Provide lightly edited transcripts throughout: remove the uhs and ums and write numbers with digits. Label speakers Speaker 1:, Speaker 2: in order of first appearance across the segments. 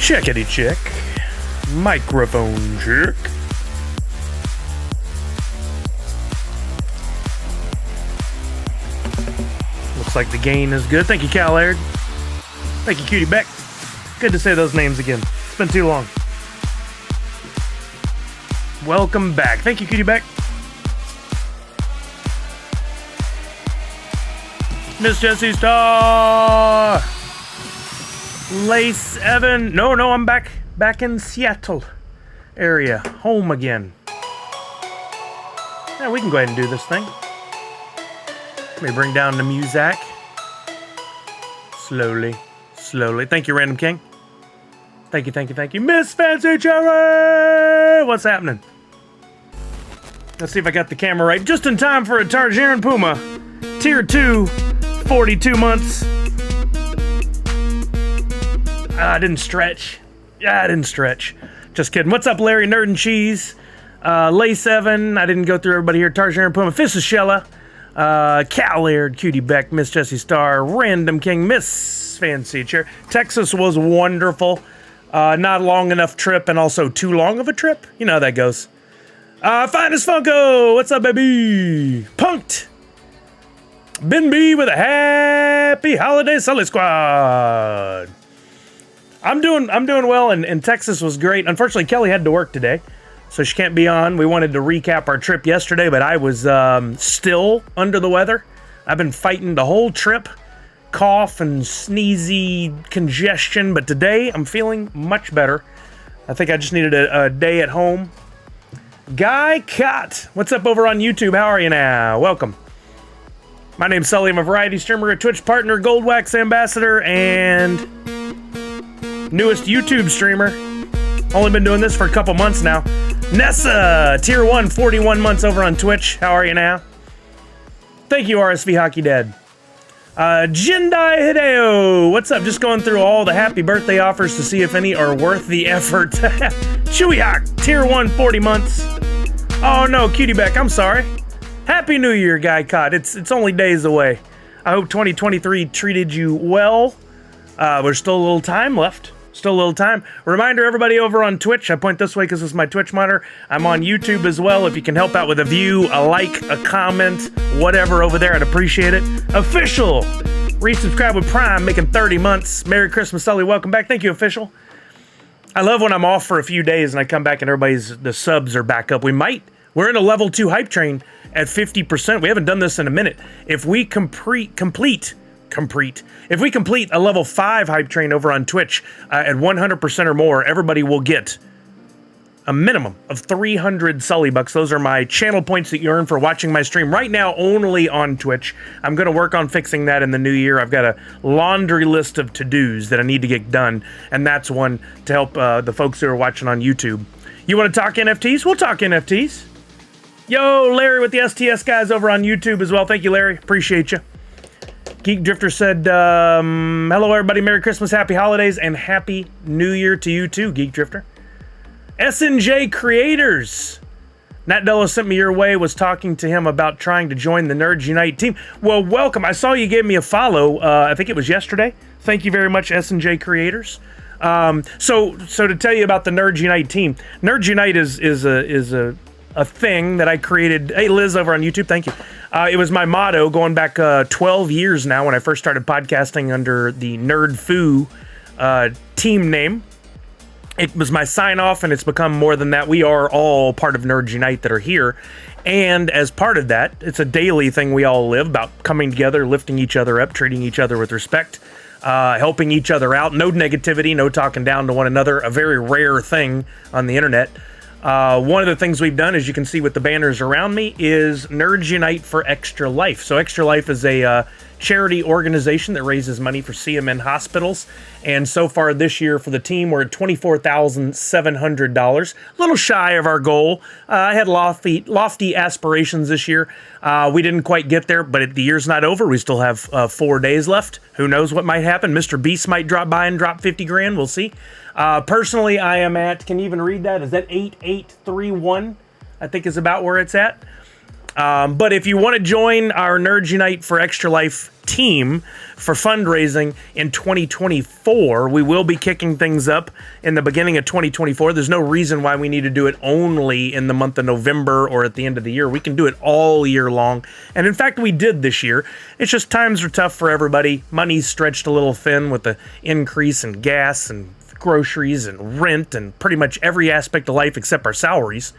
Speaker 1: Checkity check. Microphone check. Looks like the gain is good. Thank you, Cal Laird. Thank you, Cutie Beck. Good to say those names again. It's been too long. Welcome back. Thank you, Cutie Beck. Miss Jessie Star. Lace Evan. No, I'm back in Seattle area. Home again. Yeah, we can go ahead and do this thing. Let me bring down the music. Slowly. Thank you, Random King. Thank you. Miss Fancy Cherry! What's happening? Let's see if I got the camera right. Just in time for a Tarjaran Puma. Tier 2, 42 months. I didn't stretch. Just kidding. What's up, Larry Nerd and Cheese? Lay 7. I didn't go through everybody here. Tarjaran Puma. Fishashella. Cal Laird, Cutie Beck, Miss Jessie Star, Random King, Miss Fancy Chair. Texas was wonderful. Not a long enough trip and also too long of a trip. You know how that goes. Finest Funko. What's up, baby? Punked. Ben B with a happy holiday Sully Squad. I'm doing well, and Texas was great. Unfortunately, Kelly had to work today, so she can't be on. We wanted to recap our trip yesterday, but I was still under the weather. I've been fighting the whole trip, cough and sneezy congestion, but today I'm feeling much better. I think I just needed a day at home. Guy Cott, what's up over on YouTube? How are you now? Welcome. My name's Sully. I'm a variety streamer, a Twitch partner, Gold Wax ambassador, and newest YouTube streamer. Only been doing this for a couple months now. Nessa, Tier 1, 41 months over on Twitch. How are you now? Thank you, RSV Hockey Dad. Jindai Hideo, what's up? Just going through all the happy birthday offers to see if any are worth the effort. Chewy Hawk, Tier 1, 40 months. Oh no, Cutie Beck, I'm sorry. Happy New Year, Guy Cod. It's only days away. I hope 2023 treated you well. There's still a little time left. Reminder, everybody over on Twitch. I point this way because this is my Twitch monitor. I'm on YouTube as well. If you can help out with a view, a like, a comment, whatever over there, I'd appreciate it. Official. Resubscribe with Prime, making 30 months. Merry Christmas, Sully. Welcome back. Thank you, Official. I love when I'm off for a few days and I come back and the subs are back up. We're in a level 2 hype train at 50%. We haven't done this in a minute. If we complete a level 5 hype train over on Twitch at 100% or more, everybody will get a minimum of 300 Sully bucks. Those are my channel points that you earn for watching my stream right now only on Twitch. I'm going to work on fixing that in the new year. I've got a laundry list of to-dos that I need to get done, and that's one to help the folks who are watching on YouTube. You want to talk NFTs? We'll talk NFTs. Yo, Larry with the STS guys over on YouTube as well. Thank you, Larry. Appreciate you. Geek Drifter said, hello, everybody. Merry Christmas, happy holidays, and happy New Year to you, too, Geek Drifter. SNJ Creators. Nat Della sent me your way, was talking to him about trying to join the Nerds Unite team. Well, welcome. I saw you gave me a follow. I think it was yesterday. Thank you very much, SNJ Creators. So to tell you about the Nerds Unite team, Nerds Unite is a thing that I created. Hey, Liz over on YouTube, thank you. It was my motto going back 12 years now when I first started podcasting under the Nerd Foo team name. It was my sign off, and it's become more than that. We are all part of Nerds Unite that are here. And as part of that, it's a daily thing we all live about coming together, lifting each other up, treating each other with respect, helping each other out. No negativity, no talking down to one another. A very rare thing on the internet. One of the things we've done, as you can see with the banners around me, is Nerds Unite for Extra Life. So Extra Life is a charity organization that raises money for CMN hospitals. And so far this year for the team, we're at $24,700. A little shy of our goal. I had lofty aspirations this year. We didn't quite get there, but the year's not over. We still have 4 days left. Who knows what might happen? Mr. Beast might drop by and drop 50 grand. We'll see. Personally, I am at, can you even read that? Is that 8831? I think is about where it's at. But if you want to join our Nerds Unite for Extra Life team for fundraising in 2024, we will be kicking things up in the beginning of 2024. There's no reason why we need to do it only in the month of November or at the end of the year. We can do it all year long. And in fact, we did this year. It's just times are tough for everybody. Money's stretched a little thin with the increase in gas and groceries and rent and pretty much every aspect of life except our salaries.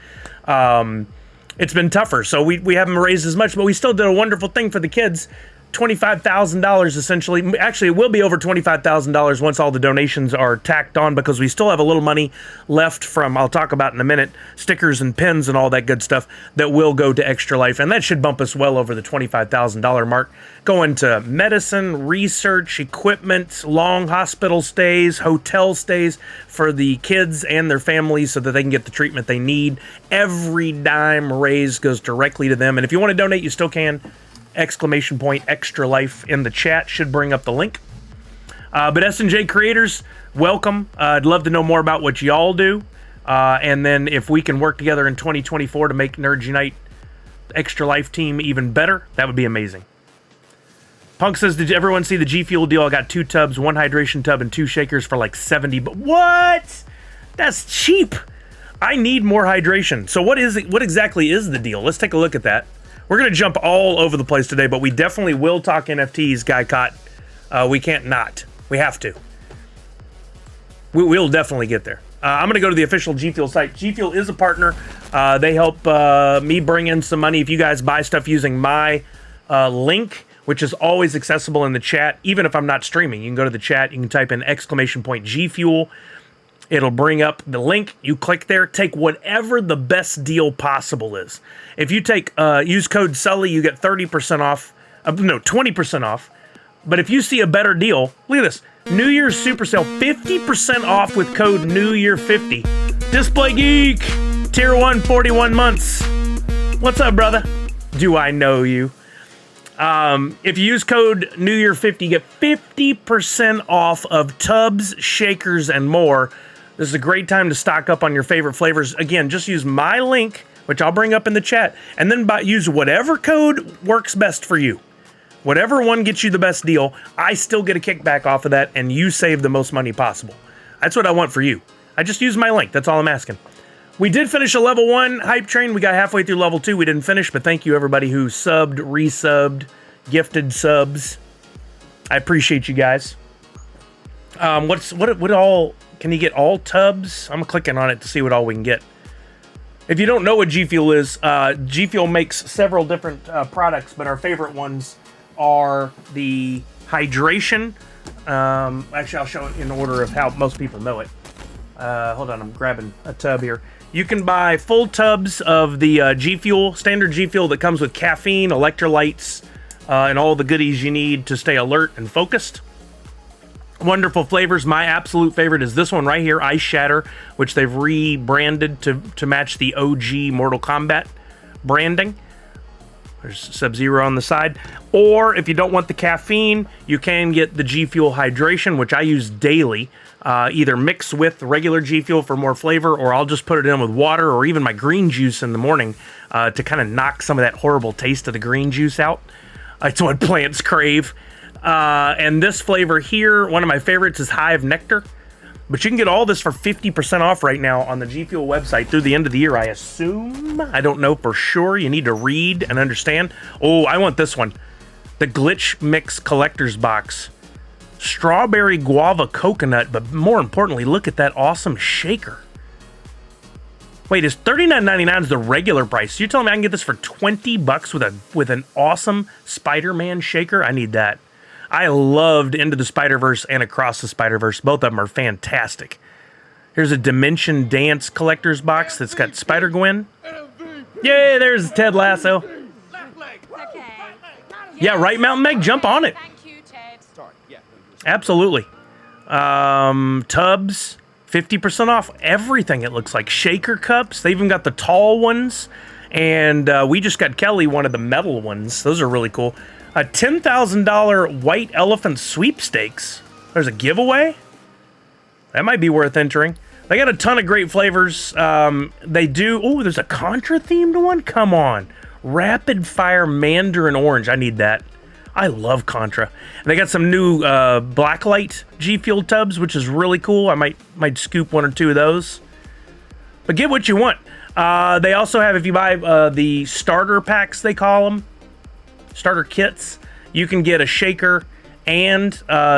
Speaker 1: It's been tougher, so we haven't raised as much, but we still did a wonderful thing for the kids. $25,000 essentially. Actually, it will be over $25,000 once all the donations are tacked on, because we still have a little money left from, I'll talk about in a minute, stickers and pins and all that good stuff that will go to Extra Life, and that should bump us well over the $25,000 mark. Going to medicine, research, equipment, long hospital stays, hotel stays for the kids and their families so that they can get the treatment they need. Every dime raised goes directly to them, and if you want to donate, you still can. Extra Life in the chat should bring up the link. But S&J creators, welcome. I'd love to know more about what y'all do. And then if we can work together in 2024 to make Nerds Unite Extra Life team even better, that would be amazing. Punk says, did everyone see the G Fuel deal? I got 2 tubs, 1 hydration tub, and 2 shakers for like 70. But what? That's cheap. I need more hydration. So what is it? What exactly is the deal? Let's take a look at that. We're going to jump all over the place today, but we definitely will talk NFTs, Guy Cott. We can't not. We have to. We'll definitely get there. I'm going to go to the official G Fuel site. G Fuel is a partner. They help me bring in some money. If you guys buy stuff using my link, which is always accessible in the chat, even if I'm not streaming, you can go to the chat. You can type in !G Fuel. It'll bring up the link. You click there. Take whatever the best deal possible is. If you take use code Sully, you get 30% off. No, 20% off. But if you see a better deal, look at this. New Year's Super Sale, 50% off with code NEWYEAR50. Display Geek, Tier 1, 41 months. What's up, brother? Do I know you? If you use code NEWYEAR50, you get 50% off of tubs, shakers, and more. This is a great time to stock up on your favorite flavors. Again, just use my link, which I'll bring up in the chat, and then use whatever code works best for you. Whatever one gets you the best deal, I still get a kickback off of that, and you save the most money possible. That's what I want for you. I just use my link. That's all I'm asking. We did finish a level 1 hype train. We got halfway through level 2. We didn't finish, but thank you everybody who subbed, resubbed, gifted subs. I appreciate you guys. What all can you get? All tubs? I'm clicking on it to see what all we can get. If you don't know what G Fuel is, G Fuel makes several different products, but our favorite ones are the hydration. Actually, I'll show it in order of how most people know it. Hold on, I'm grabbing a tub here. You can buy full tubs of the G Fuel, standard G Fuel that comes with caffeine, electrolytes, and all the goodies you need to stay alert and focused. Wonderful flavors. My absolute favorite is this one right here, Ice Shatter, which they've rebranded to match the OG Mortal Kombat branding. There's Sub-Zero on the side. Or if you don't want the caffeine, you can get the G Fuel Hydration, which I use daily. Either mix with regular G Fuel for more flavor, or I'll just put it in with water or even my green juice in the morning to kind of knock some of that horrible taste of the green juice out. It's what plants crave. And this flavor here, one of my favorites is Hive Nectar. But you can get all this for 50% off right now on the G Fuel website through the end of the year, I assume. I don't know for sure. You need to read and understand. Oh, I want this one. The Glitch Mix Collector's Box. Strawberry guava coconut, but more importantly, look at that awesome shaker. Wait, is $39.99 is the regular price? So you're telling me I can get this for $20 with an awesome Spider-Man shaker? I need that. I loved Into the Spider-Verse and Across the Spider-Verse. Both of them are fantastic. Here's a Dimension Dance collector's box that's got Spider-Gwen. Yay, there's Ted Lasso.
Speaker 2: Okay.
Speaker 1: Yeah, right, Mountain Meg, jump on it.
Speaker 2: Thank you, Ted.
Speaker 1: Absolutely. Tubs, 50% off everything, it looks like. Shaker cups, they even got the tall ones. And we just got Kelly one of the metal ones. Those are really cool. A $10,000 White Elephant Sweepstakes. There's a giveaway? That might be worth entering. They got a ton of great flavors. They do... Oh, there's a Contra-themed one? Come on. Rapid Fire Mandarin Orange. I need that. I love Contra. And they got some new Blacklight G Fuel tubs, which is really cool. I might scoop 1 or 2 of those. But get what you want. They also have, if you buy the starter packs, they call them, starter kits, you can get a shaker and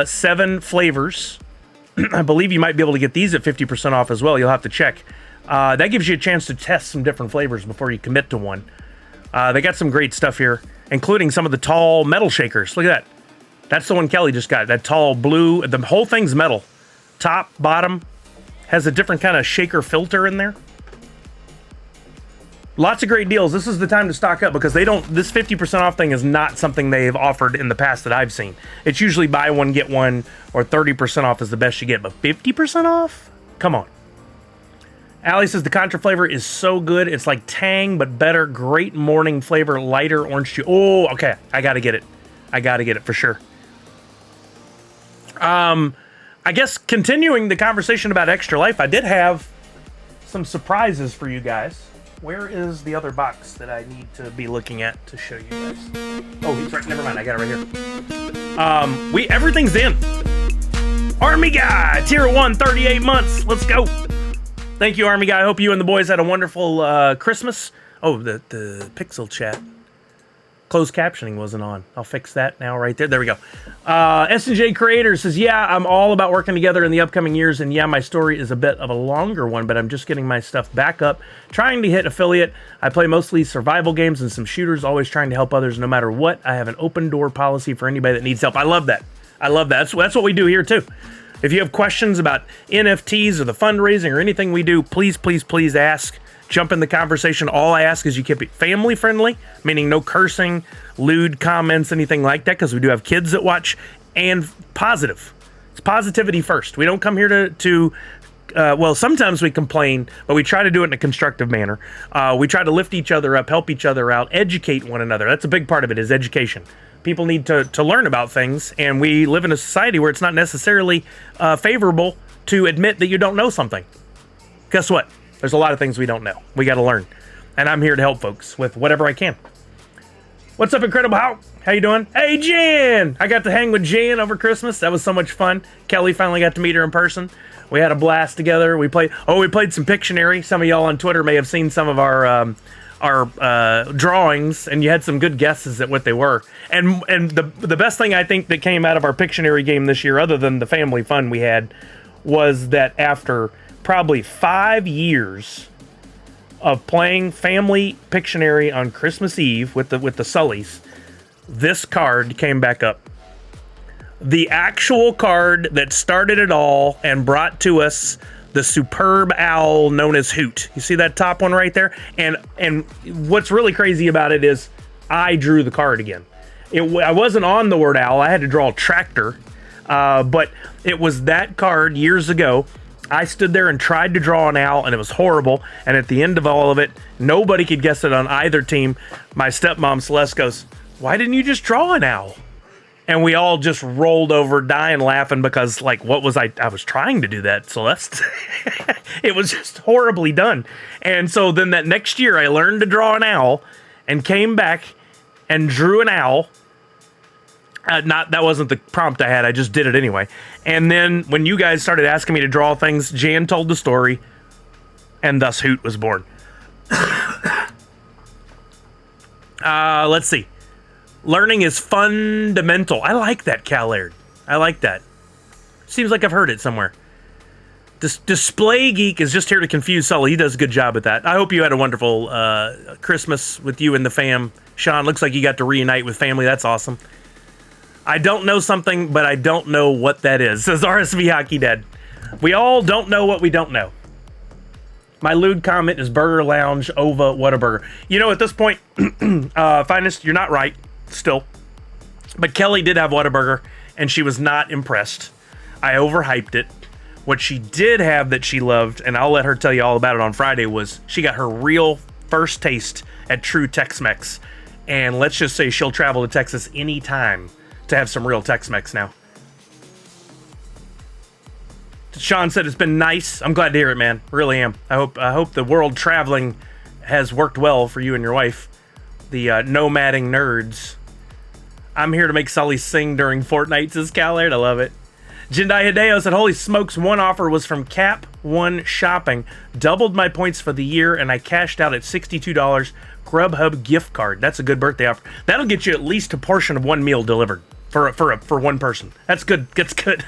Speaker 1: 7 flavors. I believe you might be able to get these at 50% off as well. You'll have to check. That gives you a chance to test some different flavors before you commit to one. They got some great stuff here, including some of the tall metal shakers. Look at that. That's the one Kelly just got. That tall blue. The whole thing's metal. Top, bottom. Has a different kind of shaker filter in there. Lots of great deals. This is the time to stock up because this 50% off thing is not something they've offered in the past that I've seen. It's usually buy one, get one, or 30% off is the best you get. But 50% off? Come on. Allie says the Contra flavor is so good. It's like Tang, but better. Great morning flavor, lighter orange juice. Oh, okay. I got to get it. I got to get it for sure. I guess continuing the conversation about Extra Life, I did have some surprises for you guys. Where is the other box that I need to be looking at to show you guys? Oh, he's right. Never mind. I got it right here. Everything's in. Army Guy, Tier 1, 38 months. Let's go. Thank you, Army Guy. I hope you and the boys had a wonderful Christmas. Oh, the Pixel chat. Closed captioning wasn't on. I'll fix that now right there. There we go. S&J Creator says, yeah, I'm all about working together in the upcoming years. And yeah, my story is a bit of a longer one, but I'm just getting my stuff back up, trying to hit affiliate. I play mostly survival games and some shooters, always trying to help others no matter what. I have an open door policy for anybody that needs help. I love that. I love that. That's what we do here too. If you have questions about NFTs or the fundraising or anything we do, please, please, please ask. Jump in the conversation. All I ask is you keep it family friendly, meaning no cursing, lewd comments, anything like that, because we do have kids that watch, and positive. It's positivity first. We don't come here to well, sometimes we complain, but we try to do it in a constructive manner. We try to lift each other up, help each other out, educate one another. That's a big part of it, is education. People need to learn about things, and we live in a society where it's not necessarily favorable to admit that you don't know something. Guess what? There's a lot of things we don't know. We got to learn. And I'm here to help folks with whatever I can. What's up, Incredible Hulk? How you doing? Hey, Jan! I got to hang with Jan over Christmas. That was so much fun. Kelly finally got to meet her in person. We had a blast together. We played some Pictionary. Some of y'all on Twitter may have seen some of our drawings, and you had some good guesses at what they were. And the best thing I think that came out of our Pictionary game this year, other than the family fun we had, was that after probably 5 years of playing family Pictionary on Christmas Eve with the Sullys, this card came back up. The actual card that started it all and brought to us the superb owl known as Hoot. You see that top one right there? And what's really crazy about it is I drew the card again. I wasn't on the word owl. I had to draw a tractor, but it was that card years ago. I stood there and tried to draw an owl, and it was horrible. And at the end of all of it, nobody could guess it on either team. My stepmom, Celeste, goes, "Why didn't you just draw an owl?" And we all just rolled over, dying laughing, because, like, what was I was trying to do that, Celeste. It was just horribly done. And so then that next year, I learned to draw an owl and came back and drew an owl. That wasn't the prompt I had. I just did it anyway. And then when you guys started asking me to draw things, Jan told the story, and thus Hoot was born. Let's see. Learning is fundamental. I like that, Cal Laird. I like that. Seems like I've heard it somewhere. Display Geek is just here to confuse Sully. He does a good job at that. I hope you had a wonderful Christmas with you and the fam. Sean, looks like you got to reunite with family. That's awesome. I don't know something, but I don't know what that is, says RSV Hockey Dad. We all don't know what we don't know. My lewd comment is Burger Lounge, Ova, Whataburger. You know, at this point, Finest, you're not right, still. But Kelly did have Whataburger, and she was not impressed. I overhyped it. What she did have that she loved, and I'll let her tell you all about it on Friday, was she got her real first taste at true Tex-Mex. And let's just say she'll travel to Texas anytime to have some real Tex-Mex now. Sean said it's been nice. I'm glad to hear it, man. Really am. I hope the world traveling has worked well for you and your wife. the nomading nerds. I'm here to make Sully sing during Fortnite, says Callard. I love it. Jindai Hideo said, holy smokes, one offer was from Cap One Shopping. Doubled my points for the year, and I cashed out at $62 Grubhub gift card. That's a good birthday offer. That'll get you at least a portion of one meal delivered for one person. That's good. That's good.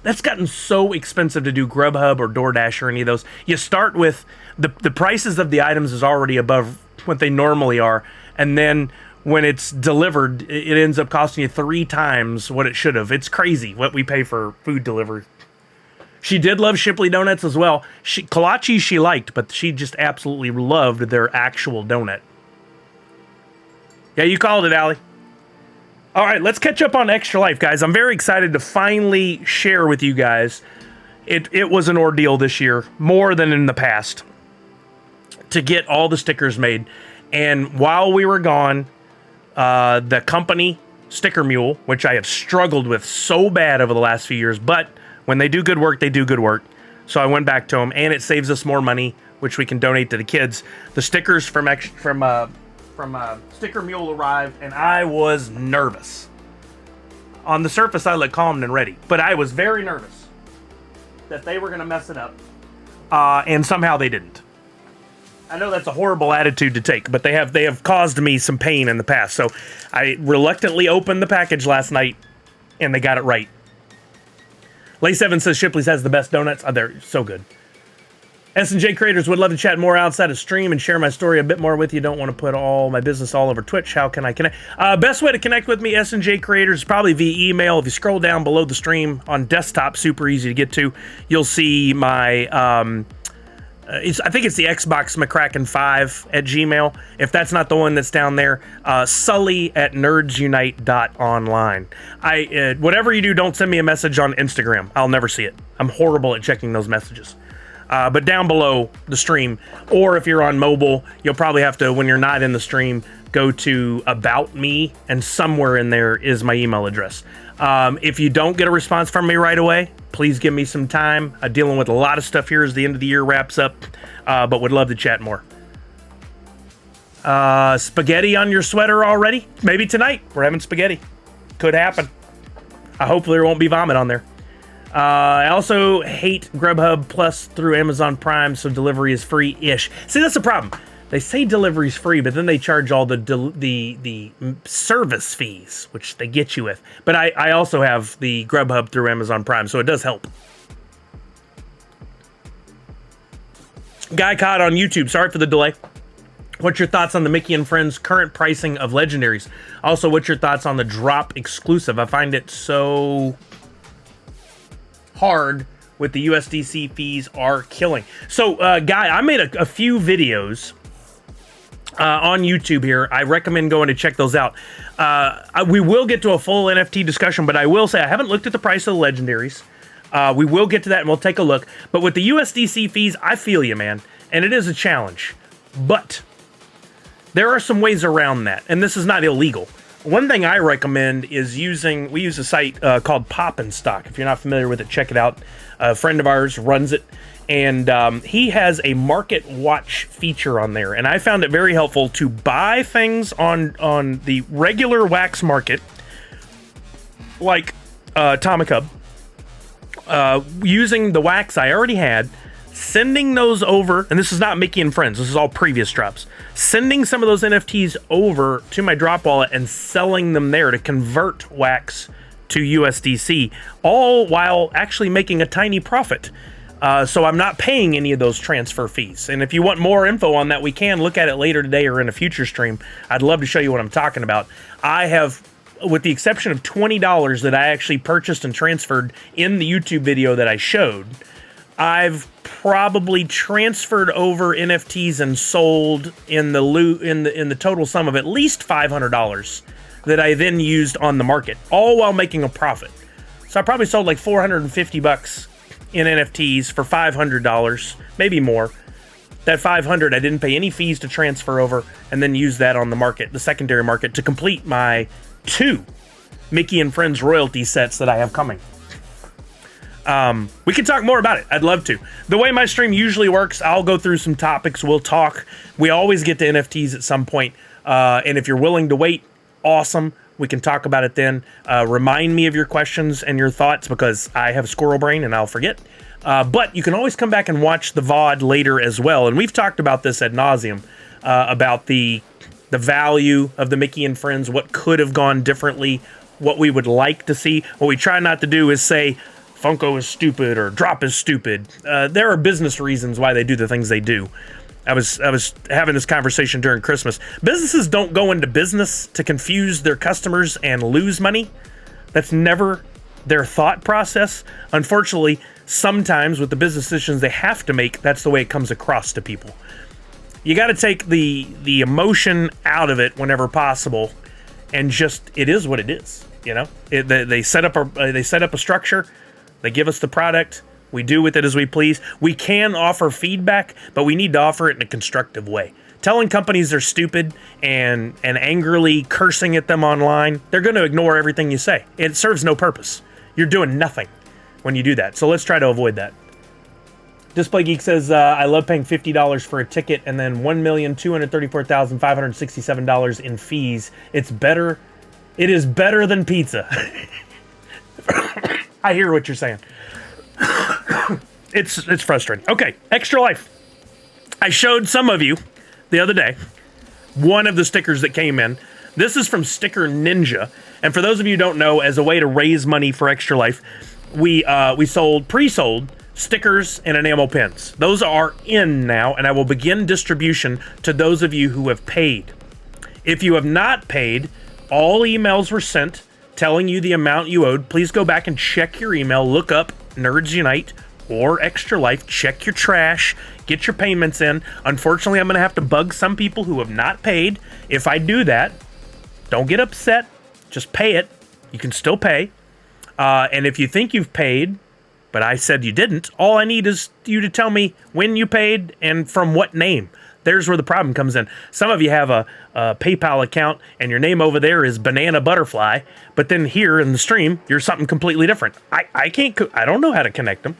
Speaker 1: That's gotten so expensive to do Grubhub or DoorDash or any of those. You start with the prices of the items is already above what they normally are, and then when it's delivered, it ends up costing you 3 times what it should have. It's crazy what we pay for food delivery. She did love Shipley Donuts as well. Kolache she liked, but she just absolutely loved their actual donut. Yeah, you called it, Allie. All right, let's catch up on Extra Life, guys. I'm very excited to finally share with you guys. It was an ordeal this year, more than in the past, to get all the stickers made. And while we were gone, the company Sticker Mule, which I have struggled with so bad over the last few years, but when they do good work, they do good work. So I went back to them, and it saves us more money, which we can donate to the kids. The stickers from Sticker Mule arrived, and I was nervous. On the surface, I looked calm and ready, but I was very nervous that they were going to mess it up, and somehow they didn't. I know that's a horrible attitude to take, but they have caused me some pain in the past. So I reluctantly opened the package last night, and they got it right. Lay7 says Shipley's has the best donuts. Oh, they're so good. S&J creators would love to chat more outside of stream and share my story a bit more with you. Don't want to put all my business all over Twitch. How can I connect? Best way to connect with me, S&J creators, is probably via email. If you scroll down below the stream on desktop, super easy to get to. You'll see my... I think it's the Xbox McCracken5 at Gmail. If that's not the one that's down there, Sully at nerdsunite.online. Whatever you do, don't send me a message on Instagram. I'll never see it. I'm horrible at checking those messages. But down below the stream, or if you're on mobile, you'll probably have to, when you're not in the stream, go to About Me, and somewhere in there is my email address. If you don't get a response from me right away, please give me some time. I'm dealing with a lot of stuff here as the end of the year wraps up, but would love to chat more. Spaghetti on your sweater already? Maybe tonight. We're having spaghetti. Could happen. I hope there won't be vomit on there. I also hate Grubhub Plus through Amazon Prime, so delivery is free-ish. See, that's the problem. They say delivery's free, but then they charge all the service fees, which they get you with. But I also have the Grubhub through Amazon Prime, so it does help. Guy Cod on YouTube, sorry for the delay. What's your thoughts on the Mickey and Friends current pricing of legendaries? Also, what's your thoughts on the drop exclusive? I find it so hard with the USDC fees are killing. So, Guy, I made a few videos on YouTube here. I recommend going to check those out. We will get to a full NFT discussion, but I will say I haven't looked at the price of the legendaries. We will get to that and we'll take a look. But with the USDC fees, I feel you, man. And it is a challenge. But there are some ways around that. And this is not illegal. One thing I recommend is we use a site called Pop and Stock. If you're not familiar with it, check it out. A friend of ours runs it. And he has a market watch feature on there. And I found it very helpful to buy things on the regular wax market, like Atomic Hub, using the wax I already had, sending those over, and this is not Mickey and Friends, this is all previous drops, sending some of those NFTs over to my drop wallet and selling them there to convert wax to USDC, all while actually making a tiny profit. So I'm not paying any of those transfer fees. And if you want more info on that, we can look at it later today or in a future stream. I'd love to show you what I'm talking about. I have, with the exception of $20 that I actually purchased and transferred in the YouTube video that I showed, I've probably transferred over NFTs and sold in the total sum of at least $500 that I then used on the market, all while making a profit. So I probably sold like $450 in NFTs for $500, maybe more. That $500, I didn't pay any fees to transfer over, and then use that on the market, the secondary market, to complete my 2 Mickey and Friends royalty sets that I have coming. We can talk more about it. I'd love to. The way my stream usually works, I'll go through some topics. We'll talk. We always get to NFTs at some point, And if you're willing to wait, awesome. We can talk about it then. Remind me of your questions and your thoughts because I have a squirrel brain and I'll forget. But you can always come back and watch the VOD later as well. And we've talked about this ad nauseum about the value of the Mickey and Friends, what could have gone differently, what we would like to see. What we try not to do is say Funko is stupid or Drop is stupid. There are business reasons why they do the things they do. I was having this conversation during Christmas. Businesses don't go into business to confuse their customers and lose money. That's never their thought process. Unfortunately, sometimes with the business decisions they have to make, that's the way it comes across to people. You got to take the emotion out of it whenever possible, and just it is what it is. You know, they set up a structure, they give us the product. We do with it as we please. We can offer feedback, but we need to offer it in a constructive way. Telling companies they're stupid and angrily cursing at them online, they're going to ignore everything you say. It serves no purpose. You're doing nothing when you do that. So let's try to avoid that. Display Geek says, I love paying $50 for a ticket and then $1,234,567 in fees. It is better than pizza. I hear what you're saying. It's frustrating. Okay, Extra Life. I showed some of you the other day one of the stickers that came in. This is from Sticker Ninja, and for those of you who don't know, as a way to raise money for Extra Life, we pre-sold stickers and enamel pins. Those are in now, and I will begin distribution to those of you who have paid. If you have not paid, all emails were sent telling you the amount you owed. Please go back and check your email. Look up Nerds Unite or Extra Life. Check your trash. Get your payments in. Unfortunately, I'm going to have to bug some people who have not paid. If I do that, don't get upset. Just pay it. You can still pay. And if you think you've paid, but I said you didn't, all I need is you to tell me when you paid and from what name. There's where the problem comes in. Some of you have a PayPal account and your name over there is Banana Butterfly, but then here in the stream, you're something completely different. I don't know how to connect them.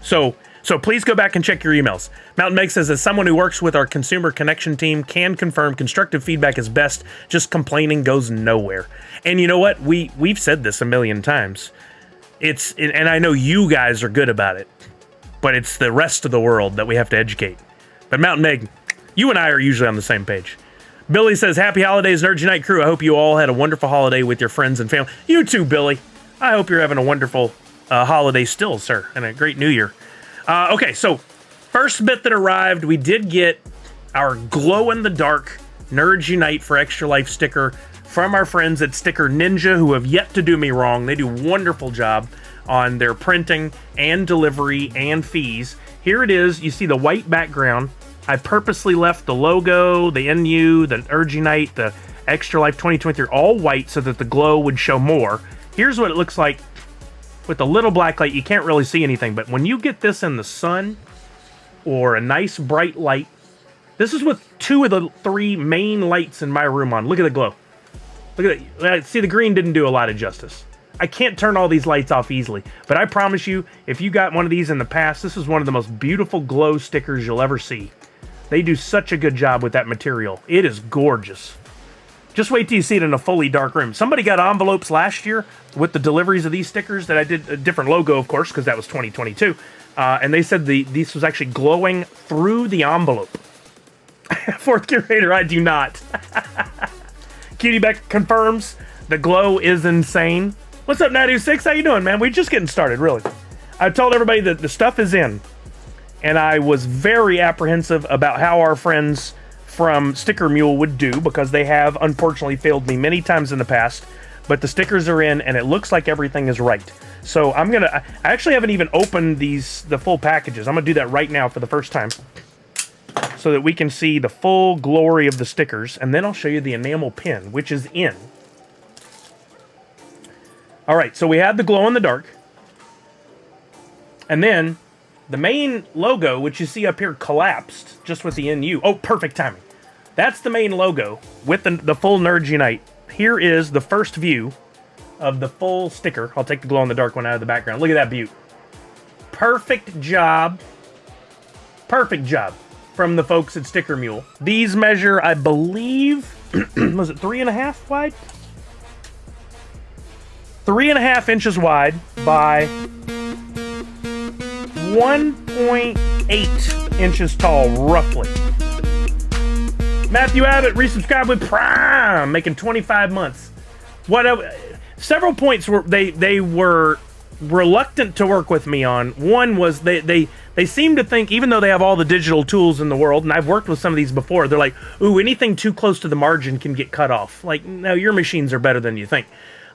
Speaker 1: So please go back and check your emails. Mountain Meg says, as someone who works with our consumer connection team, can confirm constructive feedback is best. Just complaining goes nowhere. And you know what? We've said this a million times. And I know you guys are good about it, but it's the rest of the world that we have to educate. But Mountain Meg, you and I are usually on the same page. Billy says, happy holidays, Nerd Unite crew. I hope you all had a wonderful holiday with your friends and family. You too, Billy. I hope you're having a wonderful holiday still, sir, and a great new year. Okay, so first bit that arrived, we did get our glow-in-the-dark Nerds Unite for Extra Life sticker from our friends at Sticker Ninja, who have yet to do me wrong. They do a wonderful job on their printing and delivery and fees. Here it is. You see the white background. I purposely left the logo, the NU, the Nerds Unite, the Extra Life 2023 all white so that the glow would show more. Here's what it looks like with a little black light. You can't really see anything, but when you get this in the sun or a nice bright light, this is with 2 of the 3 main lights in my room on. Look at the glow. Look at that. See, the green didn't do a lot of justice. I can't turn all these lights off easily, but I promise you, if you got one of these in the past, this is one of the most beautiful glow stickers you'll ever see. They do such a good job with that material. It is gorgeous. Just wait till you see it in a fully dark room. Somebody got envelopes last year with the deliveries of these stickers that I did, a different logo, of course, because that was 2022. And they said this was actually glowing through the envelope. Fourth curator, I do not. Cutie Beck confirms the glow is insane. What's up, 926? How you doing, man? We're just getting started, really. I told everybody that the stuff is in, and I was very apprehensive about how our friends from Sticker Mule would do, because they have unfortunately failed me many times in the past, but the stickers are in, and it looks like everything is right. So I actually haven't even opened the full packages. I'm gonna do that right now for the first time, so that we can see the full glory of the stickers, and then I'll show you the enamel pin, which is in. All right, so we have the glow-in-the-dark, and then the main logo, which you see up here, collapsed just with the NU. Oh, perfect timing. That's the main logo with the full Nerds Unite. Here is the first view of the full sticker. I'll take the glow-in-the-dark one out of the background. Look at that beaut. Perfect job. Perfect job from the folks at Sticker Mule. These measure, I believe, was it 3.5 wide? 3.5 inches wide by 1.8 inches tall, roughly. Matthew Abbott resubscribed with Prime, making 25 months. Several points were they were reluctant to work with me on. One was they seem to think, even though they have all the digital tools in the world, and I've worked with some of these before, they're like, ooh, anything too close to the margin can get cut off. Like, no, your machines are better than you think.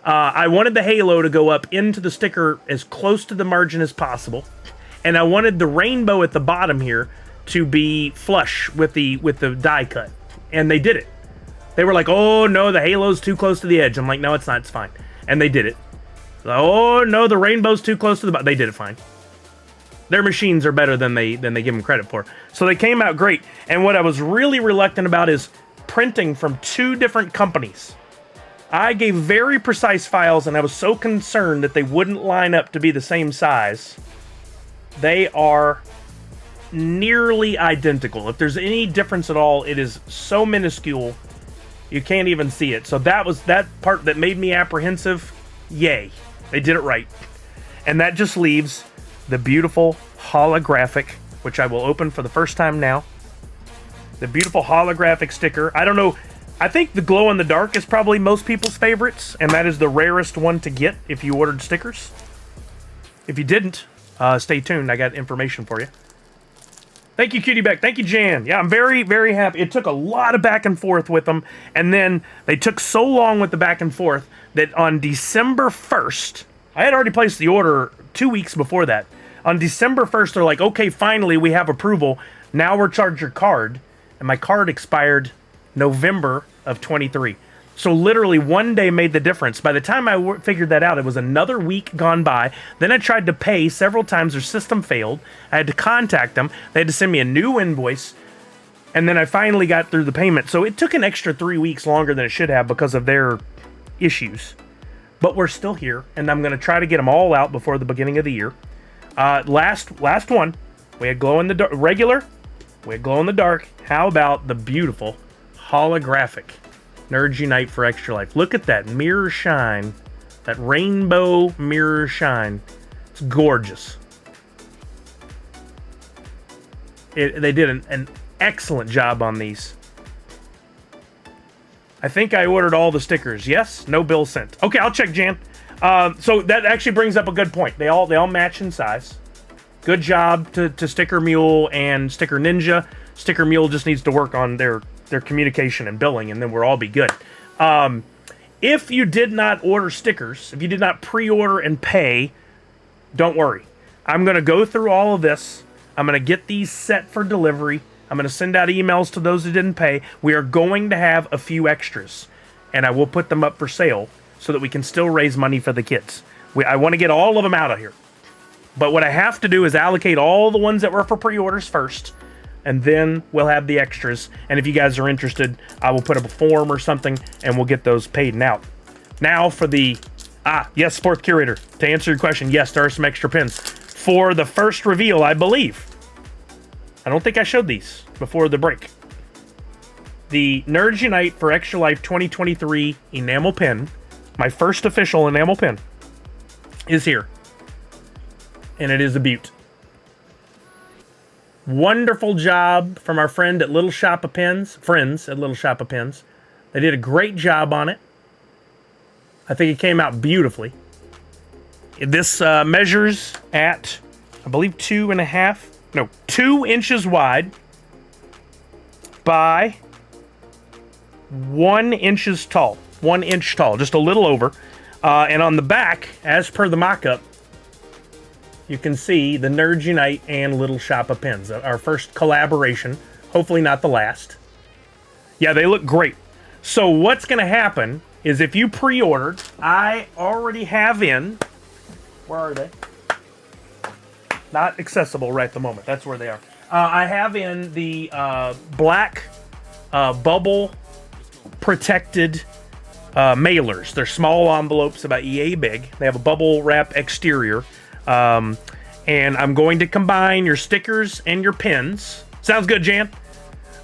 Speaker 1: I wanted the halo to go up into the sticker as close to the margin as possible, and I wanted the rainbow at the bottom here to be flush with the die cut, and they did it. They were like, oh no, the halo's too close to the edge. I'm like, no, it's not, it's fine. And they did it. Oh no, the rainbow's too close to the bottom. They did it fine. Their machines are better than they give them credit for. So they came out great. And what I was really reluctant about is printing from 2 different companies. I gave very precise files, and I was so concerned that they wouldn't line up to be the same size. They are nearly identical. If there's any difference at all, it is so minuscule you can't even see it. So that was that part that made me apprehensive. Yay, they did it right. And that just leaves the beautiful holographic, which I will open for the first time now. The beautiful holographic sticker. I don't know, I think the glow in the dark is probably most people's favorites, and that is the rarest one to get if you ordered stickers. If you didn't, stay tuned. I got information for you. Thank you, Cutie Beck. Thank you, Jan. Yeah, I'm very, very happy. It took a lot of back and forth with them, and then they took so long with the back and forth that on December 1st, I had already placed the order 2 weeks before that. On December 1st, they're like, okay, finally, we have approval. Now we're charged your card. And my card expired November of 23. So literally one day made the difference. By the time I figured that out, it was another week gone by. Then I tried to pay several times. Their system failed. I had to contact them. They had to send me a new invoice. And then I finally got through the payment. So it took an extra 3 weeks longer than it should have because of their issues. But we're still here, and I'm going to try to get them all out before the beginning of the year. Last one. We had glow in the dark. Regular. We had glow in the dark. How about the beautiful holographic Nerds Unite for Extra Life? Look at that mirror shine. That rainbow mirror shine. It's gorgeous. They did an excellent job on these. I think I ordered all the stickers. Yes? No bill sent. Okay, I'll check, Jan. So that actually brings up a good point. They all match in size. Good job to Sticker Mule and Sticker Ninja. Sticker Mule just needs to work on their communication and billing, and then we'll all be good. If you did not order stickers, if you did not pre-order and pay, don't worry. I'm going to go through all of this. I'm going to get these set for delivery. I'm going to send out emails to those that didn't pay. We are going to have a few extras, and I will put them up for sale so that we can still raise money for the kids. I want to get all of them out of here. But what I have to do is allocate all the ones that were for pre-orders first, and then we'll have the extras. And if you guys are interested, I will put up a form or something, and we'll get those paid out. Now for the... yes, Fourth Curator. To answer your question, yes, there are some extra pins. For the first reveal, I believe. I don't think I showed these before the break. The Nerds Unite for Extra Life 2023 enamel pin, my first official enamel pin, is here. And it is a beaut. Wonderful job from our friends at Little Shop of Pens. They did a great job on it. I think it came out beautifully. This measures at, I believe, 2 inches wide by 1 inch tall. 1 inch tall, just a little over. And on the back, as per the mock-up, you can see the Nerds Unite and Little Shop of Pens. Our first collaboration. Hopefully not the last. Yeah, they look great. So what's going to happen is if you pre-ordered, I already have in... Where are they? Not accessible right at the moment. That's where they are. I have in the black bubble protected mailers. They're small envelopes about yay big. They have a bubble wrap exterior. And I'm going to combine your stickers and your pins. Sounds good, Jan.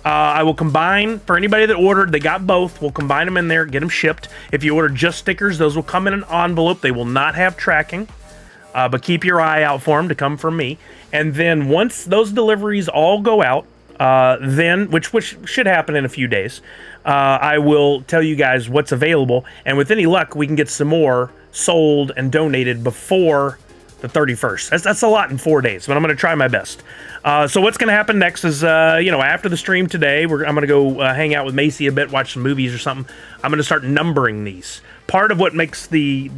Speaker 1: I will combine, for anybody that ordered, they got both. We'll combine them in there, get them shipped. If you order just stickers, those will come in an envelope. They will not have tracking, but keep your eye out for them to come from me. And then once those deliveries all go out, then, which should happen in a few days, I will tell you guys what's available. And with any luck, we can get some more sold and donated before the 31st. That's a lot in 4 days, but I'm going to try my best. So what's going to happen next is, after the stream today, I'm going to go hang out with Macy a bit, watch some movies or something. I'm going to start numbering these. Part of what makes the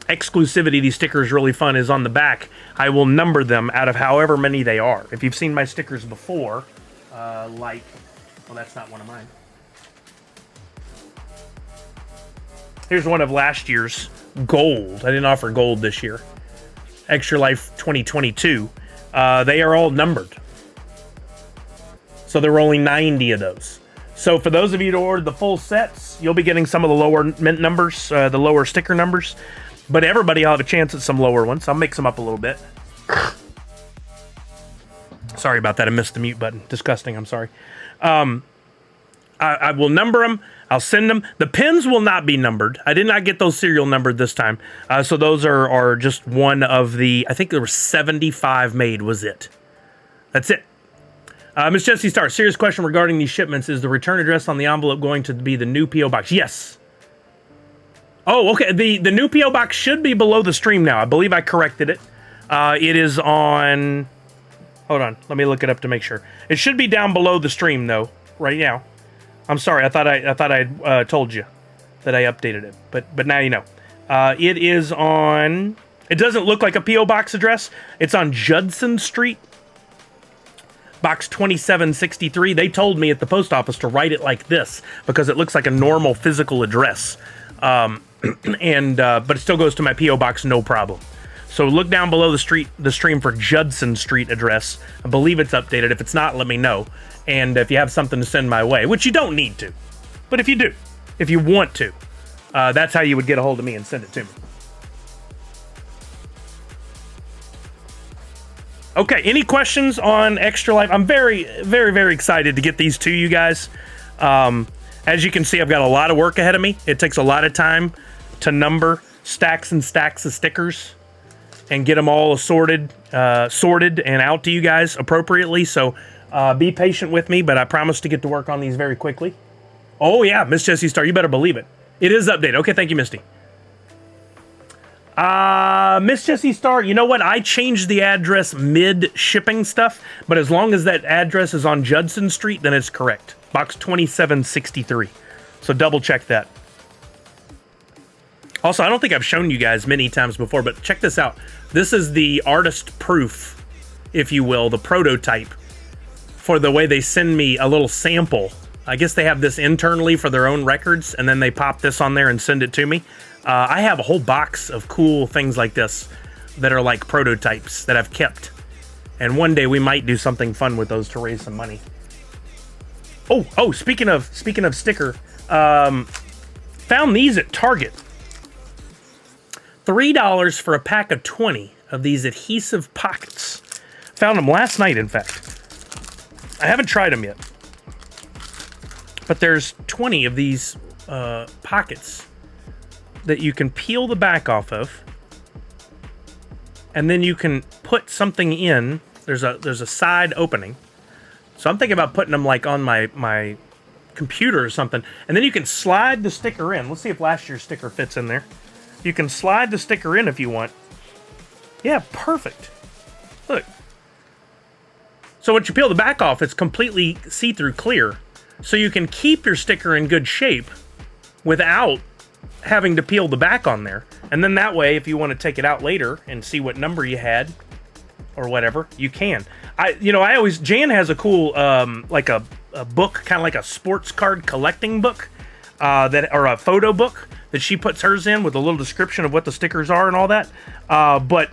Speaker 1: exclusivity, these stickers, really fun is on the back. I will number them out of however many they are. If you've seen my stickers before, well, that's not one of mine. Here's one of last year's gold. I didn't offer gold this year. Extra Life 2022. They are all numbered. So there were only 90 of those. So for those of you who ordered the full sets, you'll be getting some of the lower mint numbers, the lower sticker numbers. But everybody will have a chance at some lower ones. I'll mix them up a little bit. Sorry about that. I missed the mute button. Disgusting. I'm sorry. I will number them. I'll send them. The pins will not be numbered. I did not get those serial numbered this time. So those are just one of the, I think there were 75 made was it. That's it. Miss Jessie Star, serious question regarding these shipments. Is the return address on the envelope going to be the new P.O. Box? Yes. Oh, okay. The new P.O. Box should be below the stream now. I believe I corrected it. It is on... Hold on. Let me look it up to make sure. It should be down below the stream, though, right now. I'm sorry. I thought I told you that I updated it, but now you know. It is on... It doesn't look like a P.O. Box address. It's on Judson Street, Box 2763. They told me at the post office to write it like this because it looks like a normal physical address. But it still goes to my P.O. Box, no problem. So look down below the stream for Judson Street address. I believe it's updated. If it's not, let me know. And if you have something to send my way, which you don't need to, but if you do, if you want to, that's how you would get a hold of me and send it to me. Okay, any questions on Extra Life? I'm very, very, very excited to get these to you guys. As you can see, I've got a lot of work ahead of me. It takes a lot of time to number stacks and stacks of stickers and get them all sorted and out to you guys appropriately. So be patient with me, but I promise to get to work on these very quickly. Oh, yeah, Miss Jessie Star, you better believe it. It is updated. Okay, thank you, Misty. Miss Jessie Star, you know what? I changed the address mid-shipping stuff, but as long as that address is on Judson Street, then it's correct. Box 2763. So double check that. Also, I don't think I've shown you guys many times before, but check this out. This is the artist proof, if you will, the prototype for the way they send me a little sample. I guess they have this internally for their own records, and then they pop this on there and send it to me. I have a whole box of cool things like this that are like prototypes that I've kept. And one day we might do something fun with those to raise some money. Oh, speaking of sticker, found these at Target. $3 for a pack of 20 of these adhesive pockets. Found them last night, in fact. I haven't tried them yet. But there's 20 of these pockets that you can peel the back off of, and then you can put something in. There's a side opening. So I'm thinking about putting them like on my computer or something, and then you can slide the sticker in. Let's see if last year's sticker fits in there. You can slide the sticker in if you want. Yeah, perfect. Look. So once you peel the back off, it's completely see-through clear. So you can keep your sticker in good shape without having to peel the back on there. And then that way, if you want to take it out later and see what number you had or whatever, you can. Jan has a cool, like a book, kind of like a sports card collecting book, or a photo book that she puts hers in with a little description of what the stickers are and all that. But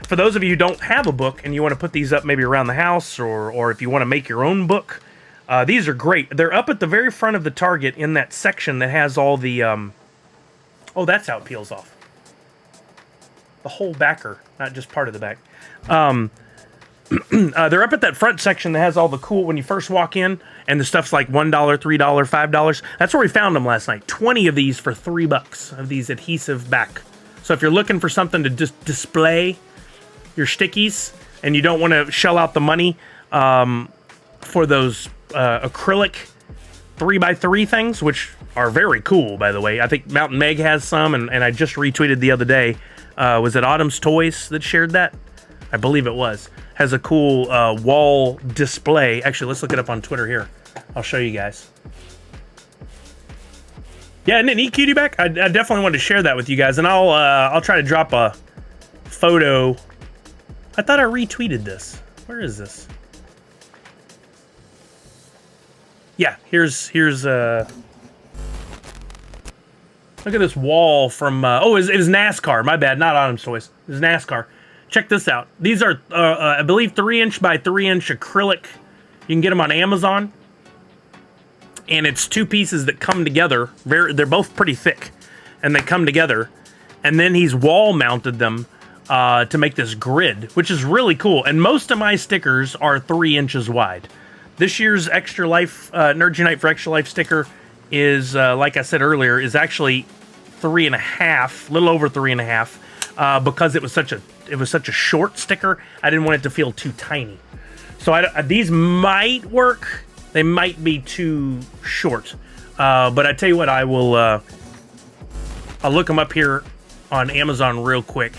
Speaker 1: for those of you who don't have a book and you want to put these up maybe around the house, or if you want to make your own book, these are great. They're up at the very front of the Target in that section that has all the... oh, that's how it peels off. The whole backer, not just part of the back. They're up at that front section that has all the cool, when you first walk in, and the stuff's like $1, $3, $5. That's where we found them last night. 20 of these for $3 of these adhesive back. So if you're looking for something to just display your stickies and you don't want to shell out the money for those acrylic 3x3 things, which are very cool, by the way. I think Mountain Meg has some, and I just retweeted the other day. Was it Autumn's Toys that shared that? I believe it was. Has a cool wall display. Actually, let's look it up on Twitter here. I'll show you guys. Yeah, isn't it neat, Cutie Back? I definitely wanted to share that with you guys, and I'll try to drop a photo. I thought I retweeted this. Where is this? Yeah, here's look at this wall from it was NASCAR. My bad, not Autumn's Toys. It was NASCAR. Check this out. These are I believe 3-inch by 3-inch acrylic. You can get them on Amazon. And it's two pieces that come together. They're both pretty thick, and they come together. And then he's wall mounted them to make this grid, which is really cool. And most of my stickers are 3 inches wide. This year's Extra Life Nerd Unite for Extra Life sticker is, like I said earlier, is actually 3.5, a little over 3.5, because it was such a short sticker. I didn't want it to feel too tiny. So these might work. They might be too short, but I tell you what, I'll look them up here on Amazon real quick.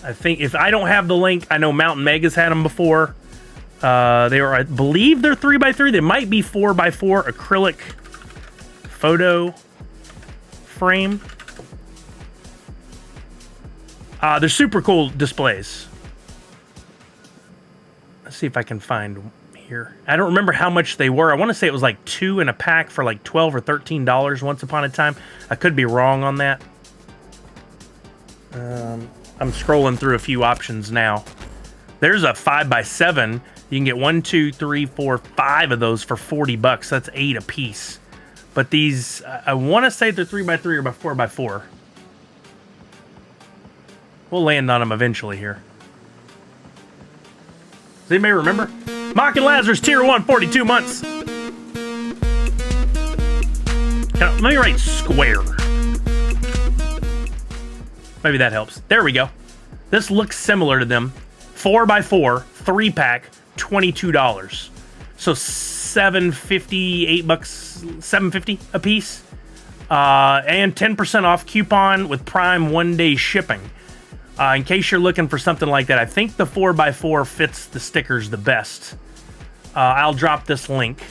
Speaker 1: I think if I don't have the link, I know Mountain Meg has had them before. I believe they're 3x3. They might be 4x4 acrylic photo frame. They're super cool displays. Let's see if I can find here. I don't remember how much they were. I want to say it was like 2 in a pack for like $12 or $13 once upon a time. I could be wrong on that. I'm scrolling through a few options now. There's a 5x7. You can get 1, 2, 3, 4, 5 of those for $40. That's 8 a piece. But these, I want to say they're 3x3 or 4x4. We'll land on them eventually here. Does anybody remember? Mock and Lazarus, tier 1, 42 months. Now, let me write square. Maybe that helps. There we go. This looks similar to them. 4x4, 3-pack, $22. So $7.50, $8, $7.50 a piece. And 10% off coupon with Prime 1-day shipping. In case you're looking for something like that, I think the 4x4 fits the stickers the best. I'll drop this link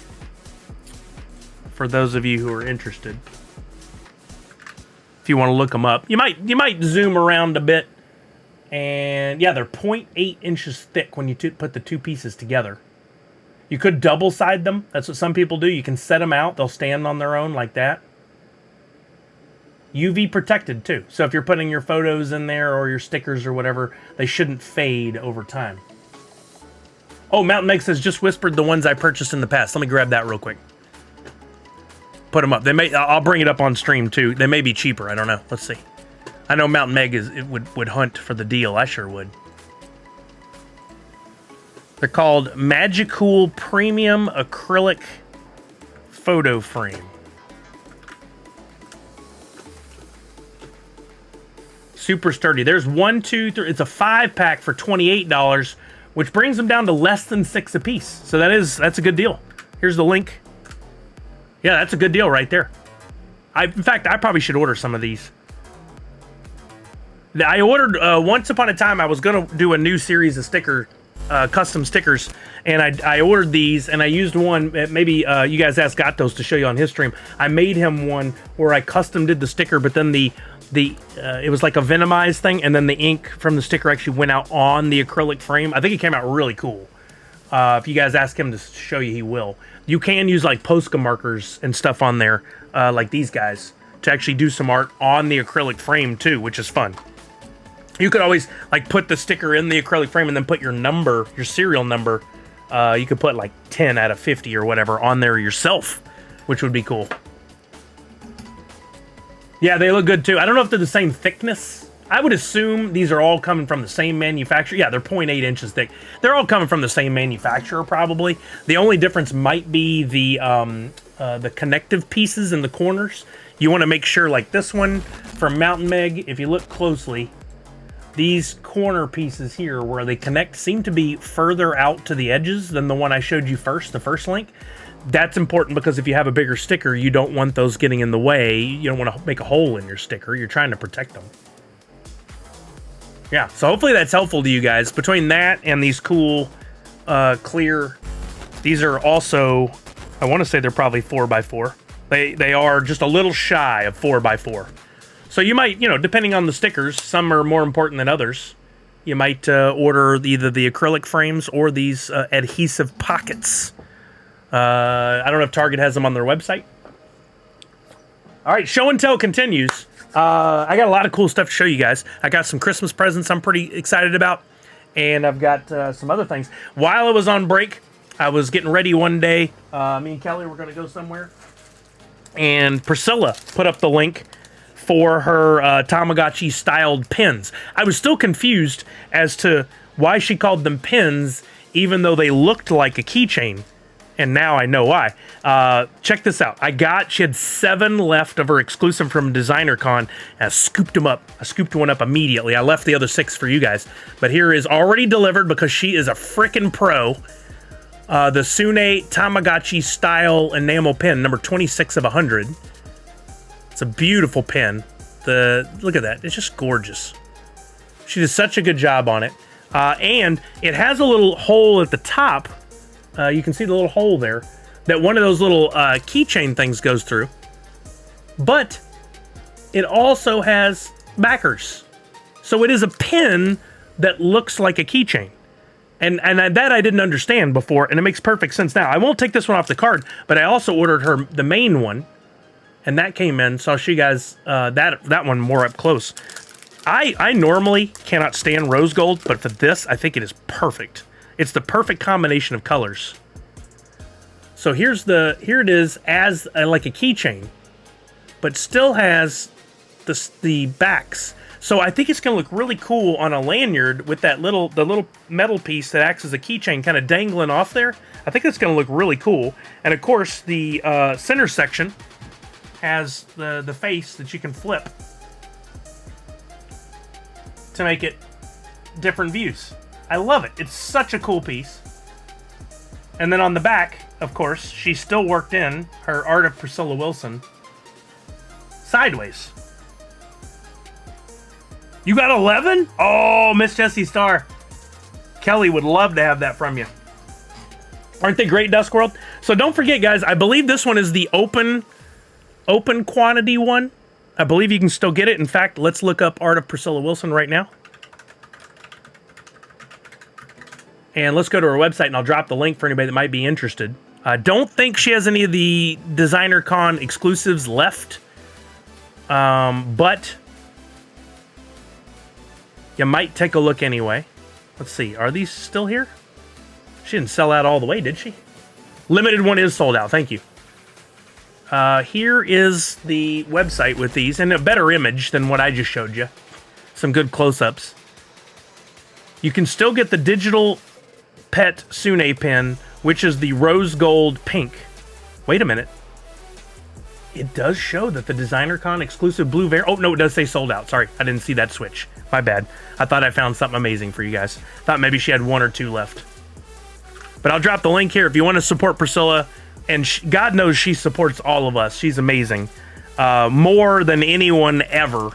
Speaker 1: for those of you who are interested. If you want to look them up, you might zoom around a bit, and yeah, they're 0.8 inches thick when you put the two pieces together. You could double side them. That's what some people do. You can set them out; they'll stand on their own like that. UV protected too, so if you're putting your photos in there or your stickers or whatever, they shouldn't fade over time. Oh, Mountain Meg says, just whispered the ones I purchased in the past. Let me grab that real quick. Put them up. I'll bring it up on stream too. They may be cheaper. I don't know. Let's see. I know Mountain Meg would hunt for the deal. I sure would. They're called Magicool Premium Acrylic Photo Frame. Super sturdy. There's 1, 2, 3. It's a 5-pack for $28, which brings them down to less than 6 a piece. So that's a good deal. Here's the link. Yeah, that's a good deal right there. In fact, I probably should order some of these. I ordered once upon a time. I was gonna do a new series of custom stickers, and I ordered these, and I used one. Maybe you guys asked Gatos to show you on his stream. I made him one where I custom did the sticker, but then it was like a venomized thing, and then the ink from the sticker actually went out on the acrylic frame. I think it came out really cool. If you guys ask him to show you, he will. You can use like Posca markers and stuff on there, like these guys, to actually do some art on the acrylic frame too, which is fun. You could always like put the sticker in the acrylic frame and then put your number, your serial number. You could put like 10 out of 50 or whatever on there yourself, which would be cool. Yeah, they look good too. I don't know if they're the same thickness I would assume these are all coming from the same manufacturer. Yeah, they're 0.8 inches thick. They're all coming from the same manufacturer, probably. The only difference might be the connective pieces in the corners. You want to make sure, like this one from Mountain Meg, if you look closely, these corner pieces here where they connect seem to be further out to the edges than the one I showed you first, the first link. That's important because if you have a bigger sticker, you don't want those getting in the way. You don't want to make a hole in your sticker. You're trying to protect them. Yeah, so hopefully that's helpful to you guys. Between that and these cool clear, these are also, I want to say they're probably 4x4. They are just a little shy of 4x4. So you might, you know, depending on the stickers, some are more important than others. You might order either the acrylic frames or these adhesive pockets. I don't know if Target has them on their website. All right, show and tell continues. I got a lot of cool stuff to show you guys. I got some Christmas presents I'm pretty excited about. And I've got some other things. While I was on break, I was getting ready one day. Me and Kelly were going to go somewhere. And Priscilla put up the link for her Tamagotchi-styled pins. I was still confused as to why she called them pins, even though they looked like a keychain. And now I know why. Check this out. She had 7 left of her exclusive from DesignerCon, and I scooped them up. I scooped one up immediately. I left the other 6 for you guys. But here is already delivered because she is a frickin' pro. The Sune Tamagotchi style enamel pin, number 26 of 100. It's a beautiful pin. Look at that. It's just gorgeous. She did such a good job on it. And it has a little hole at the top. You can see the little hole there that one of those little keychain things goes through. But it also has backers. So it is a pin that looks like a keychain. And that I didn't understand before, and it makes perfect sense now. I won't take this one off the card, but I also ordered her the main one, and that came in, so I'll show you guys that one more up close. I normally cannot stand rose gold, but for this, I think it is perfect. It's the perfect combination of colors. So here it is as like a keychain, but still has the backs. So I think it's going to look really cool on a lanyard with the little metal piece that acts as a keychain kind of dangling off there. I think it's going to look really cool. And of course, the center section has the face that you can flip to make it different views. I love it. It's such a cool piece. And then on the back, of course, she still worked in her Art of Priscilla Wilson sideways. You got 11? Oh, Miss Jessie Star. Kelly would love to have that from you. Aren't they great, Dusk World? So don't forget, guys, I believe this one is the open quantity one. I believe you can still get it. In fact, let's look up Art of Priscilla Wilson right now. And let's go to her website, and I'll drop the link for anybody that might be interested. I don't think she has any of the DesignerCon exclusives left. But you might take a look anyway. Let's see. Are these still here? She didn't sell out all the way, did she? Limited one is sold out. Thank you. Here is the website with these, and a better image than what I just showed you. Some good close-ups. You can still get the digital pet Sune pin, which is the rose gold pink. Wait a minute. It does show that the DesignerCon exclusive blue variant. Oh, no, it does say sold out. Sorry, I didn't see that switch. My bad. I thought I found something amazing for you guys. Thought maybe she had 1 or 2 left. But I'll drop the link here if you want to support Priscilla. And God knows she supports all of us. She's amazing. More than anyone ever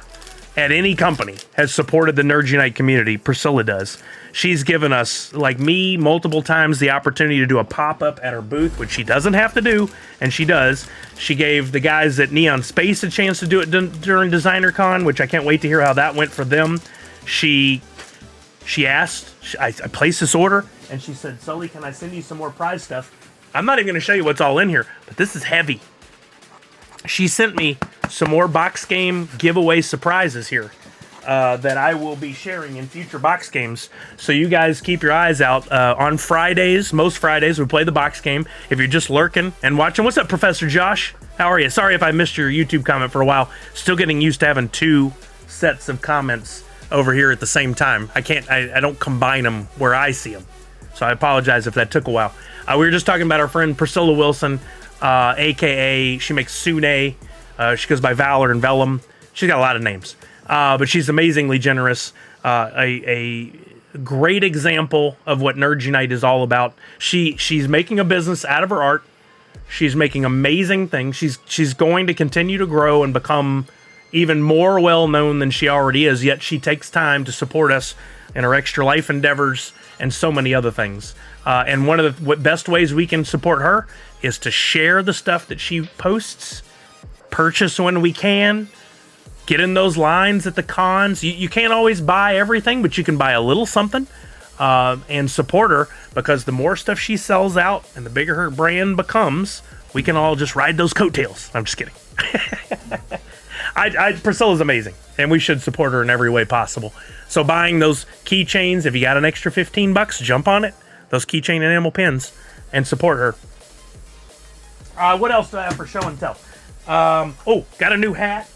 Speaker 1: at any company has supported the Nerds Unite community. Priscilla does. She's given us, like me, multiple times the opportunity to do a pop-up at her booth, which she doesn't have to do, and she does. She gave the guys at Neon Space a chance to do it during DesignerCon, which I can't wait to hear how that went for them. She asked, I placed this order, and she said, Sully, can I send you some more prize stuff? I'm not even going to show you what's all in here, but this is heavy. She sent me some more box game giveaway surprises here that I will be sharing in future box games. So you guys keep your eyes out. On Fridays, most Fridays, we play the box game. If you're just lurking and watching, what's up, Professor Josh? How are you? Sorry if I missed your YouTube comment for a while. Still getting used to having 2 sets of comments over here at the same time. I don't combine them where I see them. So I apologize if that took a while. We were just talking about our friend Priscilla Wilson, aka she makes Sune. She goes by Valor and Vellum. She's got a lot of names, but she's amazingly generous. A great example of what Nerds Unite is all about. She's making a business out of her art. She's making amazing things. She's going to continue to grow and become even more well known than she already is. Yet she takes time to support us in her extra life endeavors and so many other things. And one of the best ways we can support her is to share the stuff that she posts, purchase when we can, get in those lines at the cons. You can't always buy everything, but you can buy a little something and support her, because the more stuff she sells out and the bigger her brand becomes, we can all just ride those coattails. I'm just kidding. Priscilla's amazing, and we should support her in every way possible. So buying those keychains, if you got an extra $15, jump on it. Those keychain enamel pins, and support her. What else do I have for show and tell? Got a new hat.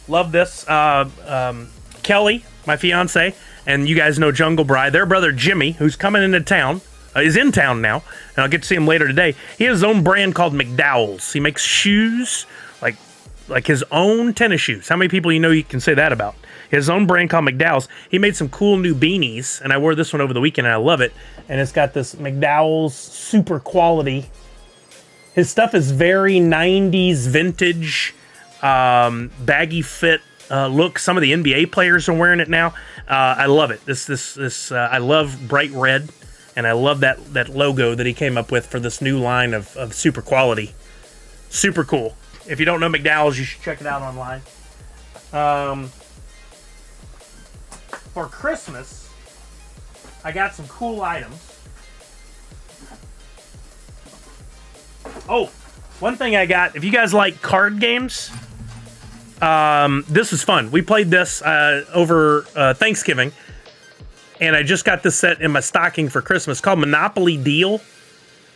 Speaker 1: Love this. Kelly, my fiance, and you guys know Jungle Bride, their brother Jimmy, who's coming into town, is in town now, and I'll get to see him later today. He has his own brand called McDowell's. He makes shoes, like his own tennis shoes. How many people you can say that about? His own brand called McDowell's. He made some cool new beanies, and I wore this one over the weekend, and I love it. And it's got this McDowell's super quality. His stuff is very 90s vintage, baggy fit look. Some of the NBA players are wearing it now. I love it. I love bright red, and I love that logo that he came up with for this new line of super quality. Super cool. If you don't know McDowell's, you should check it out online. For Christmas, I got some cool items. Oh, one thing I got, if you guys like card games, this is fun. We played this over Thanksgiving, and I just got this set in my stocking for Christmas. It's called Monopoly Deal.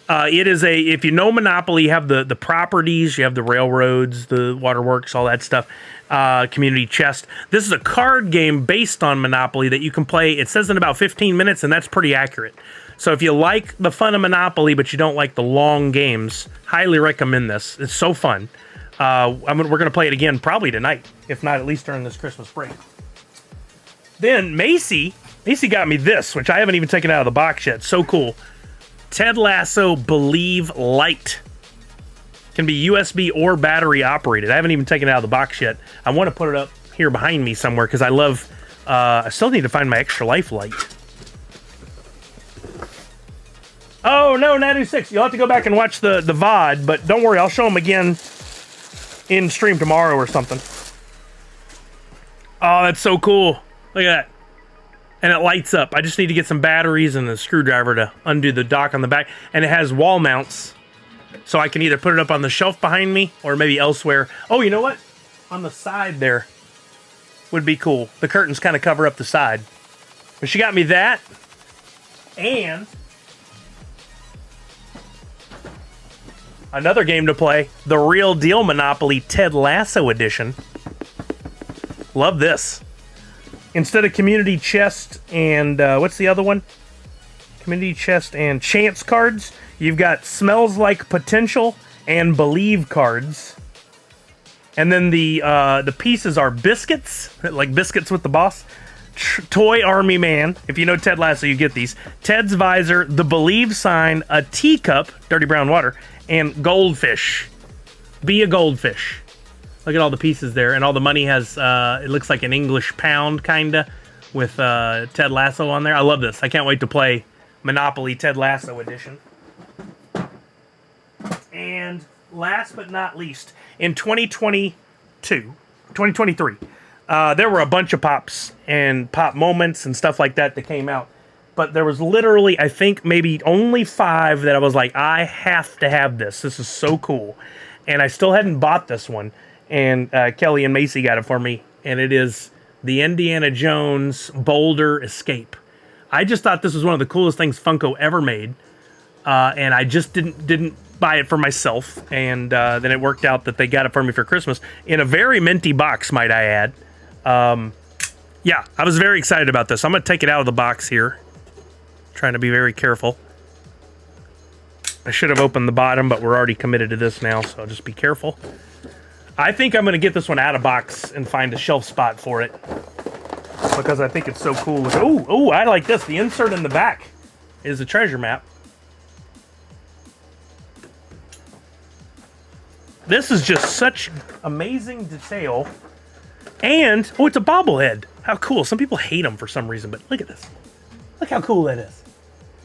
Speaker 1: It is if you know Monopoly, you have the properties, you have the railroads, the waterworks, all that stuff, community chest. This is a card game based on Monopoly that you can play. It says in about 15 minutes, and that's pretty accurate. So if you like the fun of Monopoly, but you don't like the long games, highly recommend this. It's so fun. We're going to play it again probably tonight, if not at least during this Christmas break. Then Macy got me this, which I haven't even taken out of the box yet. So cool. Ted Lasso Believe Lite. Can be USB or battery operated. I haven't even taken it out of the box yet. I want to put it up here behind me somewhere because I love... I still need to find my Extra Life light. Oh, no, Natu 6. You'll have to go back and watch the VOD, but don't worry, I'll show them again in stream tomorrow or something. Oh, that's so cool. Look at that. And it lights up. I just need to get some batteries and a screwdriver to undo the dock on the back. And it has wall mounts, so I can either put it up on the shelf behind me or maybe elsewhere. Oh, you know what? On the side there would be cool. The curtains kind of cover up the side. But she got me that. And another game to play. The Real Deal Monopoly Ted Lasso Edition. Love this. Instead of Community Chest and, what's the other one? Community Chest and Chance cards, you've got Smells Like Potential and Believe cards. And then the pieces are biscuits, like biscuits with the boss. Toy Army Man, if you know Ted Lasso, you get these. Ted's Visor, the Believe sign, a teacup, dirty brown water, and goldfish. Be a goldfish. Look at all the pieces there, and all the money has, it looks like an English pound, kinda, with Ted Lasso on there. I love this. I can't wait to play Monopoly Ted Lasso Edition. And last but not least, in 2023, there were a bunch of pops and pop moments and stuff like that came out. But there was literally, I think, maybe only 5 that I was like, I have to have this. This is so cool. And I still hadn't bought this one. And Kelly and Macy got it for me, and it is the Indiana Jones Boulder Escape. I just thought this was one of the coolest things Funko ever made, and I just didn't buy it for myself. And then it worked out that they got it for me for Christmas in a very minty box, might I add. Yeah, I was very excited about this. I'm going to take it out of the box here. Trying to be very careful. I should have opened the bottom, but we're already committed to this now, so I'll just be careful. I think I'm going to get this one out of box and find a shelf spot for it. Because I think it's so cool. Oh, I like this. The insert in the back is a treasure map. This is just such amazing detail. And, oh, it's a bobblehead. How cool. Some people hate them for some reason, but look at this. Look how cool that is.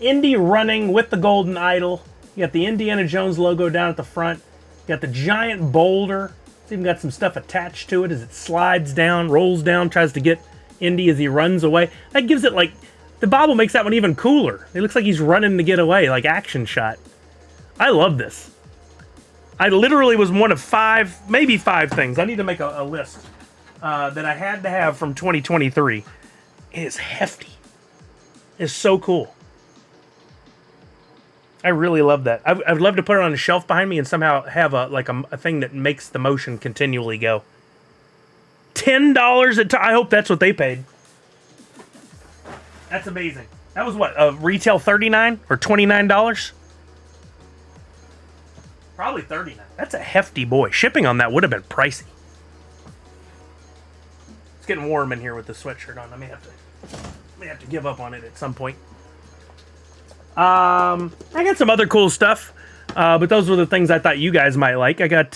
Speaker 1: Indy running with the golden idol. You got the Indiana Jones logo down at the front. You got the giant boulder. It's even got some stuff attached to it as it slides down, rolls down, tries to get Indy as he runs away. That gives it, like, the bobble makes that one even cooler. It looks like he's running to get away, like action shot. I love this. I literally was one of maybe five things. I need to make a list that I had to have from 2023. It is hefty. It's so cool. I really love that. I would love to put it on a shelf behind me and somehow have a thing that makes the motion continually go. $10 a time. I hope that's what they paid. That's amazing. That was what, retail $39 or $29? Probably $39. That's a hefty boy. Shipping on that would have been pricey. It's getting warm in here with the sweatshirt on. I may have to give up on it at some point. I got some other cool stuff, but those were the things I thought you guys might like. I got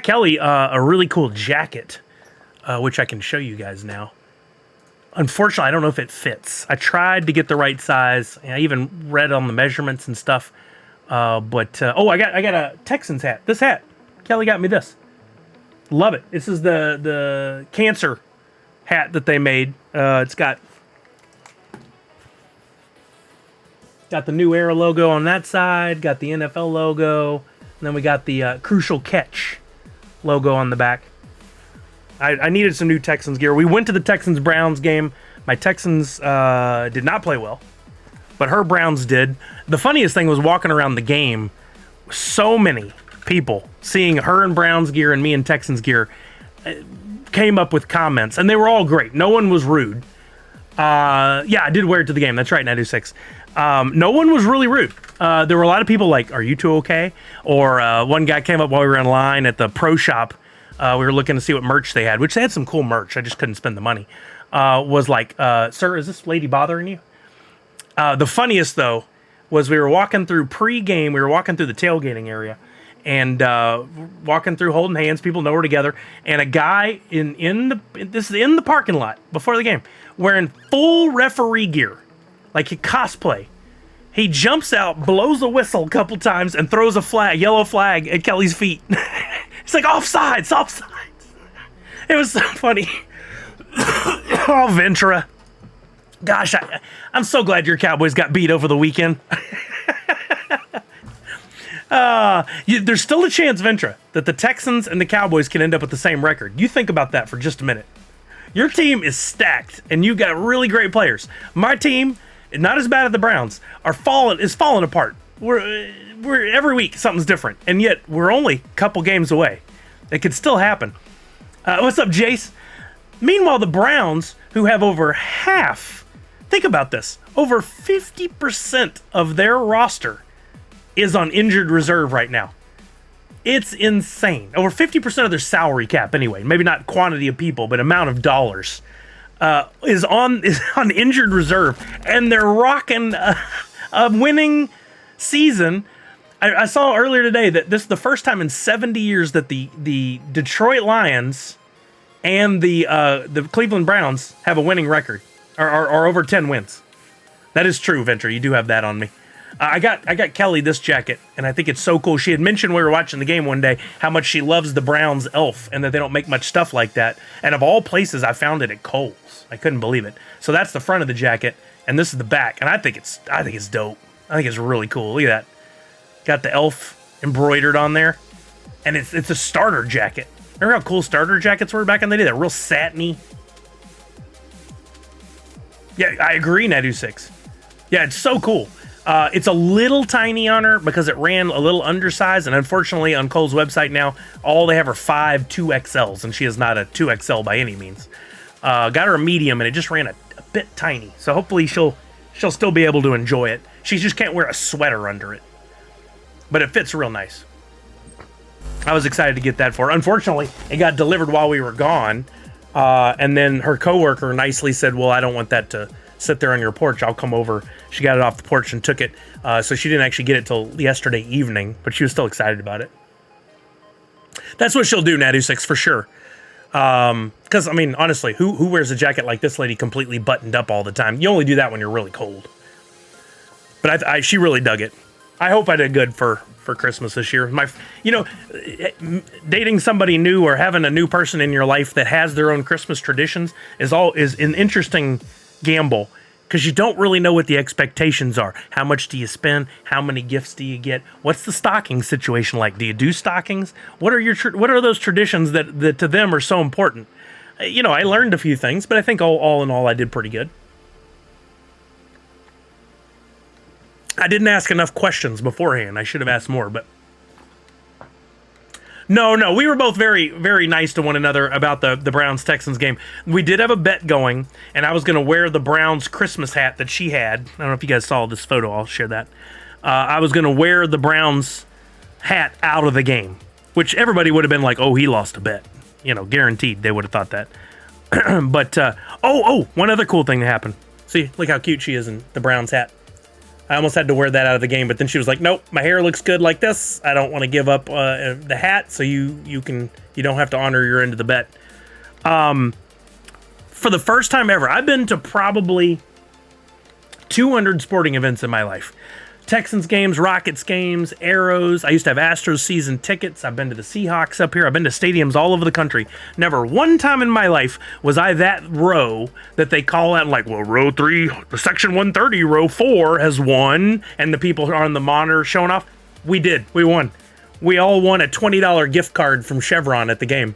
Speaker 1: Kelly a really cool jacket, which I can show you guys now. Unfortunately, I don't know if it fits. I tried to get the right size. And I even read on the measurements and stuff. I got a Texans hat. This hat, Kelly got me this. Love it. This is the cancer hat that they made. It's got the new Era logo on that side. Got the NFL logo. And then we got the Crucial Catch logo on the back. I needed some new Texans gear. We went to the Texans-Browns game. My Texans did not play well, but her Browns did. The funniest thing was walking around the game, so many people seeing her in Browns gear and me in Texans gear came up with comments, and they were all great. No one was rude. Yeah, I did wear it to the game. That's right, 96. No one was really rude. There were a lot of people like, "Are you two okay?" Or one guy came up while we were in line at the pro shop. We were looking to see what merch they had, which they had some cool merch. I just couldn't spend the money. Was like, "Sir, is this lady bothering you?" The funniest, though, was we were walking through pre-game. We were walking through the tailgating area and walking through holding hands. People know we're together. And a guy this is in the parking lot before the game wearing full referee gear, like cosplay. He jumps out, blows a whistle a couple times, and throws a yellow flag at Kelly's feet. It's like, offsides. It was so funny. Oh, Ventura. Gosh, I'm so glad your Cowboys got beat over the weekend. There's still a chance, Ventura, that the Texans and the Cowboys can end up with the same record. You think about that for just a minute. Your team is stacked, and you got really great players. My team, not as bad as the Browns, is falling apart. We're every week something's different, and yet we're only a couple games away. It could still happen. What's up, Jace? Meanwhile, the Browns, who have over half, think about this, over 50% of their roster is on injured reserve right now. It's insane. Over 50% of their salary cap, anyway, maybe not quantity of people, but amount of dollars, is on injured reserve, and they're rocking a winning season. I saw earlier today that this is the first time in 70 years that the Detroit Lions and the Cleveland Browns have a winning record, or over 10 wins. That is true, Venture. You do have that on me. I got Kelly this jacket, and I think it's so cool. She had mentioned when we were watching the game one day how much she loves the Browns elf and that they don't make much stuff like that. And of all places, I found it at Kohl's. I couldn't believe it. So that's the front of the jacket, and this is the back. And I think it's dope. I think it's really cool. Look at that. Got the elf embroidered on there, and it's a starter jacket. Remember how cool starter jackets were back in the day? They're real satiny. Yeah, I agree, Nadu6. Yeah, it's so cool. It's a little tiny on her because it ran a little undersized, and unfortunately on Kohl's website now, all they have are 5 2XLs, and she is not a 2XL by any means. Got her a medium, and it just ran a bit tiny. So hopefully she'll still be able to enjoy it. She just can't wear a sweater under it. But it fits real nice. I was excited to get that for her. Unfortunately, it got delivered while we were gone, and then her coworker nicely said, well, I don't want that to sit there on your porch. I'll come over. She got it off the porch and took it. So she didn't actually get it till yesterday evening, but she was still excited about it. That's what she'll do, Natu6, for sure. Because, I mean, honestly, who wears a jacket like this lady completely buttoned up all the time? You only do that when you're really cold. But she really dug it. I hope I did good for Christmas this year. Dating somebody new or having a new person in your life that has their own Christmas traditions is an interesting gamble, because you don't really know what the expectations are. How much do you spend? How many gifts do you get? What's the stocking situation like? Do you do stockings? What are those traditions that to them are so important? I learned a few things, but I think all in all, I did pretty good. I didn't ask enough questions beforehand. I should have asked more, but no, we were both very, very nice to one another about the Browns-Texans game. We did have a bet going, and I was going to wear the Browns Christmas hat that she had. I don't know if you guys saw this photo. I'll share that. I was going to wear the Browns hat out of the game, which everybody would have been like, oh, he lost a bet. Guaranteed they would have thought that. But, one other cool thing that happened. See, look how cute she is in the Browns hat. I almost had to wear that out of the game, but then she was like, nope, my hair looks good like this. I don't want to give up the hat, so you don't have to honor your end of the bet. For the first time ever, I've been to probably 200 sporting events in my life. Texans games, Rockets games, Arrows. I used to have Astros season tickets. I've been to the Seahawks up here. I've been to stadiums all over the country. Never one time in my life was I that row that they call out like, well, row 3, section 130, row 4 has won, and the people are on the monitor showing off. We did. We won. We all won a $20 gift card from Chevron at the game.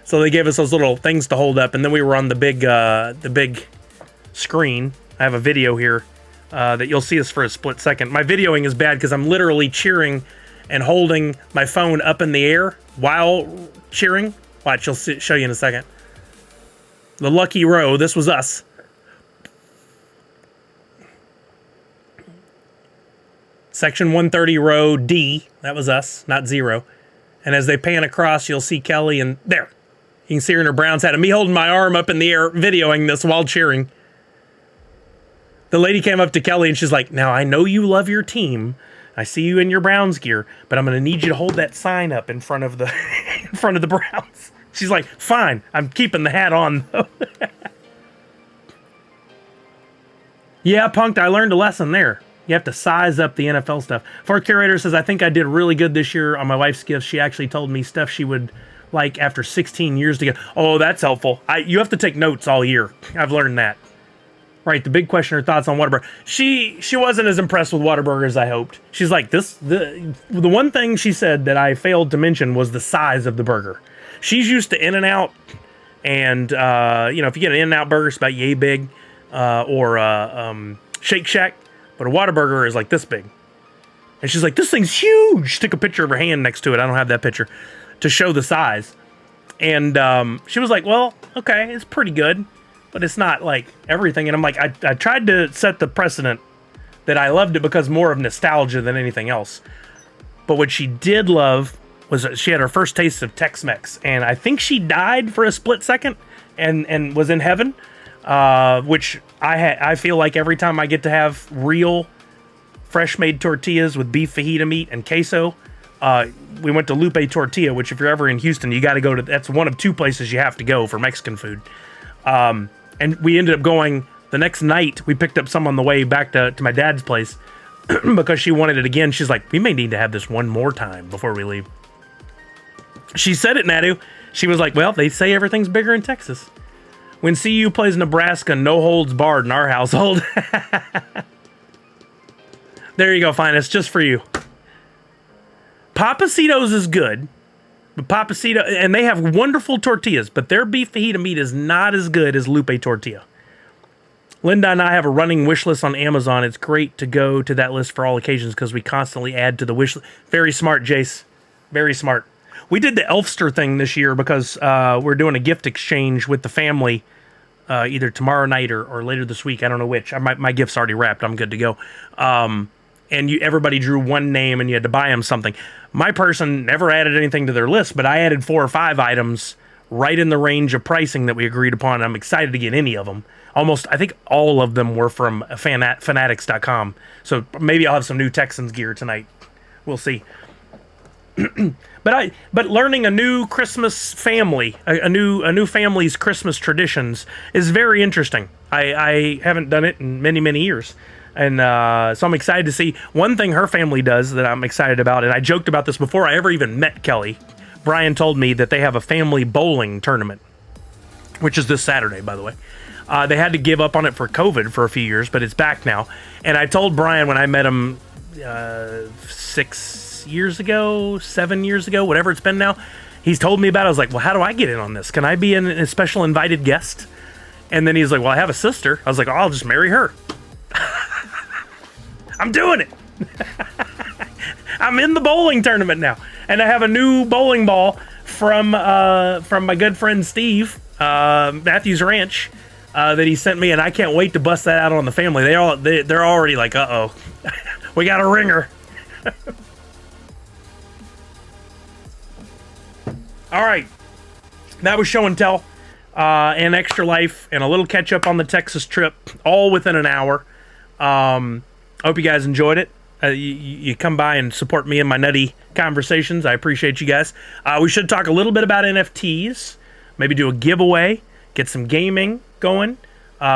Speaker 1: So they gave us those little things to hold up, and then we were on the big screen. I have a video here. That you'll see us for a split second. My videoing is bad because I'm literally cheering and holding my phone up in the air while cheering. Watch, I'll show you in a second. The lucky row, this was us. Section 130, row D, that was us, not 0. And as they pan across, you'll see Kelly, and there. You can see her in her Browns hat, and me holding my arm up in the air, videoing this while cheering. The lady came up to Kelly and she's like, now I know you love your team. I see you in your Browns gear, but I'm going to need you to hold that sign up in front of the Browns. She's like, fine, I'm keeping the hat on though. Yeah, Punked, I learned a lesson there. You have to size up the NFL stuff. Fort Curator says, I think I did really good this year on my wife's gifts. She actually told me stuff she would like after 16 years to get. Oh, that's helpful. You have to take notes all year. I've learned that. Right, the big question, her thoughts on Whataburger. She wasn't as impressed with Whataburger as I hoped. She's like, the one thing she said that I failed to mention was the size of the burger. She's used to In-N-Out, and if you get an In-N-Out burger, it's about yay big, or Shake Shack, but a Whataburger is like this big. And she's like, this thing's huge. She took a picture of her hand next to it. I don't have that picture to show the size. And she was like, well, okay, it's pretty good. But it's not like everything. And I'm like, I tried to set the precedent that I loved it because more of nostalgia than anything else. But what she did love was she had her first taste of Tex-Mex. And I think she died for a split second and was in heaven. Which I feel like every time I get to have real fresh made tortillas with beef fajita meat and queso. We went to Lupe Tortilla, which if you're ever in Houston, you got to go to. That's one of 2 places you have to go for Mexican food. And we ended up going the next night. We picked up some on the way back to my dad's place because she wanted it again. She's like, we may need to have this one more time before we leave. She said it, Nadu. She was like, well, they say everything's bigger in Texas. When CU plays Nebraska, no holds barred in our household. There you go, Finest, just for you. Papacitos is good. But Papacito, and they have wonderful tortillas, but their beef fajita meat is not as good as Lupe Tortilla. Linda and I have a running wish list on Amazon. It's great to go to that list for all occasions because we constantly add to the wish list. Very smart, Jace. Very smart. We did the Elfster thing this year because we're doing a gift exchange with the family either tomorrow night or later this week. I don't know which. My gift's already wrapped. I'm good to go. And everybody drew one name and you had to buy them something. My person never added anything to their list, but I added 4 or 5 items right in the range of pricing that we agreed upon. I'm excited to get any of them. Almost, I think all of them were from fanatics.com. So maybe I'll have some new Texans gear tonight. We'll see. But learning a new Christmas family, a new family's Christmas traditions is very interesting. I haven't done it in many years. And so I'm excited to see. One thing her family does that I'm excited about, and I joked about this before I ever even met Kelly. Brian told me that they have a family bowling tournament, which is this Saturday, by the way. They had to give up on it for COVID for a few years, but it's back now. And I told Brian when I met him 6 years ago, 7 years ago, whatever it's been now, he's told me about it. I was like, well, how do I get in on this? Can I be a special invited guest? And then he's like, well, I have a sister. I was like, oh, I'll just marry her. I'm doing it. I'm in the bowling tournament now. And I have a new bowling ball from my good friend Steve, Matthews Ranch, that he sent me, and I can't wait to bust that out on the family. They're already like, uh-oh, we got a ringer. All right, that was show and tell, and Extra Life, and a little catch up on the Texas trip, all within an hour. Hope you guys enjoyed it. You come by and support me in my nutty conversations. I appreciate you guys. We should talk a little bit about NFTs, maybe do a giveaway, get some gaming going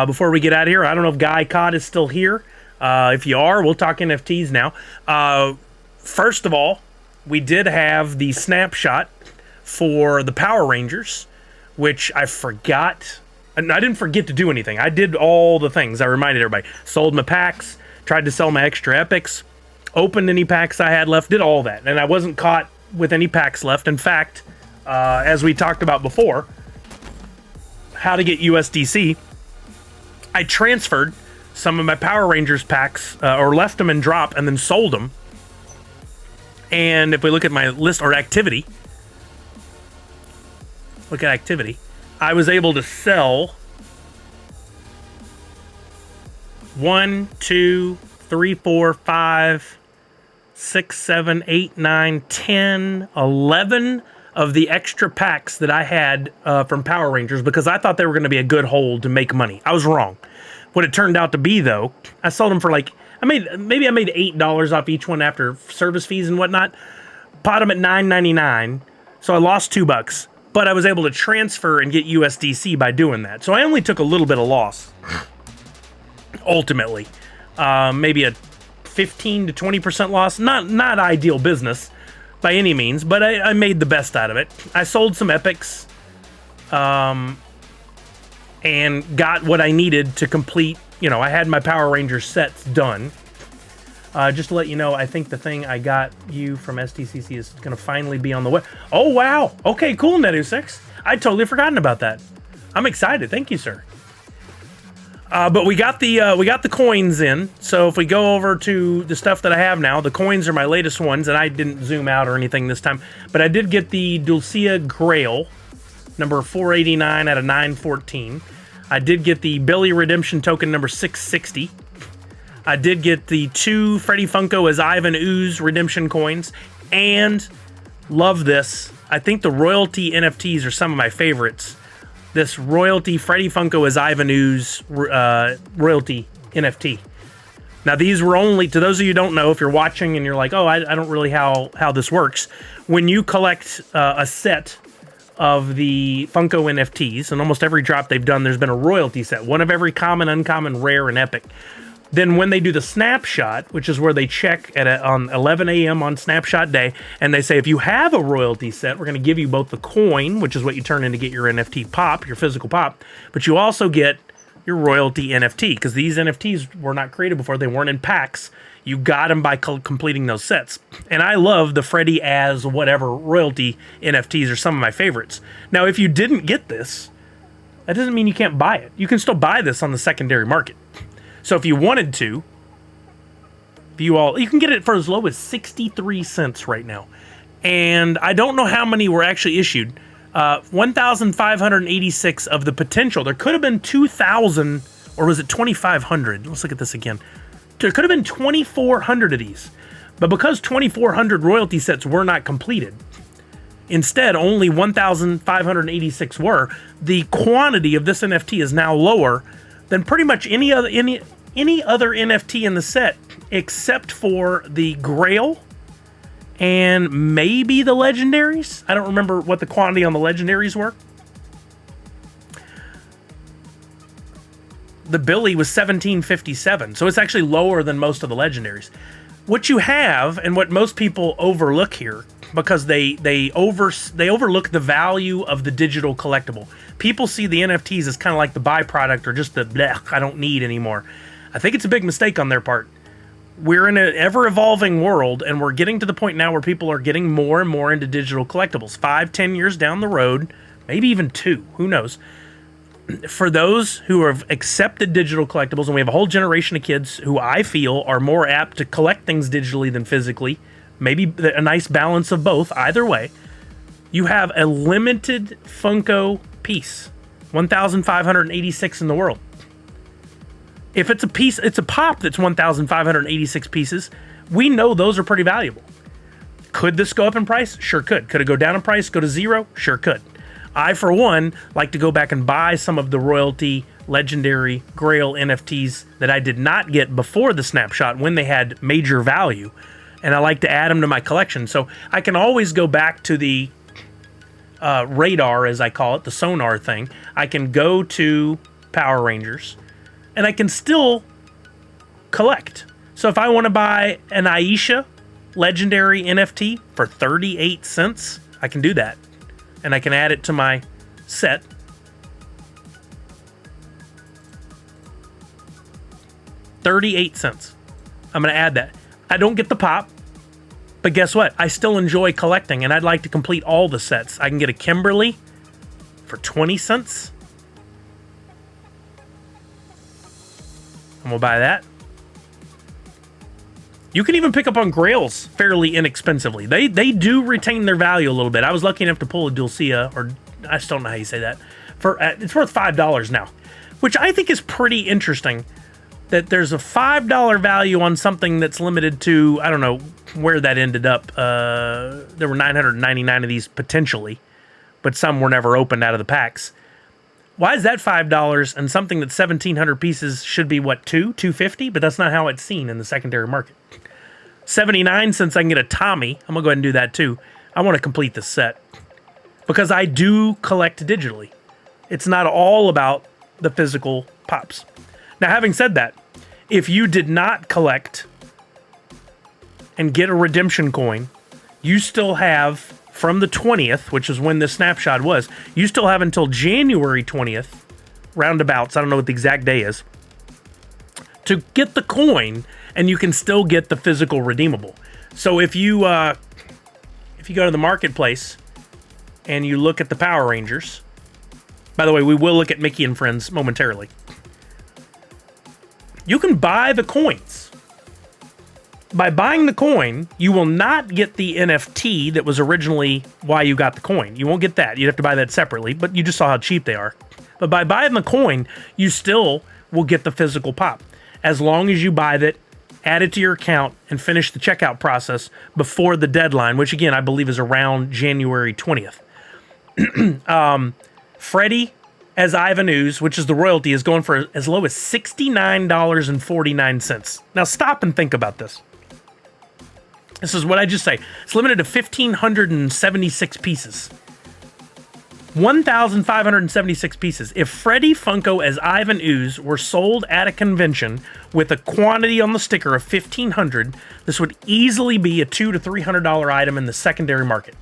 Speaker 1: before we get out of here. I don't know if Guy Cod is still here. If you are, we'll talk NFTs now. First of all, we did have the snapshot for the Power Rangers, which I forgot. And I didn't forget to do anything. I did all the things. I reminded everybody. Sold my packs, tried to sell my extra epics, opened any packs I had left, did all that. And I wasn't caught with any packs left. In fact, as we talked about before, how to get USDC, I transferred some of my Power Rangers packs, or left them in drop and then sold them. And if we look at my list or activity, I was able to sell 1, 2, 3, 4, 5, 6, 7, 8, 9, 10, 11 of the extra packs that I had from Power Rangers because I thought they were going to be a good hold to make money. I was wrong. What it turned out to be, though, I sold them for I made $8 off each one after service fees and whatnot. Bought them at $9.99, so I lost $2. But I was able to transfer and get USDC by doing that. So I only took a little bit of loss, ultimately. Maybe a 15 to 20% loss. Not ideal business by any means, but I made the best out of it. I sold some epics and got what I needed to complete. I had my Power Rangers sets done. Just to let you know, I think the thing I got you from STCC is going to finally be on the way. Oh, wow. Okay, cool, Netu6. I totally forgotten about that. I'm excited. Thank you, sir. But we got the coins in. So if we go over to the stuff that I have now, the coins are my latest ones, and I didn't zoom out or anything this time. But I did get the Dulcia Grail, number 489 out of 914. I did get the Billy Redemption token number 660. I did get the 2 Freddy Funko as Ivan Ooze redemption coins, and love this. I think the royalty NFTs are some of my favorites. This royalty Freddy Funko as Ivan Ooze royalty NFT. Now these were only, to those of you who don't know, if you're watching and you're like, oh, I don't really how this works. When you collect a set of the Funko NFTs, and almost every drop they've done, there's been a royalty set. One of every common, uncommon, rare, and epic. Then when they do the snapshot, which is where they check on 11 a.m. on snapshot day, and they say, if you have a royalty set, we're going to give you both the coin, which is what you turn in to get your NFT pop, your physical pop, but you also get your royalty NFT, because these NFTs were not created before. They weren't in packs. You got them by completing those sets. And I love the Freddy as whatever royalty NFTs are some of my favorites. Now, if you didn't get this, That doesn't mean you can't buy it. You can still buy this on the secondary market. So if you wanted to, you can get it for as low as 63 cents right now. And I don't know how many were actually issued. 1,586 of the potential. There could have been 2,000, or was it 2,500? Let's look at this again. There could have been 2,400 of these. But because 2,400 royalty sets were not completed, instead only 1,586 were, the quantity of this NFT is now lower than pretty much any other NFT in the set, except for the Grail and maybe the legendaries. I don't remember what the quantity on the legendaries were. The Billy was 1757, so it's actually lower than most of the legendaries. What you have, and what most people overlook here, because they overlook the value of the digital collectible. People see the NFTs as kind of like the byproduct, or just the blech, I don't need anymore. I think it's a big mistake on their part. We're in an ever-evolving world, and we're getting to the point now where people are getting more and more into digital collectibles. 5-10 years down the road, maybe even 2, who knows. For those who have accepted digital collectibles, and we have a whole generation of kids who I feel are more apt to collect things digitally than physically, maybe a nice balance of both, either way, you have a limited Funko piece, 1,586 in the world. If it's a piece, it's a pop that's 1,586 pieces. We know those are pretty valuable. Could this go up in price? Sure could. Could it go down in price? Go to 0? Sure could. I, for one, like to go back and buy some of the royalty, legendary, Grail NFTs that I did not get before the snapshot when they had major value. And I like to add them to my collection. So I can always go back to the radar, as I call it, the sonar thing. I can go to Power Rangers, and I can still collect. So if I want to buy an Aisha legendary NFT for 38 cents, I can do that. And I can add it to my set. $0.38. I'm going to add that. I don't get the pop, but guess what? I still enjoy collecting, and I'd like to complete all the sets. I can get a Kimberly for 20 cents. I'm going to buy that. You can even pick up on Grails fairly inexpensively. They do retain their value a little bit. I was lucky enough to pull a Dulcia, or I still don't know how you say that. It's worth $5 now, which I think is pretty interesting. That there's a $5 value on something that's limited to, I don't know where that ended up. There were 999 of these potentially, but some were never opened out of the packs. Why is that $5 and something that's 1,700 pieces should be what, $250? But that's not how it's seen in the secondary market. 79 cents I can get a Tommy. I'm gonna go ahead and do that too. I want to complete this set because I do collect digitally. It's not all about the physical pops. Now, having said that, if you did not collect and get a redemption coin, you still have, from the 20th, which is when this snapshot was, you still have until January 20th, roundabouts, I don't know what the exact day is, to get the coin, and you can still get the physical redeemable. So if you go to the marketplace and you look at the Power Rangers, by the way, we will look at Mickey and Friends momentarily. You can buy the coins. By buying the coin, you will not get the NFT that was originally why you got the coin. You won't get that. You'd have to buy that separately, but you just saw how cheap they are. But by buying the coin, you still will get the physical pop. As long as you buy that, add it to your account, and finish the checkout process before the deadline, which again, I believe is around January 20th. Freddy as Ivan Ooze, which is the royalty, is going for as low as $69.49. Now stop and think about this. This is what I just say. It's limited to 1,576 pieces. 1,576 pieces. If Freddy Funko as Ivan Ooze were sold at a convention with a quantity on the sticker of 1,500, this would easily be a $200 to $300 item in the secondary market.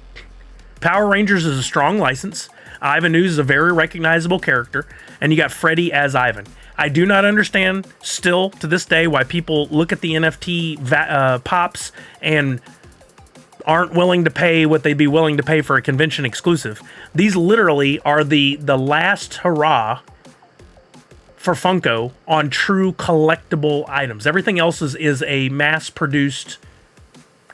Speaker 1: Power Rangers is a strong license. Ivan Ooze is a very recognizable character, and you got Freddy as Ivan. I do not understand still to this day why people look at the NFT pops and aren't willing to pay what they'd be willing to pay for a convention exclusive. These literally are the last hurrah for Funko on true collectible items. Everything else is a mass-produced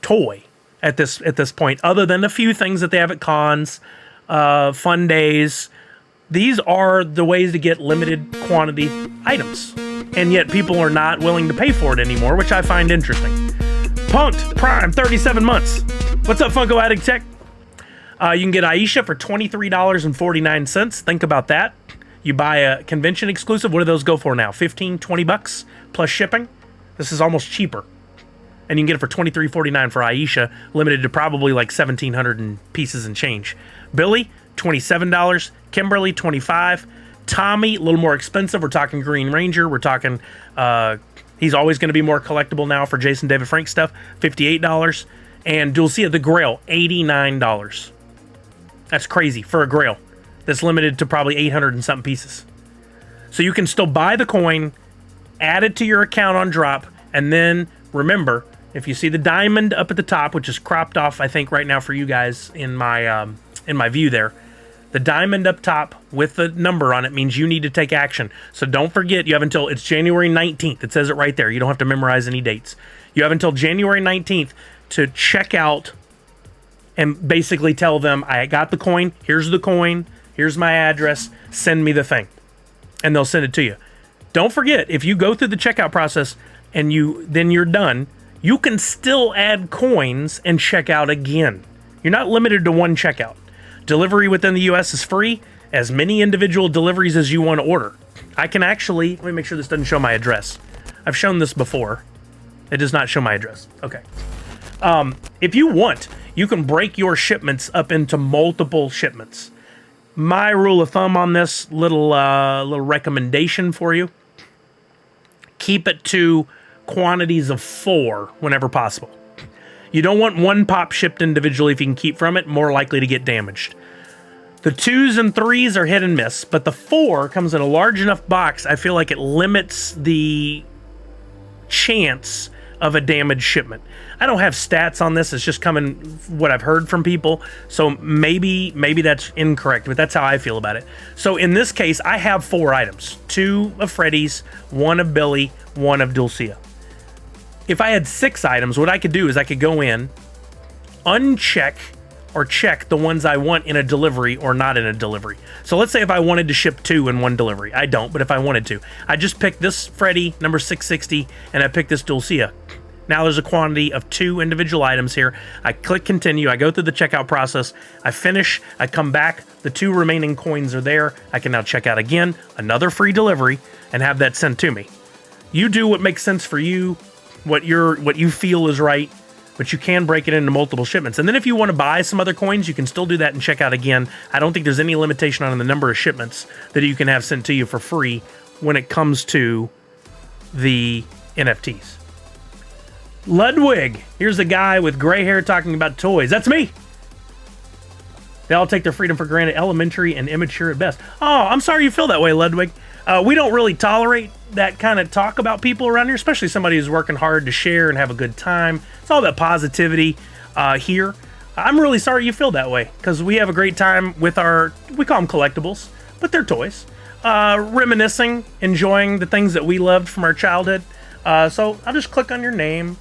Speaker 1: toy at this point, other than a few things that they have at cons, fun days. These are the ways to get limited quantity items, and yet people are not willing to pay for it anymore, which I find interesting. Punked Prime, 37 months. What's up, Funko Addict Tech? You can get Aisha for $23.49. Think about that. You buy a convention exclusive. What do those go for now? 15, 20 bucks plus shipping? This is almost cheaper. And you can get it for $23.49 for Aisha, limited to probably like 1,700 pieces and change. Billy, $27. Kimberly, $25. Tommy, a little more expensive. We're talking Green Ranger. We're talking, he's always going to be more collectible now for Jason David Frank stuff, $58. And Dulcia the Grail, $89. That's crazy for a Grail that's limited to probably 800 and something pieces. So you can still buy the coin, add it to your account on drop, and then remember, if you see the diamond up at the top, which is cropped off, I think right now for you guys in my view there, the diamond up top with the number on it means you need to take action. So don't forget, you have until, it's January 19th. It says it right there. You don't have to memorize any dates. You have until January 19th to check out and basically tell them, I got the coin, here's my address, send me the thing. And they'll send it to you. Don't forget, if you go through the checkout process and then you're done, you can still add coins and check out again. You're not limited to one checkout. Delivery within the US is free, as many individual deliveries as you want to order. I can actually, let me make sure this doesn't show my address. I've shown this before. It does not show my address. Okay. If you want, you can break your shipments up into multiple shipments. My rule of thumb on this, little recommendation for you, keep it to quantities of 4 whenever possible. You don't want one pop shipped individually if you can keep from it, more likely to get damaged. The 2s and 3s are hit and miss, but the 4 comes in a large enough box, I feel like it limits the chance of a damaged shipment. I don't have stats on this, it's just coming what I've heard from people, so maybe that's incorrect, but that's how I feel about it. So in this case, I have 4 items. 2 of Freddy's, 1 of Billy, 1 of Dulcia. If I had 6 items, what I could do is I could go in, uncheck or check the ones I want in a delivery or not in a delivery. So let's say if I wanted to ship 2 in one delivery. I don't, but if I wanted to. I just pick this Freddy, number 660, and I pick this Dulcia. Now there's a quantity of 2 individual items here. I click continue, I go through the checkout process, I finish, I come back, the 2 remaining coins are there. I can now check out again, another free delivery, and have that sent to me. You do what makes sense for you, what you feel is right, but you can break it into multiple shipments. And then if you want to buy some other coins, you can still do that and check out again. I don't think there's any limitation on the number of shipments that you can have sent to you for free when it comes to the NFTs. Ludwig, here's a guy with gray hair talking about toys. That's me. They all take their freedom for granted, elementary and immature at best. Oh, I'm sorry you feel that way, Ludwig. We don't really tolerate that kind of talk about people around here, especially somebody who's working hard to share and have a good time. It's all about positivity here. I'm really sorry you feel that way, because we have a great time with we call them collectibles, but they're toys. Reminiscing, enjoying the things that we loved from our childhood. So I'll just click on your name,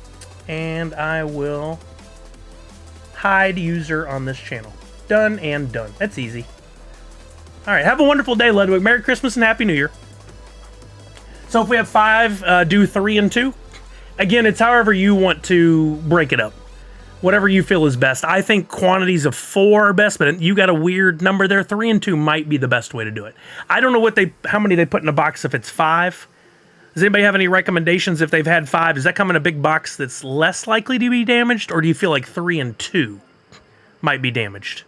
Speaker 1: and I will hide user on this channel. Done and done. That's easy. All right, have a wonderful day, Ludwig. Merry Christmas and Happy New Year. So if we have 5, do 3 and 2. Again, it's however you want to break it up. Whatever you feel is best. I think quantities of 4 are best, but you got a weird number there. 3 and 2 might be the best way to do it. I don't know how many they put in a box if it's 5. Does anybody have any recommendations if they've had 5? Does that come in a big box that's less likely to be damaged, or do you feel like 3 and 2 might be damaged?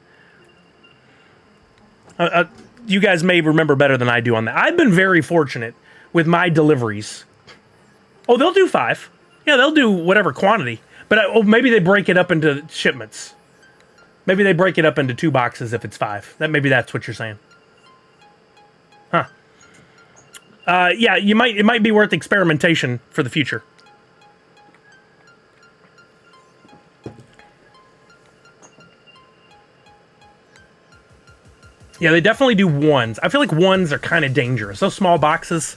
Speaker 1: You guys may remember better than I do on that. I've been very fortunate with my deliveries. Oh, they'll do 5. Yeah, they'll do whatever quantity. But maybe they break it up into shipments. Maybe they break it up into 2 boxes if it's 5. Maybe that's what you're saying. Huh. Yeah, it might be worth experimentation for the future. Yeah, they definitely do ones. I feel like ones are kind of dangerous. Those small boxes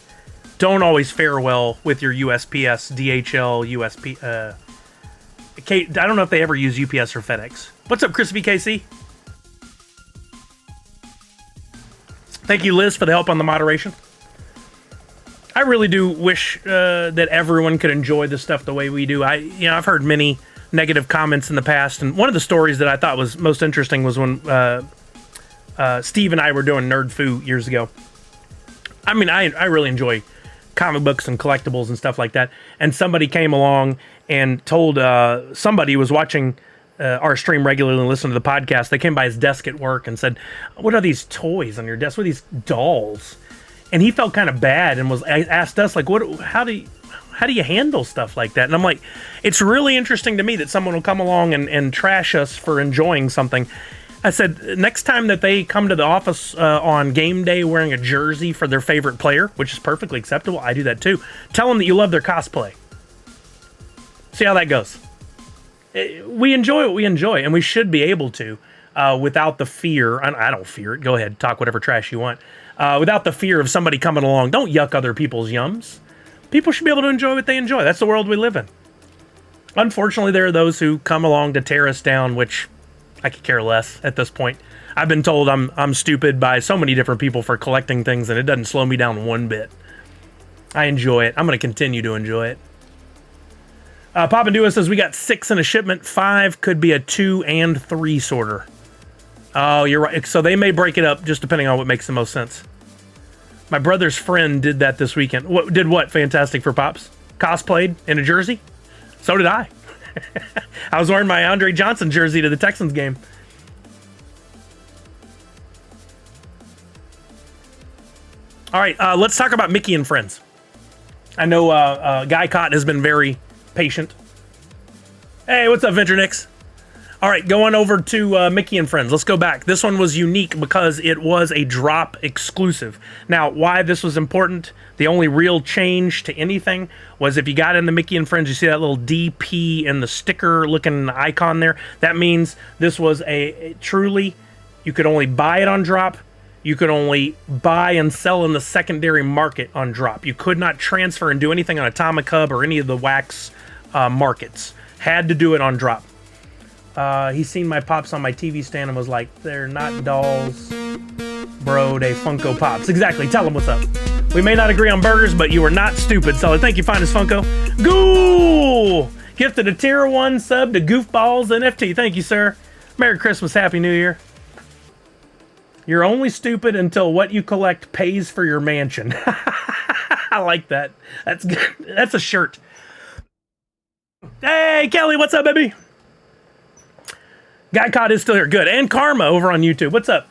Speaker 1: don't always fare well with your USPS, DHL, USP. I don't know if they ever use UPS or FedEx. What's up, Crispy KC? Thank you, Liz, for the help on the moderation. I really do wish that everyone could enjoy this stuff the way we do. I've heard many negative comments in the past, and one of the stories that I thought was most interesting was when Steve and I were doing Nerd Foo years ago. I mean, I really enjoy comic books and collectibles and stuff like that. And somebody came along and told somebody who was watching our stream regularly and listened to the podcast. They came by his desk at work and said, "What are these toys on your desk? What are these dolls?" And he felt kind of bad and asked us, like, how do you handle stuff like that? And I'm like, it's really interesting to me that someone will come along and trash us for enjoying something. I said, next time that they come to the office on game day wearing a jersey for their favorite player, which is perfectly acceptable, I do that too, tell them that you love their cosplay. See how that goes. We enjoy what we enjoy, and we should be able to, without the fear. I don't fear it. Go ahead, talk whatever trash you want. Without the fear of somebody coming along. Don't yuck other people's yums. People should be able to enjoy what they enjoy. That's the world we live in. Unfortunately, there are those who come along to tear us down, which I could care less at this point. I've been told I'm stupid by so many different people for collecting things, and it doesn't slow me down one bit. I enjoy it. I'm going to continue to enjoy it. Papa Dua says, we got 6 in a shipment. 5 could be a 2 and 3 sorter. Oh, you're right. So they may break it up just depending on what makes the most sense. My brother's friend did that this weekend. Did what? Fantastic for Pops? Cosplayed in a jersey? So did I. I was wearing my Andre Johnson jersey to the Texans game. All right, let's talk about Mickey and Friends. I know Guy Cott has been very patient. Hey, what's up, Venture Nix? All right, going over to Mickey and Friends. Let's go back. This one was unique because it was a drop exclusive. Now, why this was important, the only real change to anything was if you got in the Mickey and Friends, you see that little DP and the sticker looking icon there. That means this was a truly, you could only buy it on drop. You could only buy and sell in the secondary market on drop. You could not transfer and do anything on Atomic Hub or any of the wax markets. Had to do it on drop. He's seen my Pops on my TV stand and was like, they're not dolls, bro, they Funko Pops. Exactly, tell him what's up. We may not agree on burgers, but you are not stupid, Sully. Thank you, Finest Funko. Ghoul! Gifted a tier 1 sub to Goofballs NFT. Thank you, sir. Merry Christmas, Happy New Year. You're only stupid until what you collect pays for your mansion. I like that. That's good. That's a shirt. Hey, Kelly, what's up, baby? Guy Cod is still here. Good. And Karma over on YouTube. What's up?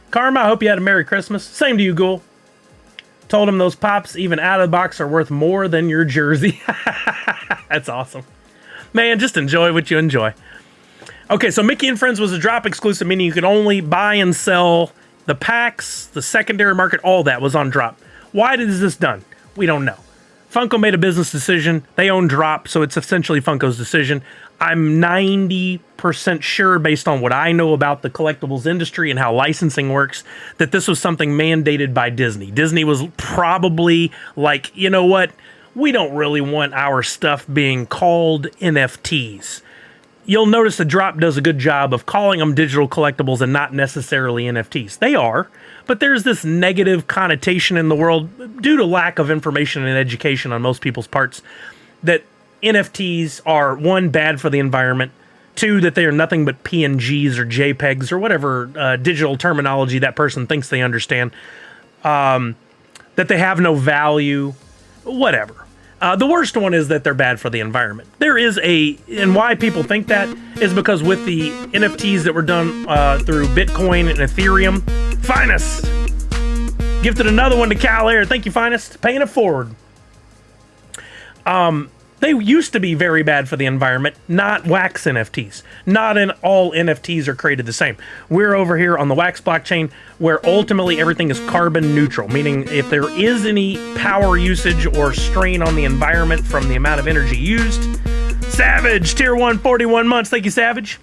Speaker 1: Karma, I hope you had a Merry Christmas. Same to you, Ghoul. Told him those Pops, even out of the box, are worth more than your jersey. That's awesome. Man, just enjoy what you enjoy. Okay, so Mickey and Friends was a drop exclusive, meaning you could only buy and sell the packs, the secondary market, all that was on drop. Why is this done? We don't know. Funko made a business decision. They own drop, so it's essentially Funko's decision. I'm 90% sure, based on what I know about the collectibles industry and how licensing works, that this was something mandated by Disney. Disney was probably like, you know what? We don't really want our stuff being called NFTs. You'll notice the drop does a good job of calling them digital collectibles and not necessarily NFTs. They are, but there's this negative connotation in the world due to lack of information and education on most people's parts that NFTs are, 1, bad for the environment, 2, that they are nothing but PNGs or JPEGs or whatever digital terminology that person thinks they understand, that they have no value, whatever. The worst one is that they're bad for the environment. There is and why people think that is because with the NFTs that were done through Bitcoin and Ethereum, Finest gifted another one to Cal Air. Thank you, Finest. Paying it forward. They used to be very bad for the environment, not wax NFTs. Not in all NFTs are created the same. We're over here on the wax blockchain where ultimately everything is carbon neutral, meaning if there is any power usage or strain on the environment from the amount of energy used, Savage, tier 1, 41 months. Thank you, Savage.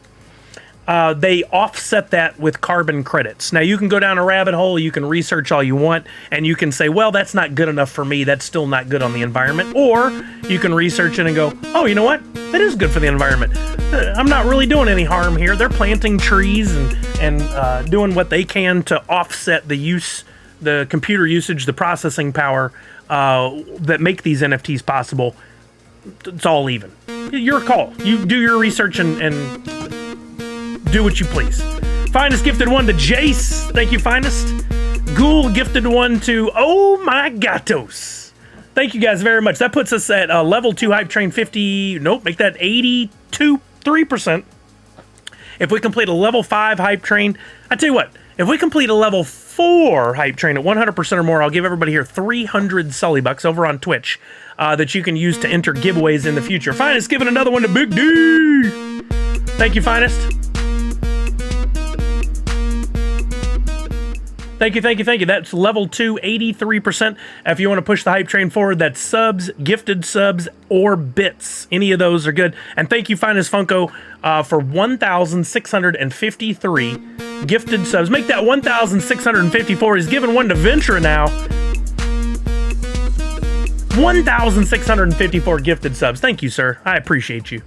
Speaker 1: they offset that with carbon credits. Now, you can go down a rabbit hole, you can research all you want, and you can say, well, that's not good enough for me, that's still not good on the environment. Or you can research it and go, oh, you know what? That is good for the environment. I'm not really doing any harm here. They're planting trees and doing what they can to offset the use, the computer usage, the processing power that make these NFTs possible. It's all even. Your call. You do your research and do what you please. Finest gifted one to Jace. Thank you, Finest. Ghoul gifted one to Oh My Gatos. Thank you guys very much. That puts us at level 2 hype train 50. Nope, make that 82.3%. If we complete a level 5 hype train, I tell you what, if we complete a level 4 hype train at 100% or more, I'll give everybody here 300 Sully bucks over on Twitch that you can use to enter giveaways in the future. Finest giving another one to Big D. Thank you, Finest. Thank you. That's level 2, 83%. If you want to push the hype train forward, that's subs, gifted subs, or bits. Any of those are good. And thank you, Finest Funko, for 1,653 gifted subs. Make that 1,654. He's giving one to Ventura now. 1,654 gifted subs. Thank you, sir. I appreciate you.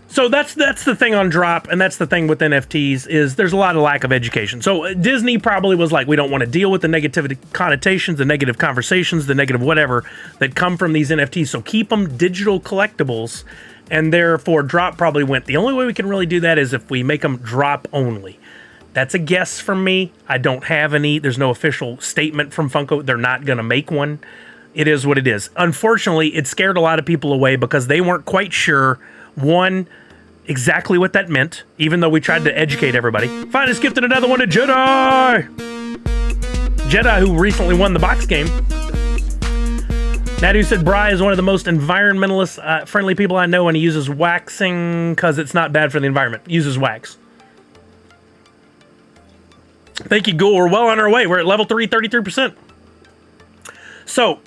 Speaker 1: So that's the thing on drop, and that's the thing with NFTs, is there's a lot of lack of education. So Disney probably was like, we don't want to deal with the negativity connotations, the negative conversations, the negative whatever that come from these NFTs. So keep them digital collectibles, and therefore drop probably went. The only way we can really do that is if we make them drop only. That's a guess from me. I don't have any. There's no official statement from Funko. They're not going to make one. It is what it is. Unfortunately, it scared a lot of people away because they weren't quite sure, one, exactly what that meant, even though we tried to educate everybody. Finest gifted another one to Jedi! Jedi, who recently won the box game. Nadu said Bry is one of the most environmentalist friendly people I know, and he uses waxing because it's not bad for the environment. Uses wax. Thank you, Ghoul. We're well on our way. We're at level 3, 33%. So,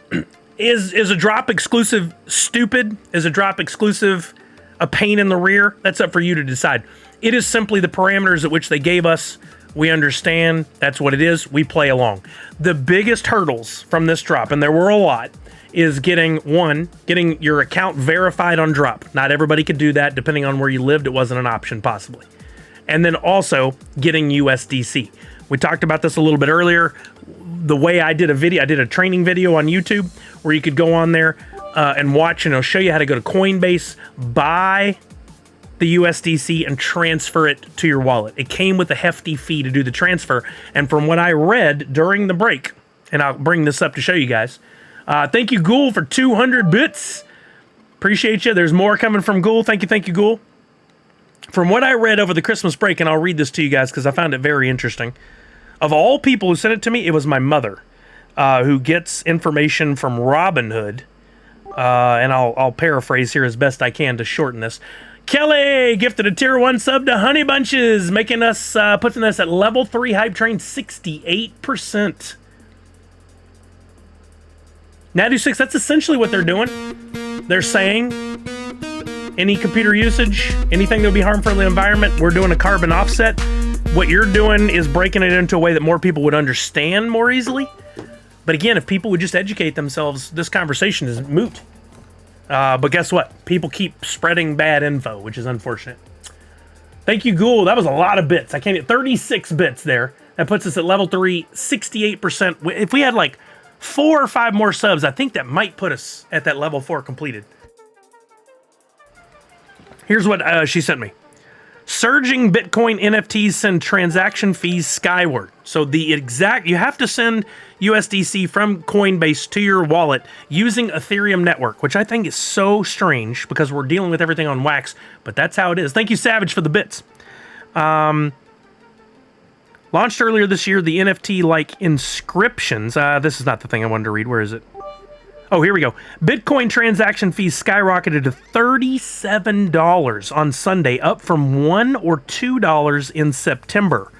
Speaker 1: is a drop exclusive stupid? Is a drop exclusive a pain in the rear? That's up for you to decide. It is simply the parameters at which they gave us. We understand that's what it is. We play along. The biggest hurdles from this drop, and there were a lot, is getting your account verified on drop. Not everybody could do that. Depending on where you lived, it wasn't an option possibly. And then also getting USDC. We talked about this a little bit earlier. The way I did I did a training video on YouTube where you could go on there and watch, and it'll show you how to go to Coinbase, buy the USDC, and transfer it to your wallet. It came with a hefty fee to do the transfer, and from what I read during the break, and I'll bring this up to show you guys. Thank you, Ghoul, for 200 bits. Appreciate you. There's more coming from Ghoul. Thank you, Ghoul. From what I read over the Christmas break, and I'll read this to you guys because I found it very interesting. Of all people who sent it to me, it was my mother, who gets information from Robinhood. And I'll paraphrase here as best I can to shorten this. Kelly gifted a tier 1 sub to Honey Bunches, making us, putting us at level 3 hype train 68%. Nadu6, that's essentially what they're doing. They're saying any computer usage, anything that would be harmful to the environment, we're doing a carbon offset. What you're doing is breaking it into a way that more people would understand more easily. But again, if people would just educate themselves, this conversation is moot. But guess what? People keep spreading bad info, which is unfortunate. Thank you, Ghoul. That was a lot of bits. I can't get 36 bits there. That puts us at level 3, 68%. If we had like 4 or 5 more subs, I think that might put us at that level 4 completed. Here's what she sent me. Surging Bitcoin NFTs send transaction fees skyward. So you have to send USDC from Coinbase to your wallet using Ethereum network, which I think is so strange because we're dealing with everything on Wax, but that's how it is. Thank you, Savage, for the bits. Launched earlier this year, the NFT-like inscriptions. This is not the thing I wanted to read. Where is it? Oh, here we go. Bitcoin transaction fees skyrocketed to $37 on Sunday, up from $1 or $2 in September.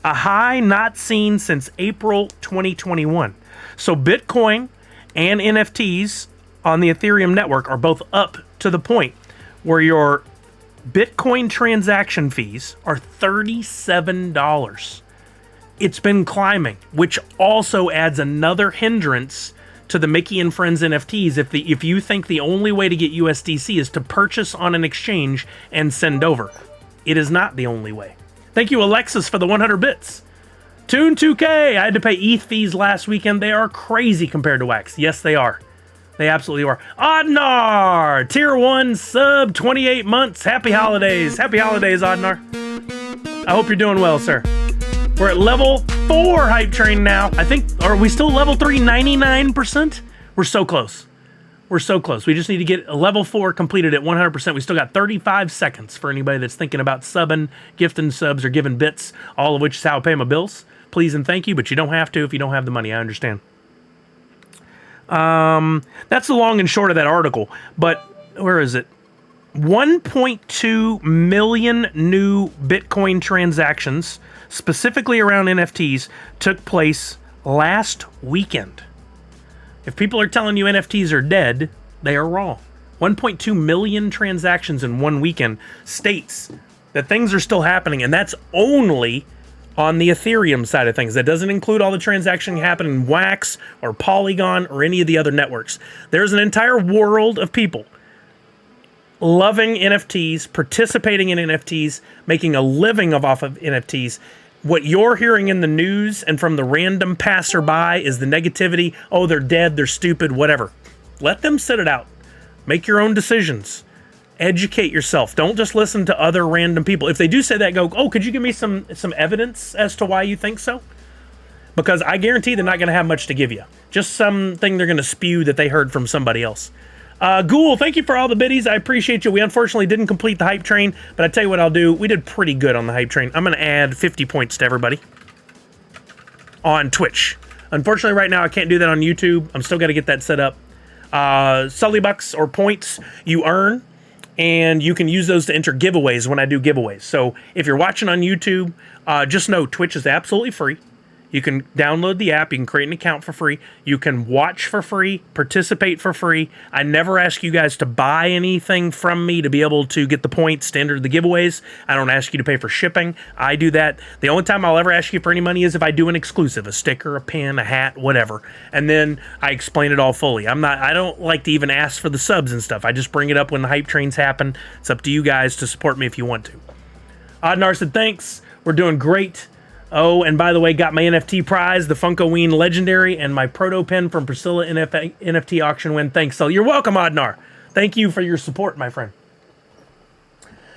Speaker 1: A high not seen since April 2021. So Bitcoin and NFTs on the Ethereum network are both up to the point where your Bitcoin transaction fees are $37. It's been climbing, which also adds another hindrance to the Mickey and Friends NFTs. If you think the only way to get USDC is to purchase on an exchange and send over, it is not the only way. Thank you, Alexis, for the 100 bits. Tune 2K, I had to pay ETH fees last weekend. They are crazy compared to Wax. Yes, they are. They absolutely are. Odnar, tier 1 sub, 28 months. Happy holidays. Happy holidays, Odnar. I hope you're doing well, sir. We're at level 4 hype train now. I think, are we still level 3, 99%? We're so close. We're so close. We just need to get a level 4 completed at 100%. We still got 35 seconds for anybody that's thinking about subbing, gifting subs, or giving bits, all of which is how I pay my bills. Please and thank you, but you don't have to if you don't have the money. I understand. That's the long and short of that article. But where is it? 1.2 million new Bitcoin transactions, specifically around NFTs, took place last weekend. If people are telling you NFTs are dead, they are wrong. 1.2 million transactions in one weekend states that things are still happening, and that's only on the Ethereum side of things. That doesn't include all the transactions happening in Wax or Polygon or any of the other networks. There's an entire world of people loving NFTs, participating in NFTs, making a living off of NFTs. What you're hearing in the news and from the random passerby is the negativity. Oh, they're dead, they're stupid, whatever. Let them sit it out. Make your own decisions. Educate yourself. Don't just listen to other random people. If they do say that, go, oh, could you give me some evidence as to why you think so? Because I guarantee they're not going to have much to give you. Just something they're going to spew that they heard from somebody else. Ghoul, thank you for all the biddies. I appreciate you. We unfortunately didn't complete the hype train, but I tell you what I'll do. We did pretty good on the hype train. I'm going to add 50 points to everybody on Twitch. Unfortunately, right now, I can't do that on YouTube. I'm still got to get that set up. Sully bucks or points you earn, and you can use those to enter giveaways when I do giveaways. So if you're watching on YouTube, just know Twitch is absolutely free. You can download the app. You can create an account for free. You can watch for free, participate for free. I never ask you guys to buy anything from me to be able to get the points to enter the giveaways. I don't ask you to pay for shipping. I do that. The only time I'll ever ask you for any money is if I do an exclusive, a sticker, a pin, a hat, whatever. And then I explain it all fully. I don't like to even ask for the subs and stuff. I just bring it up when the hype trains happen. It's up to you guys to support me if you want to. Odnar said, thanks. We're doing great. Oh, and by the way, got my NFT prize, the Funko Ween Legendary, and my proto pen from Priscilla NFT auction win. Thanks, so you're welcome, Odnar. Thank you for your support, my friend.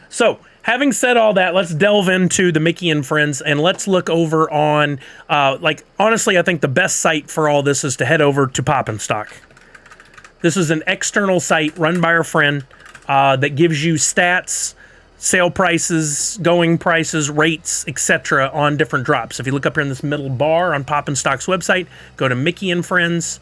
Speaker 1: So, having said all that, let's delve into the Mickey and Friends, and let's look over on, honestly, I think the best site for all this is to head over to Poppin' Stock. This is an external site run by our friend that gives you stats, sale prices, going prices, rates, etc. on different drops. If you look up here in this middle bar on Poppin' Stock's website, go to Mickey and Friends.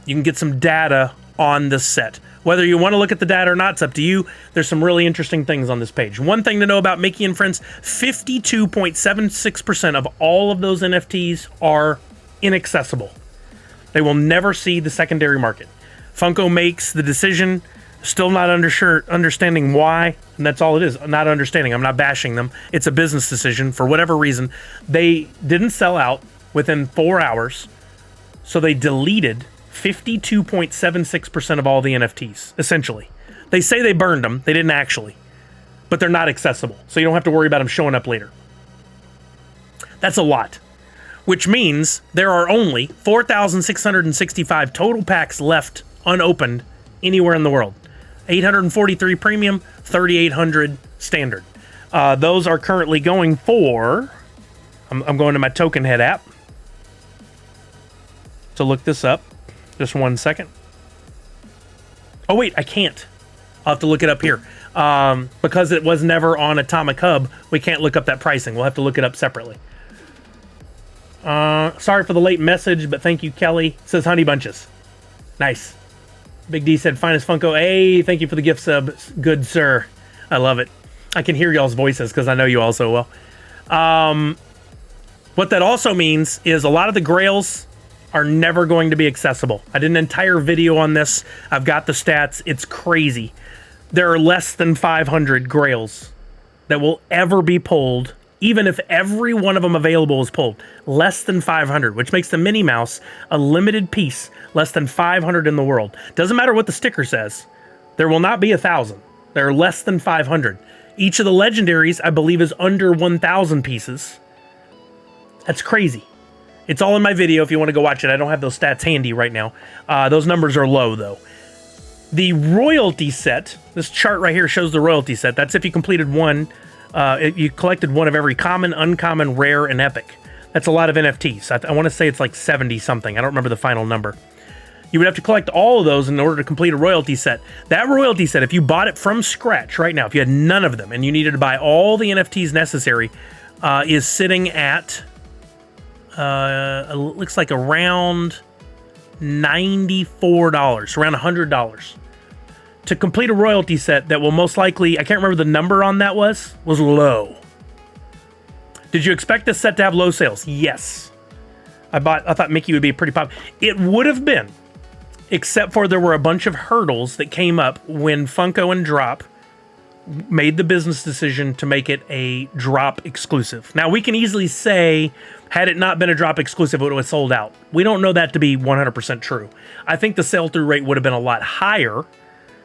Speaker 1: You can get some data on this set. Whether you want to look at the data or not, it's up to you. There's some really interesting things on this page. One thing to know about Mickey and Friends, 52.76% of all of those NFTs are inaccessible. They will never see the secondary market. Funko makes the decision, still not understanding why, and that's all it is, not understanding. I'm not bashing them. It's a business decision for whatever reason. They didn't sell out within 4 hours, so they deleted 52.76% of all the NFTs, essentially. They say they burned them. They didn't actually, but they're not accessible, so you don't have to worry about them showing up later. That's a lot, which means there are only 4,665 total packs left unopened anywhere in the world. 843 premium, 3,800 standard. Those are currently going for, I'm going to my Token Head app to look this up. Just 1 second. Oh wait, I can't. I'll have to look it up here. Because it was never on Atomic Hub, we can't look up that pricing. We'll have to look it up separately. Sorry for the late message, but thank you, Kelly. It says Honey Bunches. Nice. Big D said, finest Funko. Hey, thank you for the gift sub. Good, sir. I love it. I can hear y'all's voices because I know you all so well. What that also means is a lot of the grails are never going to be accessible. I did an entire video on this. I've got the stats. It's crazy. There are less than 500 grails that will ever be pulled, even if every one of them available is pulled. Less than 500, which makes the Minnie Mouse a limited piece, less than 500 in the world. Doesn't matter what the sticker says. There will not be 1,000. There are less than 500. Each of the legendaries, I believe, is under 1,000 pieces. That's crazy. It's all in my video if you want to go watch it. I don't have those stats handy right now. Those numbers are low, though. The royalty set, this chart right here shows the royalty set. That's if you completed one, you collected one of every common, uncommon, rare, and epic. That's a lot of NFTs. I want to say it's like 70 something. I don't remember the final number. You would have to collect all of those in order to complete a royalty set. That royalty set, if you bought it from scratch right now, if you had none of them and you needed to buy all the NFTs necessary, is sitting at, looks like around $94, around $100. To complete a royalty set that will most likely, I can't remember the number on that was low. Did you expect this set to have low sales? Yes. I thought Mickey would be pretty popular. It would have been, except for there were a bunch of hurdles that came up when Funko and Drop made the business decision to make it a Drop exclusive. Now, we can easily say, had it not been a Drop exclusive, it would have sold out. We don't know that to be 100% true. I think the sell-through rate would have been a lot higher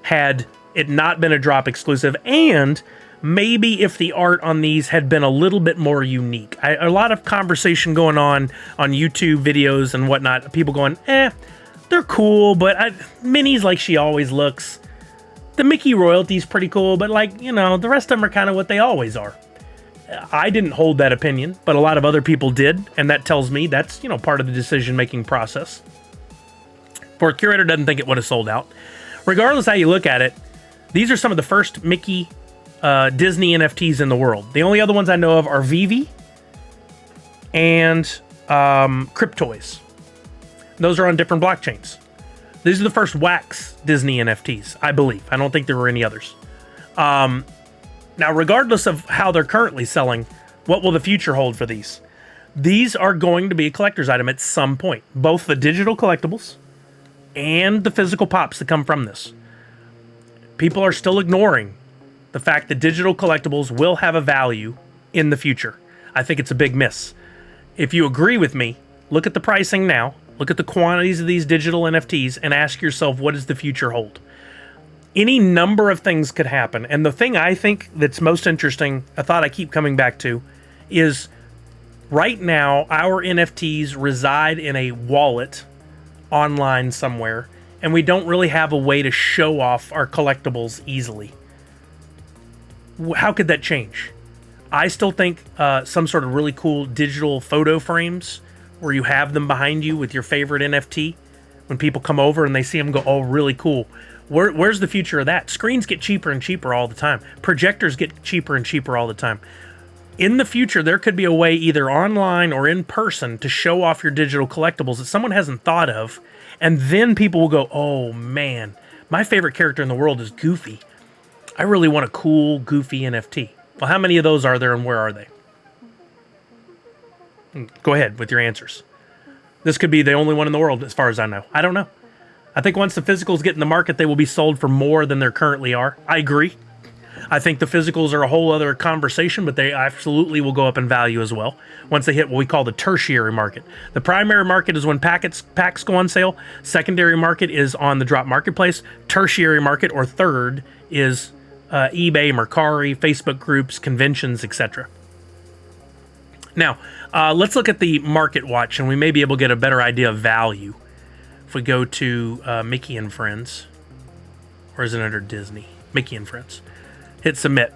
Speaker 1: had it not been a Drop exclusive, and maybe if the art on these had been a little bit more unique. A lot of conversation going on YouTube videos and whatnot. People going, they're cool, but Minnie's like she always looks. The Mickey royalty's pretty cool, but the rest of them are kind of what they always are. I didn't hold that opinion, but a lot of other people did, and that tells me that's, part of the decision-making process. For a curator doesn't think it would have sold out. Regardless how you look at it, these are some of the first Mickey Disney NFTs in the world. The only other ones I know of are Vivi and Cryptoys. Those are on different blockchains. These are the first wax Disney NFTs, I believe. I don't think there were any others. Now, regardless of how they're currently selling, what will the future hold for these? These are going to be a collector's item at some point. Both the digital collectibles and the physical pops that come from this. People are still ignoring the fact that digital collectibles will have a value in the future. I think it's a big miss. If you agree with me, look at the pricing now, look at the quantities of these digital NFTs, and ask yourself, what does the future hold? Any number of things could happen. And the thing I think that's most interesting, a thought I keep coming back to, is right now our NFTs reside in a wallet online somewhere, and we don't really have a way to show off our collectibles easily. How could that change? I still think some sort of really cool digital photo frames where you have them behind you with your favorite NFT. When people come over and they see them, go, oh, really cool. Where's the future of that? Screens get cheaper and cheaper all the time. Projectors get cheaper and cheaper all the time. In the future, there could be a way either online or in person to show off your digital collectibles that someone hasn't thought of. And then people will go, oh man, my favorite character in the world is Goofy. I really want a cool Goofy NFT. Well, how many of those are there and where are they? Go ahead with your answers. This could be the only one in the world as far as I know. I don't know. I think once the physicals get in the market, they will be sold for more than they currently are. I agree. I think the physicals are a whole other conversation, but they absolutely will go up in value as well once they hit what we call the tertiary market. The primary market is when packs go on sale. Secondary market is on the Drop Marketplace. Tertiary market, or third, is eBay, Mercari, Facebook groups, conventions, etc. Now, let's look at the Market Watch, and we may be able to get a better idea of value. If we go to Mickey and Friends, or is it under Disney? Mickey and Friends. Hit submit.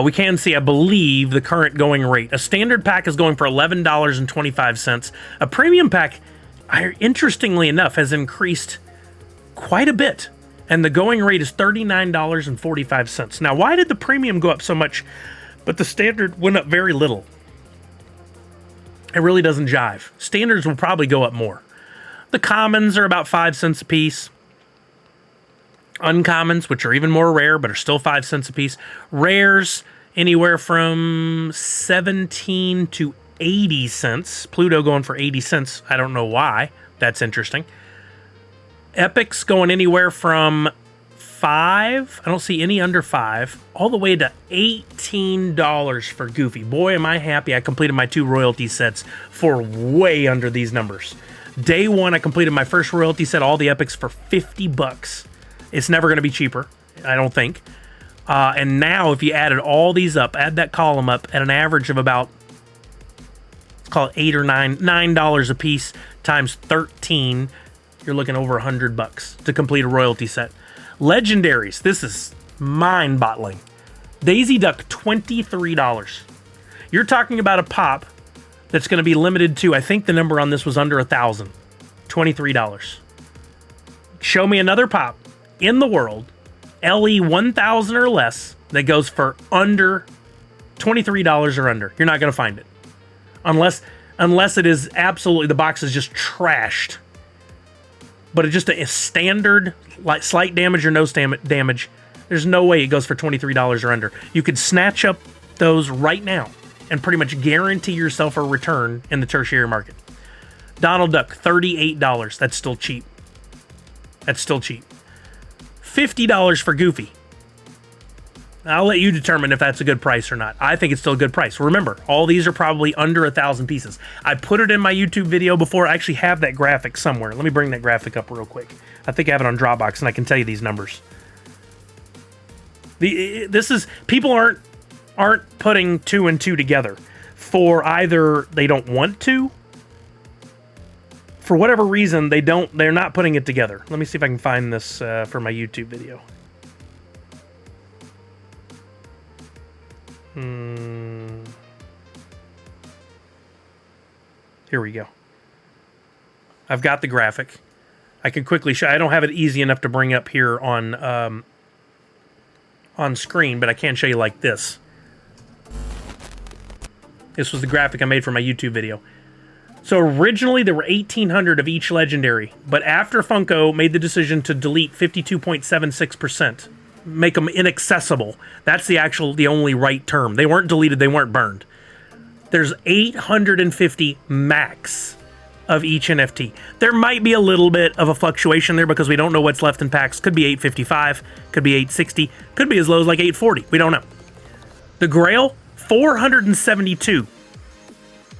Speaker 1: We can see, I believe, the current going rate. A standard pack is going for $11.25. A premium pack, interestingly enough, has increased quite a bit. And the going rate is $39.45. Now, why did the premium go up so much, but the standard went up very little? It really doesn't jive. Standards will probably go up more. The commons are about 5 cents a piece. Uncommons, which are even more rare, but are still 5 cents a piece. Rares, anywhere from 17 to 80 cents. Pluto going for 80 cents. I don't know why. That's interesting. Epics going anywhere from 5. I don't see any under 5. All the way to $18 for Goofy. Boy, am I happy I completed my 2 royalty sets for way under these numbers. Day 1, I completed my first royalty set, all the epics, for $50. It's never going to be cheaper, I don't think. And now, if you added all these up, add that column up at an average of about, let's call it $8 or $9 a piece times 13, you're looking over $100 to complete a royalty set. Legendaries, this is mind-boggling. Daisy Duck, $23. You're talking about a pop that's going to be limited to, I think the number on this was under 1,000. $23. Show me another pop in the world, LE 1,000 or less, that goes for under $23 or under. You're not going to find it. Unless it is absolutely, the box is just trashed. But it's just a standard, like slight damage or no damage. There's no way it goes for $23 or under. You could snatch up those right now and pretty much guarantee yourself a return in the tertiary market. Donald Duck, $38. That's still cheap. That's still cheap. $50 for Goofy. I'll let you determine if that's a good price or not. I think it's still a good price. Remember, all these are probably under 1,000 pieces. I put it in my YouTube video before. I actually have that graphic somewhere. Let me bring that graphic up real quick. I think I have it on Dropbox, and I can tell you these numbers. People aren't putting 2 and 2 together for either they don't want to, for whatever reason they're not putting it together. Let me see if I can find this for my YouTube video. Here we go. I've got the graphic. I can quickly show. I don't have it easy enough to bring up here on screen, but I can show you like this. This was the graphic I made for my YouTube video. So originally there were 1,800 of each legendary, but after Funko made the decision to delete 52.76%, make them inaccessible. That's the only right term. They weren't deleted, they weren't burned. There's 850 max of each NFT. There might be a little bit of a fluctuation there because we don't know what's left in packs. Could be 855, could be 860, could be as low as like 840. We don't know. The Grail, 472.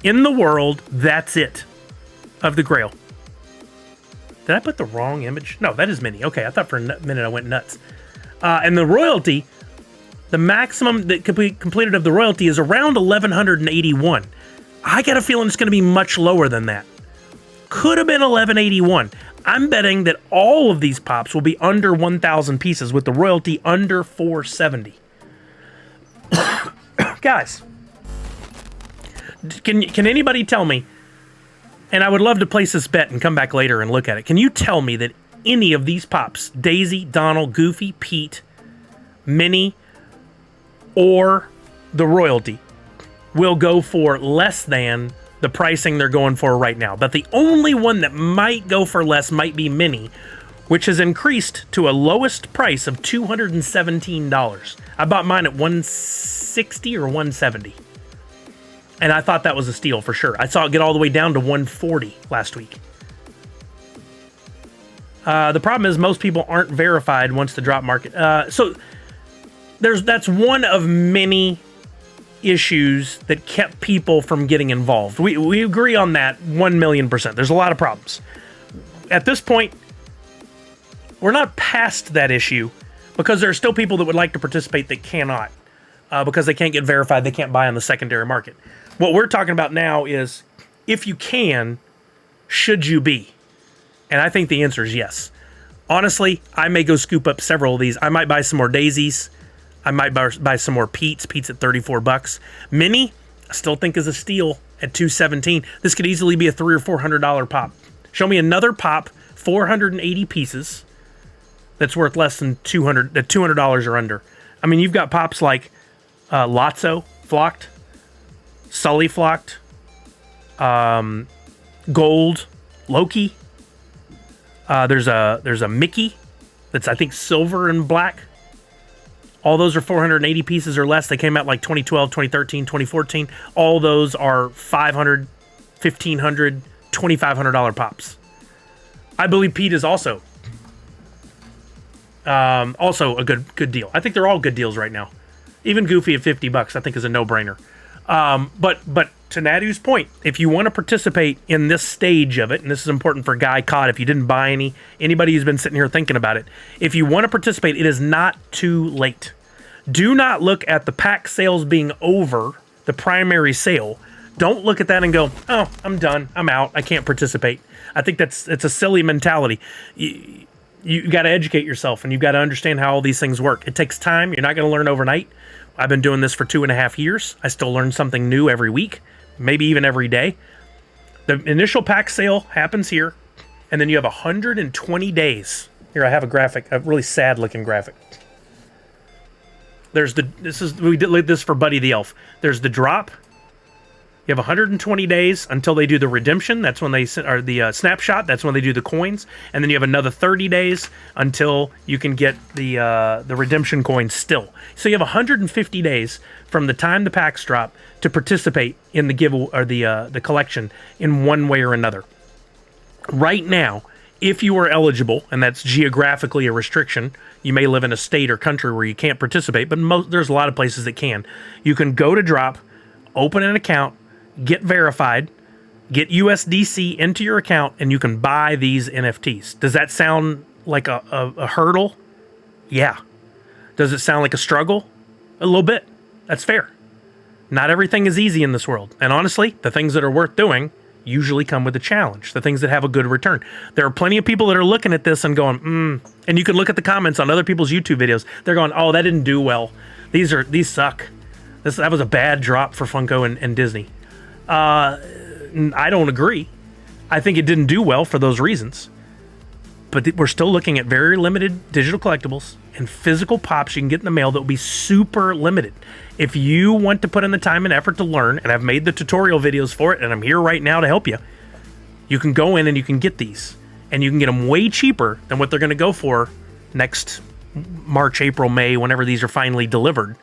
Speaker 1: In the world, that's it of the Grail. Did I put the wrong image? No, that is mini. Okay, I thought for a minute I went nuts. And the royalty, the maximum that could be completed of the royalty is around 1,181. I got a feeling it's going to be much lower than that. Could have been 1,181. I'm betting that all of these pops will be under 1,000 pieces with the royalty under 470. Guys, can anybody tell me, and I would love to place this bet and come back later and look at it, can you tell me that any of these pops, Daisy, Donald, Goofy, Pete, Minnie, or the royalty, will go for less than the pricing they're going for right now? But the only one that might go for less might be Minnie, which has increased to a lowest price of $217. I bought mine at $160 or $170. And I thought that was a steal for sure. I saw it get all the way down to $140 last week. The problem is most people aren't verified once the drop market. So that's one of many issues that kept people from getting involved. We agree on that 1,000,000%. There's a lot of problems. At this point, we're not past that issue because there are still people that would like to participate that cannot because they can't get verified. They can't buy on the secondary market. What we're talking about now is if you can, should you be? And I think the answer is yes. Honestly, I may go scoop up several of these. I might buy some more Daisies. I might buy some more Pete's. Pete's at $34. Minnie, I still think is a steal at $217. This could easily be a $300 or $400 pop. Show me another pop, 480 pieces, that's worth less than $200 or under. I mean, you've got pops like Lotso, Flocked, Sully Flocked, Gold, Loki. There's a Mickey that's, I think, silver and black. All those are 480 pieces or less. They came out like 2012, 2013, 2014. All those are $500, $1,500, $2,500 pops. I believe Pete is also Also a good deal. I think they're all good deals right now. Even Goofy at $50, I think, is a no-brainer. But to Nadu's point, if you want to participate in this stage of it, and this is important for Guy Cod, if you didn't buy anybody who's been sitting here thinking about it, if you want to participate, it is not too late. Do not look at the pack sales being over, the primary sale. Don't look at that and go, oh, I'm done, I'm out, I can't participate. I think it's a silly mentality. You got to educate yourself, and you've got to understand how all these things work. It takes time. You're not going to learn overnight. I've been doing this for 2.5 years. I still learn something new every week, maybe even every day. The initial pack sale happens here, and then you have 120 days. Here, I have a graphic, a really sad-looking graphic. We did this for Buddy the Elf. There's the drop. You have 120 days until they do the redemption. That's when they or the snapshot. That's when they do the coins, and then you have another 30 days until you can get the redemption coins still. So you have 150 days from the time the packs drop to participate in the give or the collection in one way or another. Right now, if you are eligible, and that's geographically a restriction, you may live in a state or country where you can't participate, but there's a lot of places that can. You can go to drop, open an account, get verified, get USDC into your account, and you can buy these NFTs. Does that sound like a hurdle? Yeah. Does it sound like a struggle? A little bit. That's fair. Not everything is easy in this world. And honestly, the things that are worth doing usually come with a challenge. The things that have a good return. There are plenty of people that are looking at this and going, and you can look at the comments on other people's YouTube videos. They're going, oh, that didn't do well. These suck. That was a bad drop for Funko and Disney. I don't agree. I think it didn't do well for those reasons. But we're still looking at very limited digital collectibles and physical pops you can get in the mail that will be super limited. If you want to put in the time and effort to learn, and I've made the tutorial videos for it, and I'm here right now to help you, you can go in and you can get these. And you can get them way cheaper than what they're going to go for next March, April, May, whenever these are finally delivered.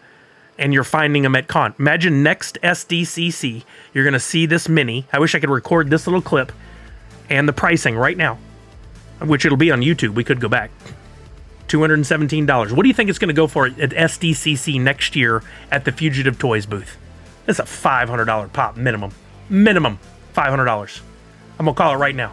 Speaker 1: And you're finding them at con. Imagine next SDCC, you're going to see this mini. I wish I could record this little clip and the pricing right now, which it'll be on YouTube. We could go back. $217. What do you think it's going to go for at SDCC next year at the Fugitive Toys booth? It's a $500 pop minimum. Minimum $500. I'm going to call it right now.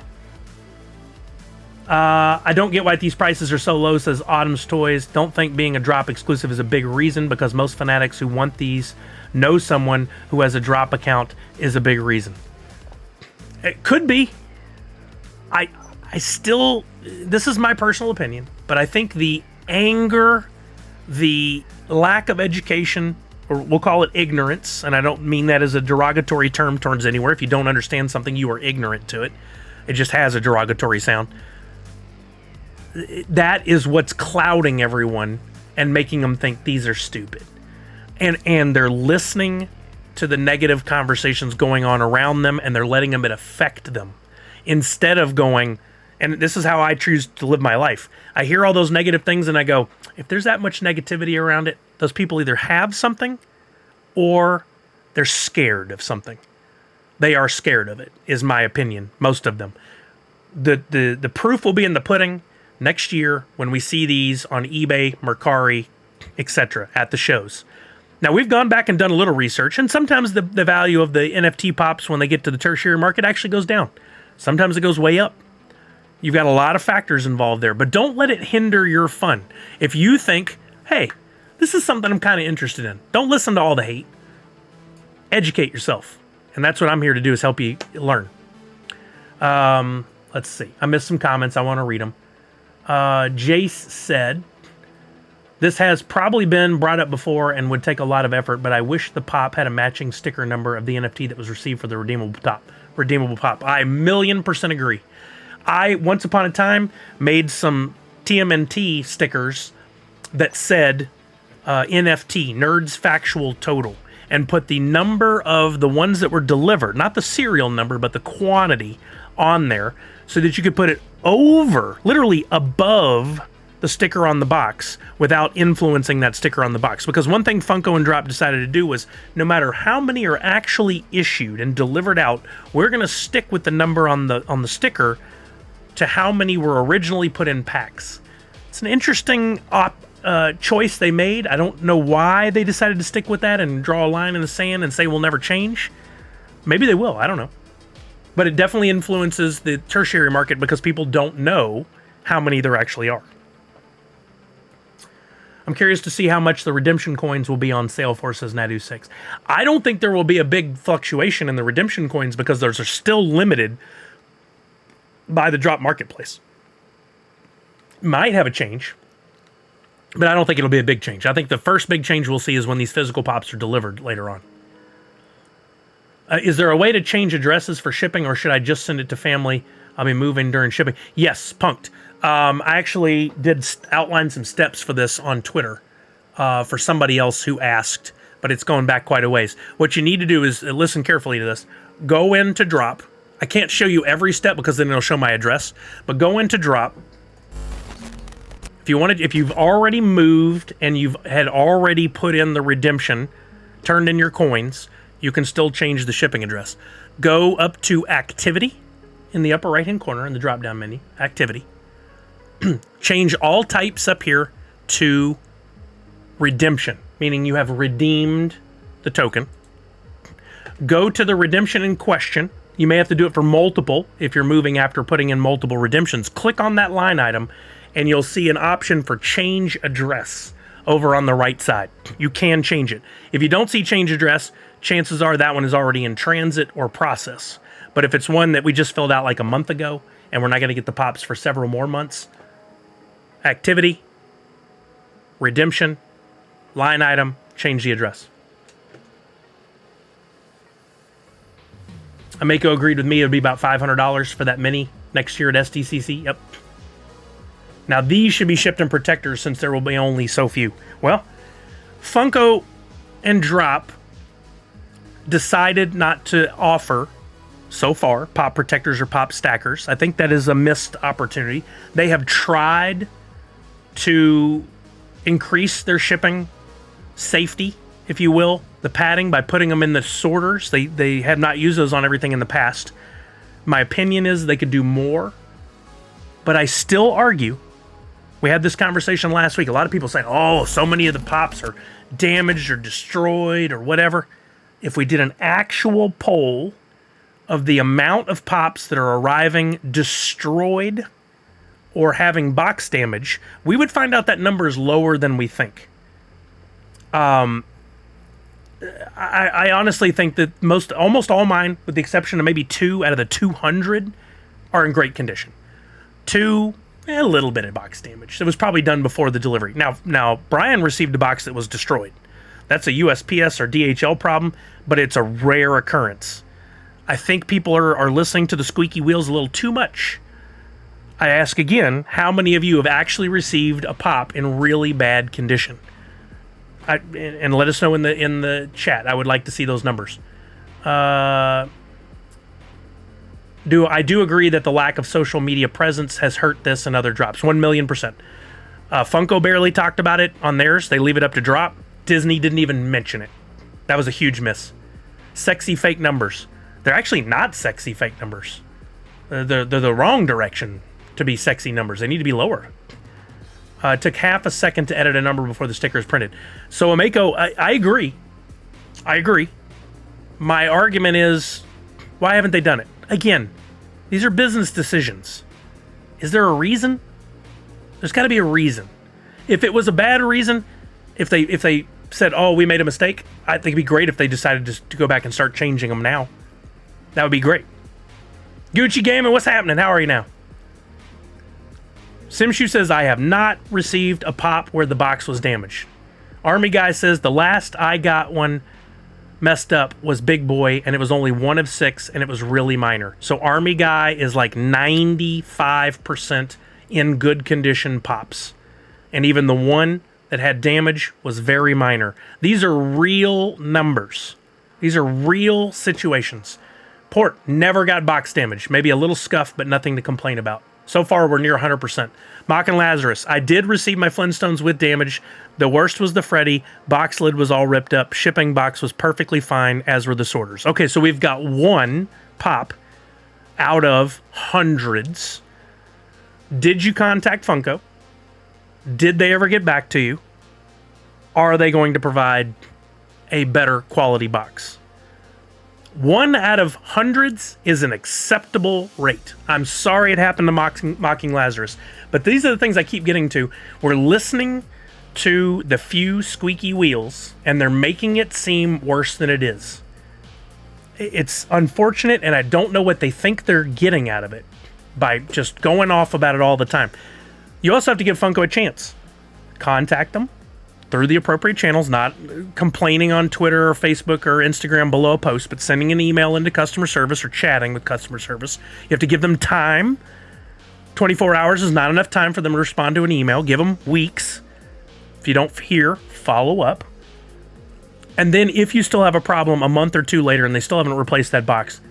Speaker 1: I don't get why these prices are so low, says Autumn's Toys. Don't think being a drop exclusive is a big reason, because most fanatics who want these know someone who has a drop account is a big reason. It could be. I still, this is my personal opinion, but I think the anger, the lack of education, or we'll call it ignorance, and I don't mean that as a derogatory term towards anywhere. If you don't understand something, you are ignorant to it. It just has a derogatory sound. That is what's clouding everyone and making them think these are stupid. And they're listening to the negative conversations going on around them, and they're letting them affect them. Instead of going, and this is how I choose to live my life. I hear all those negative things and I go, if there's that much negativity around it, those people either have something or they're scared of something. They are scared of it, is my opinion, most of them. The proof will be in the pudding next year when we see these on eBay, Mercari, etc. at the shows. Now, we've gone back and done a little research, and sometimes the value of the NFT pops when they get to the tertiary market actually goes down. Sometimes it goes way up. You've got a lot of factors involved there, but don't let it hinder your fun. If you think, hey, this is something I'm kind of interested in, don't listen to all the hate. Educate yourself. And that's what I'm here to do, is help you learn. Let's see. I missed some comments. I want to read them. Jace said, this has probably been brought up before and would take a lot of effort, but I wish the pop had a matching sticker number of the NFT that was received for the redeemable pop. I 1,000,000% agree. I, once upon a time, made some TMNT stickers that said NFT, Nerds Factual Total, and put the number of the ones that were delivered, not the serial number, but the quantity on there, so that you could put it over, literally above the sticker on the box without influencing that sticker on the box. Because one thing Funko and Drop decided to do was, no matter how many are actually issued and delivered out, we're going to stick with the number on the sticker to how many were originally put in packs. It's an interesting choice they made. I don't know why they decided to stick with that and draw a line in the sand and say we'll never change. Maybe they will. I don't know. But it definitely influences the tertiary market because people don't know how many there actually are. I'm curious to see how much the redemption coins will be on sale for, says Nadu6. I don't think there will be a big fluctuation in the redemption coins because those are still limited by the drop marketplace. Might have a change, but I don't think it'll be a big change. I think the first big change we'll see is when these physical pops are delivered later on. Is there a way to change addresses for shipping, or should I just send it to family? I'll be moving during shipping. Yes, Punked. I actually did outline some steps for this on Twitter for somebody else who asked, but it's going back quite a ways. What you need to do is listen carefully to this. Go into drop. I can't show you every step because then it'll show my address, but go into drop. If you've already moved and you've had already put in the redemption, turned in your coins, you can still change the shipping address. Go up to activity in the upper right hand corner in the drop down menu, activity. Change all types up here to redemption, meaning you have redeemed the token. Go to the redemption in question. You may have to do it for multiple if you're moving after putting in multiple redemptions. Click on that line item and you'll see an option for change address over on the right side. You can change it. If you don't see change address, chances are that one is already in transit or process. But if it's one that we just filled out like a month ago and we're not going to get the pops for several more months, activity, redemption, line item, change the address. Ameko agreed with me. It would be about $500 for that mini next year at SDCC. Yep. Now, these should be shipped in protectors since there will be only so few. Well, Funko and Drop decided not to offer, so far, pop protectors or pop stackers. I think that is a missed opportunity. They have tried to increase their shipping safety, if you will, the padding, by putting them in the sorters. They have not used those on everything in the past. My opinion is they could do more, but I still argue. We had this conversation last week. A lot of people saying, oh, so many of the pops are damaged or destroyed or whatever. If we did an actual poll of the amount of pops that are arriving destroyed or having box damage, we would find out that number is lower than we think. I honestly think that almost all mine, with the exception of maybe 2 out of the 200, are in great condition. 2, a little bit of box damage. It was probably done before the delivery. Now Brian received a box that was destroyed. That's a USPS or DHL problem, but it's a rare occurrence. I think people are listening to the squeaky wheels a little too much. I ask again, how many of you have actually received a pop in really bad condition? And let us know in the chat. I would like to see those numbers. I do agree that the lack of social media presence has hurt this and other drops. 1,000,000%. Funko barely talked about it on theirs. They leave it up to drop. Disney didn't even mention it. That was a huge miss. Sexy fake numbers. They're actually not sexy fake numbers. They're the wrong direction to be sexy numbers. They need to be lower. It took half a second to edit a number before the sticker is printed. So, Ameko, I agree. I agree. My argument is, why haven't they done it? Again, these are business decisions. Is there a reason? There's got to be a reason. If it was a bad reason, if they said, oh, we made a mistake, I think it'd be great if they decided to go back and start changing them now. That would be great. Gucci Gaming, what's happening? How are you now? Simshu says, I have not received a pop where the box was damaged. Army Guy says, the last I got one messed up was Big Boy, and it was only 1 of 6, and it was really minor. So Army Guy is like 95% in good condition pops. And even the one that had damage was very minor. These are real numbers. These are real situations. Port never got box damage. Maybe a little scuff, but nothing to complain about. So far, we're near 100%. Mock and Lazarus. I did receive my Flintstones with damage. The worst was the Freddy. Box lid was all ripped up. Shipping box was perfectly fine, as were the sorters. Okay, so we've got one pop out of hundreds. Did you contact Funko? Did they ever get back to you? Are they going to provide a better quality box? 1 out of hundreds is an acceptable rate. I'm sorry it happened to Mocking Lazarus, but these are the things I keep getting to. We're listening to the few squeaky wheels, and they're making it seem worse than it is. It's unfortunate, and I don't know what they think they're getting out of it by just going off about it all the time. You also have to give Funko a chance. Contact them through the appropriate channels, not complaining on Twitter or Facebook or Instagram below a post, but sending an email into customer service or chatting with customer service. You have to give them time. 24 hours is not enough time for them to respond to an email. Give them weeks. If you don't hear, follow up. And then if you still have a problem a month or two later and they still haven't replaced that box,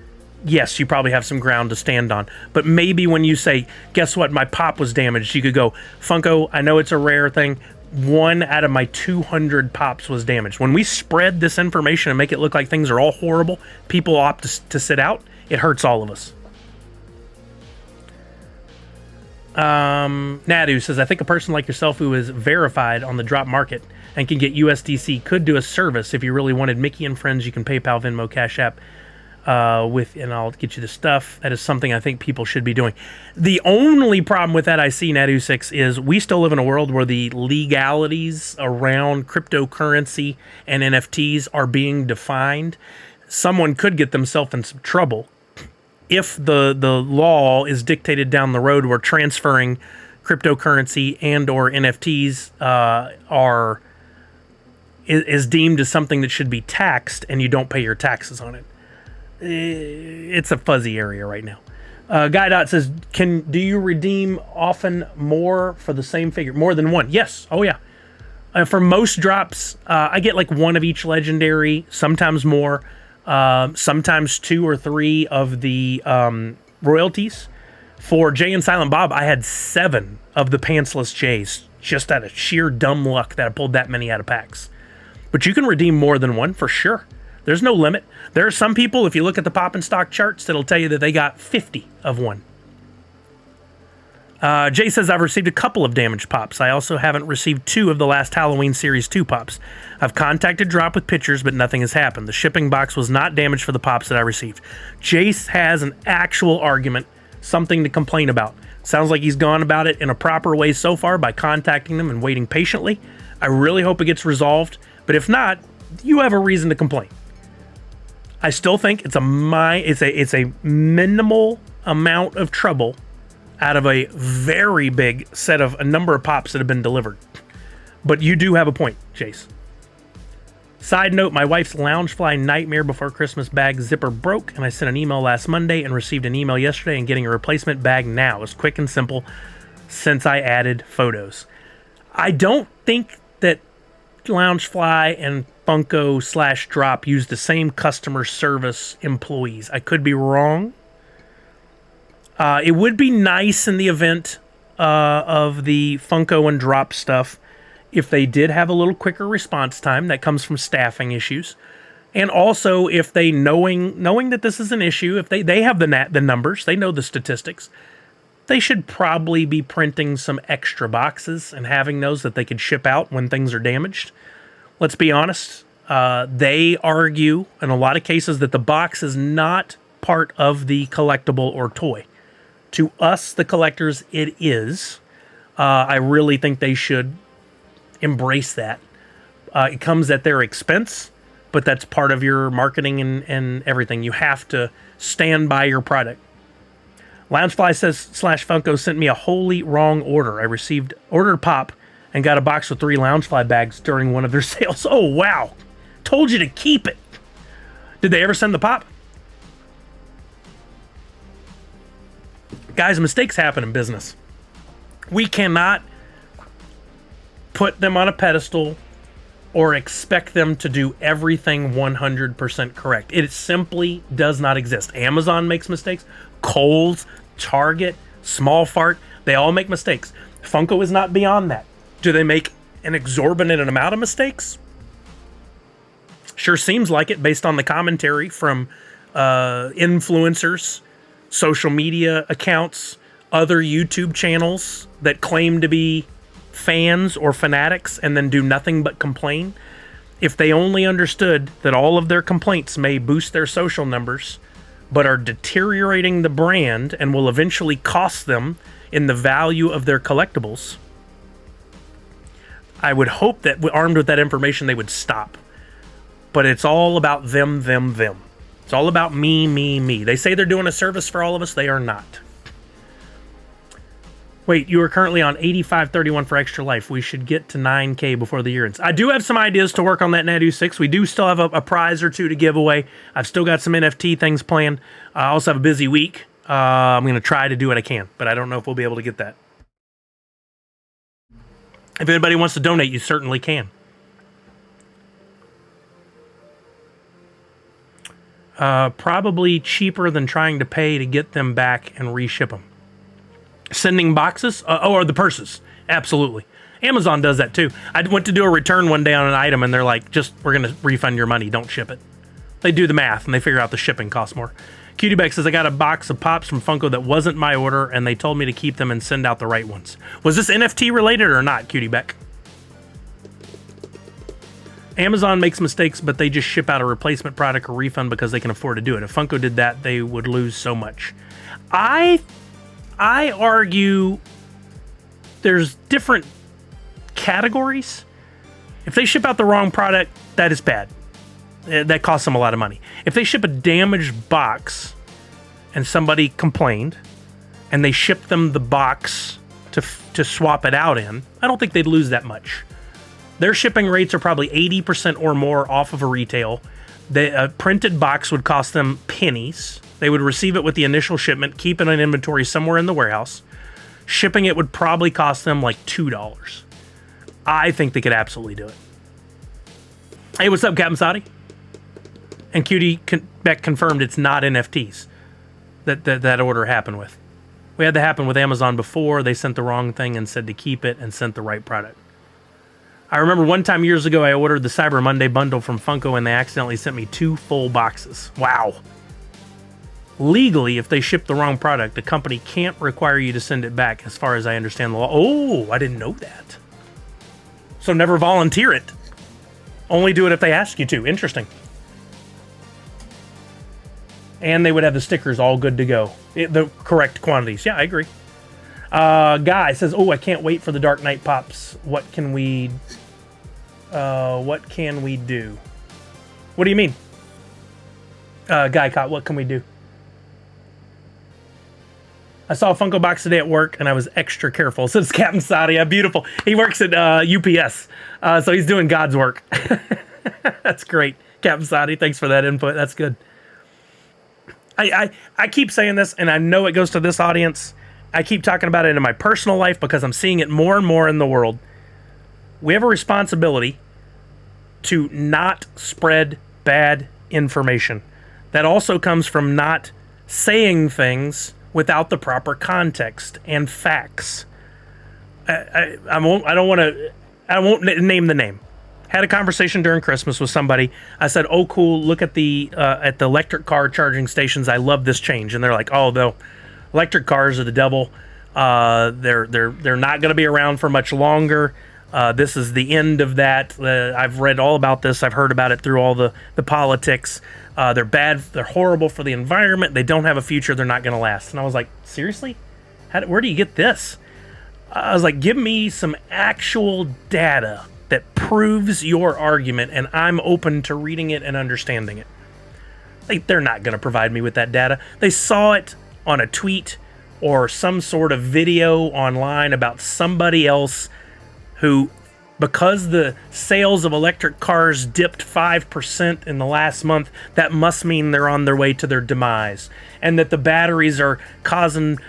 Speaker 1: yes, you probably have some ground to stand on. But maybe when you say, guess what, my pop was damaged, you could go, Funko, I know it's a rare thing. 1 out of my 200 pops was damaged. When we spread this information and make it look like things are all horrible, people opt to sit out, it hurts all of us. Nadu says, I think a person like yourself who is verified on the drop market and can get USDC could do a service. If you really wanted Mickey and friends, you can PayPal, Venmo, Cash App and I'll get you the stuff. That is something I think people should be doing. The only problem with that I see, Nadu6, is we still live in a world where the legalities around cryptocurrency and NFTs are being defined. Someone could get themselves in some trouble if the law is dictated down the road where transferring cryptocurrency and or NFTs is deemed as something that should be taxed and you don't pay your taxes on it. It's a fuzzy area right now. Guy Dot says, do you redeem often more for the same figure? More than one? Yes. Oh yeah. For most drops, I get like one of each legendary, sometimes more, sometimes 2 or 3 of the royalties. For Jay and Silent Bob, I had 7 of the pantsless Jays, just out of sheer dumb luck that I pulled that many out of packs. But you can redeem more than one for sure. There's no limit. There are some people, if you look at the pop and stock charts, that'll tell you that they got 50 of one. Jay says, I've received a couple of damaged pops. I also haven't received 2 of the last Halloween Series 2 pops. I've contacted Drop with pictures, but nothing has happened. The shipping box was not damaged for the pops that I received. Jace has an actual argument, something to complain about. Sounds like he's gone about it in a proper way so far by contacting them and waiting patiently. I really hope it gets resolved, but if not, you have a reason to complain. I still think it's a minimal amount of trouble out of a very big set of a number of pops that have been delivered. But you do have a point, Chase. Side note, my wife's Loungefly Nightmare Before Christmas bag zipper broke, and I sent an email last Monday and received an email yesterday and getting a replacement bag now. It's quick and simple since I added photos. I don't think that Loungefly and Funko / Drop use the same customer service employees. I could be wrong. It would be nice in the event of the Funko and Drop stuff if they did have a little quicker response time. That comes from staffing issues. And also if they knowing that this is an issue, if they have the numbers, they know the statistics, they should probably be printing some extra boxes and having those that they could ship out when things are damaged. Let's be honest. They argue in a lot of cases that the box is not part of the collectible or toy. To us, the collectors, it is. I really think they should embrace that. It comes at their expense, but that's part of your marketing and everything. You have to stand by your product. Loungefly says /Funko sent me a wholly wrong order. I ordered pop and got a box with 3 Loungefly bags during one of their sales. Oh, wow. Told you to keep it. Did they ever send the pop? Guys, mistakes happen in business. We cannot put them on a pedestal or expect them to do everything 100% correct. It simply does not exist. Amazon makes mistakes. Kohl's, Target, Small Fart, they all make mistakes. Funko is not beyond that. Do they make an exorbitant amount of mistakes? Sure seems like it based on the commentary from influencers, social media accounts, other YouTube channels that claim to be fans or fanatics and then do nothing but complain. If they only understood that all of their complaints may boost their social numbers, but are deteriorating the brand and will eventually cost them in the value of their collectibles, I would hope that armed with that information, they would stop. But it's all about them. It's all about me. They say they're doing a service for all of us. They are not. Wait, you are currently on 8531 for Extra Life. We should get to 9K before the year ends. I do have some ideas to work on that Nadu 6. We do still have a prize or two to give away. I've still got some NFT things planned. I also have a busy week. I'm going to try to do what I can, but I don't know if we'll be able to get that. If anybody wants to donate, you certainly can. Probably cheaper than trying to pay to get them back and reship them. Sending boxes? Or the purses. Absolutely. Amazon does that too. I went to do a return one day on an item and they're like, we're going to refund your money. Don't ship it. They do the math and they figure out the shipping costs more. Cutiebeck says, I got a box of Pops from Funko that wasn't my order, and they told me to keep them and send out the right ones. Was this NFT related or not, Cutiebeck? Amazon makes mistakes, but they just ship out a replacement product or refund because they can afford to do it. If Funko did that, they would lose so much. I argue there's different categories. If they ship out the wrong product, that is bad. That costs them a lot of money. If they ship a damaged box and somebody complained and they ship them the box to swap it out in, I don't think they'd lose that much. Their shipping rates are probably 80% or more off of a retail. A printed box would cost them pennies. They would receive it with the initial shipment, keep it in inventory somewhere in the warehouse. Shipping it would probably cost them like $2. I think they could absolutely do it. Hey, what's up, Captain Saudi? And Beck confirmed it's not NFTs that order happened with. We had that happen with Amazon before. They sent the wrong thing and said to keep it and sent the right product. I remember one time years ago I ordered the Cyber Monday bundle from Funko and they accidentally sent me 2 full boxes. Wow. Legally, if they ship the wrong product, the company can't require you to send it back as far as I understand the law. Oh, I didn't know that. So never volunteer it. Only do it if they ask you to. Interesting. And they would have the stickers all good to go. The correct quantities. Yeah, I agree. Guy says, oh, I can't wait for the Dark Knight Pops. What can we do? What do you mean? Guy Caught, what can we do? I saw a Funko box today at work and I was extra careful. Says Captain Saudi. Beautiful. He works at UPS. So he's doing God's work. That's great. Captain Saudi, thanks for that input. That's good. I keep saying this, and I know it goes to this audience. I keep talking about it in my personal life because I'm seeing it more and more in the world. We have a responsibility to not spread bad information. That also comes from not saying things without the proper context and facts. I won't name the name. Had a conversation during Christmas with somebody. I said, "Oh, cool! Look at the electric car charging stations. I love this change." And they're like, "Oh, no, electric cars are the devil. They're not going to be around for much longer. This is the end of that. I've read all about this. I've heard about it through all the politics. They're bad. They're horrible for the environment. They don't have a future. They're not going to last." And I was like, "Seriously? Where do you get this?" I was like, "Give me some actual data that proves your argument, and I'm open to reading it and understanding it." They're not going to provide me with that data. They saw it on a tweet or some sort of video online about somebody else who, because the sales of electric cars dipped 5% in the last month, that must mean they're on their way to their demise, and that the batteries are causing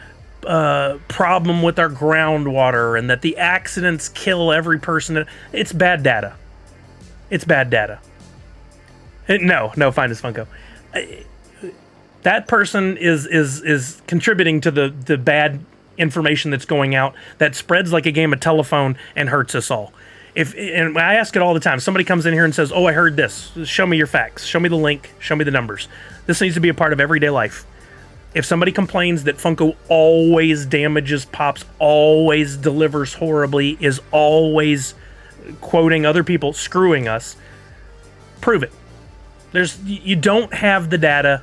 Speaker 1: problem with our groundwater, and that the accidents kill every person. It's bad data. It's bad data. No, find us Funko. That person is contributing to the bad information that's going out that spreads like a game of telephone and hurts us all. And I ask it all the time. Somebody comes in here and says, "Oh, I heard this. Show me your facts. Show me the link. Show me the numbers." This needs to be a part of everyday life. If somebody complains that Funko always damages pops, always delivers horribly, is always quoting other people, screwing us, prove it. You don't have the data.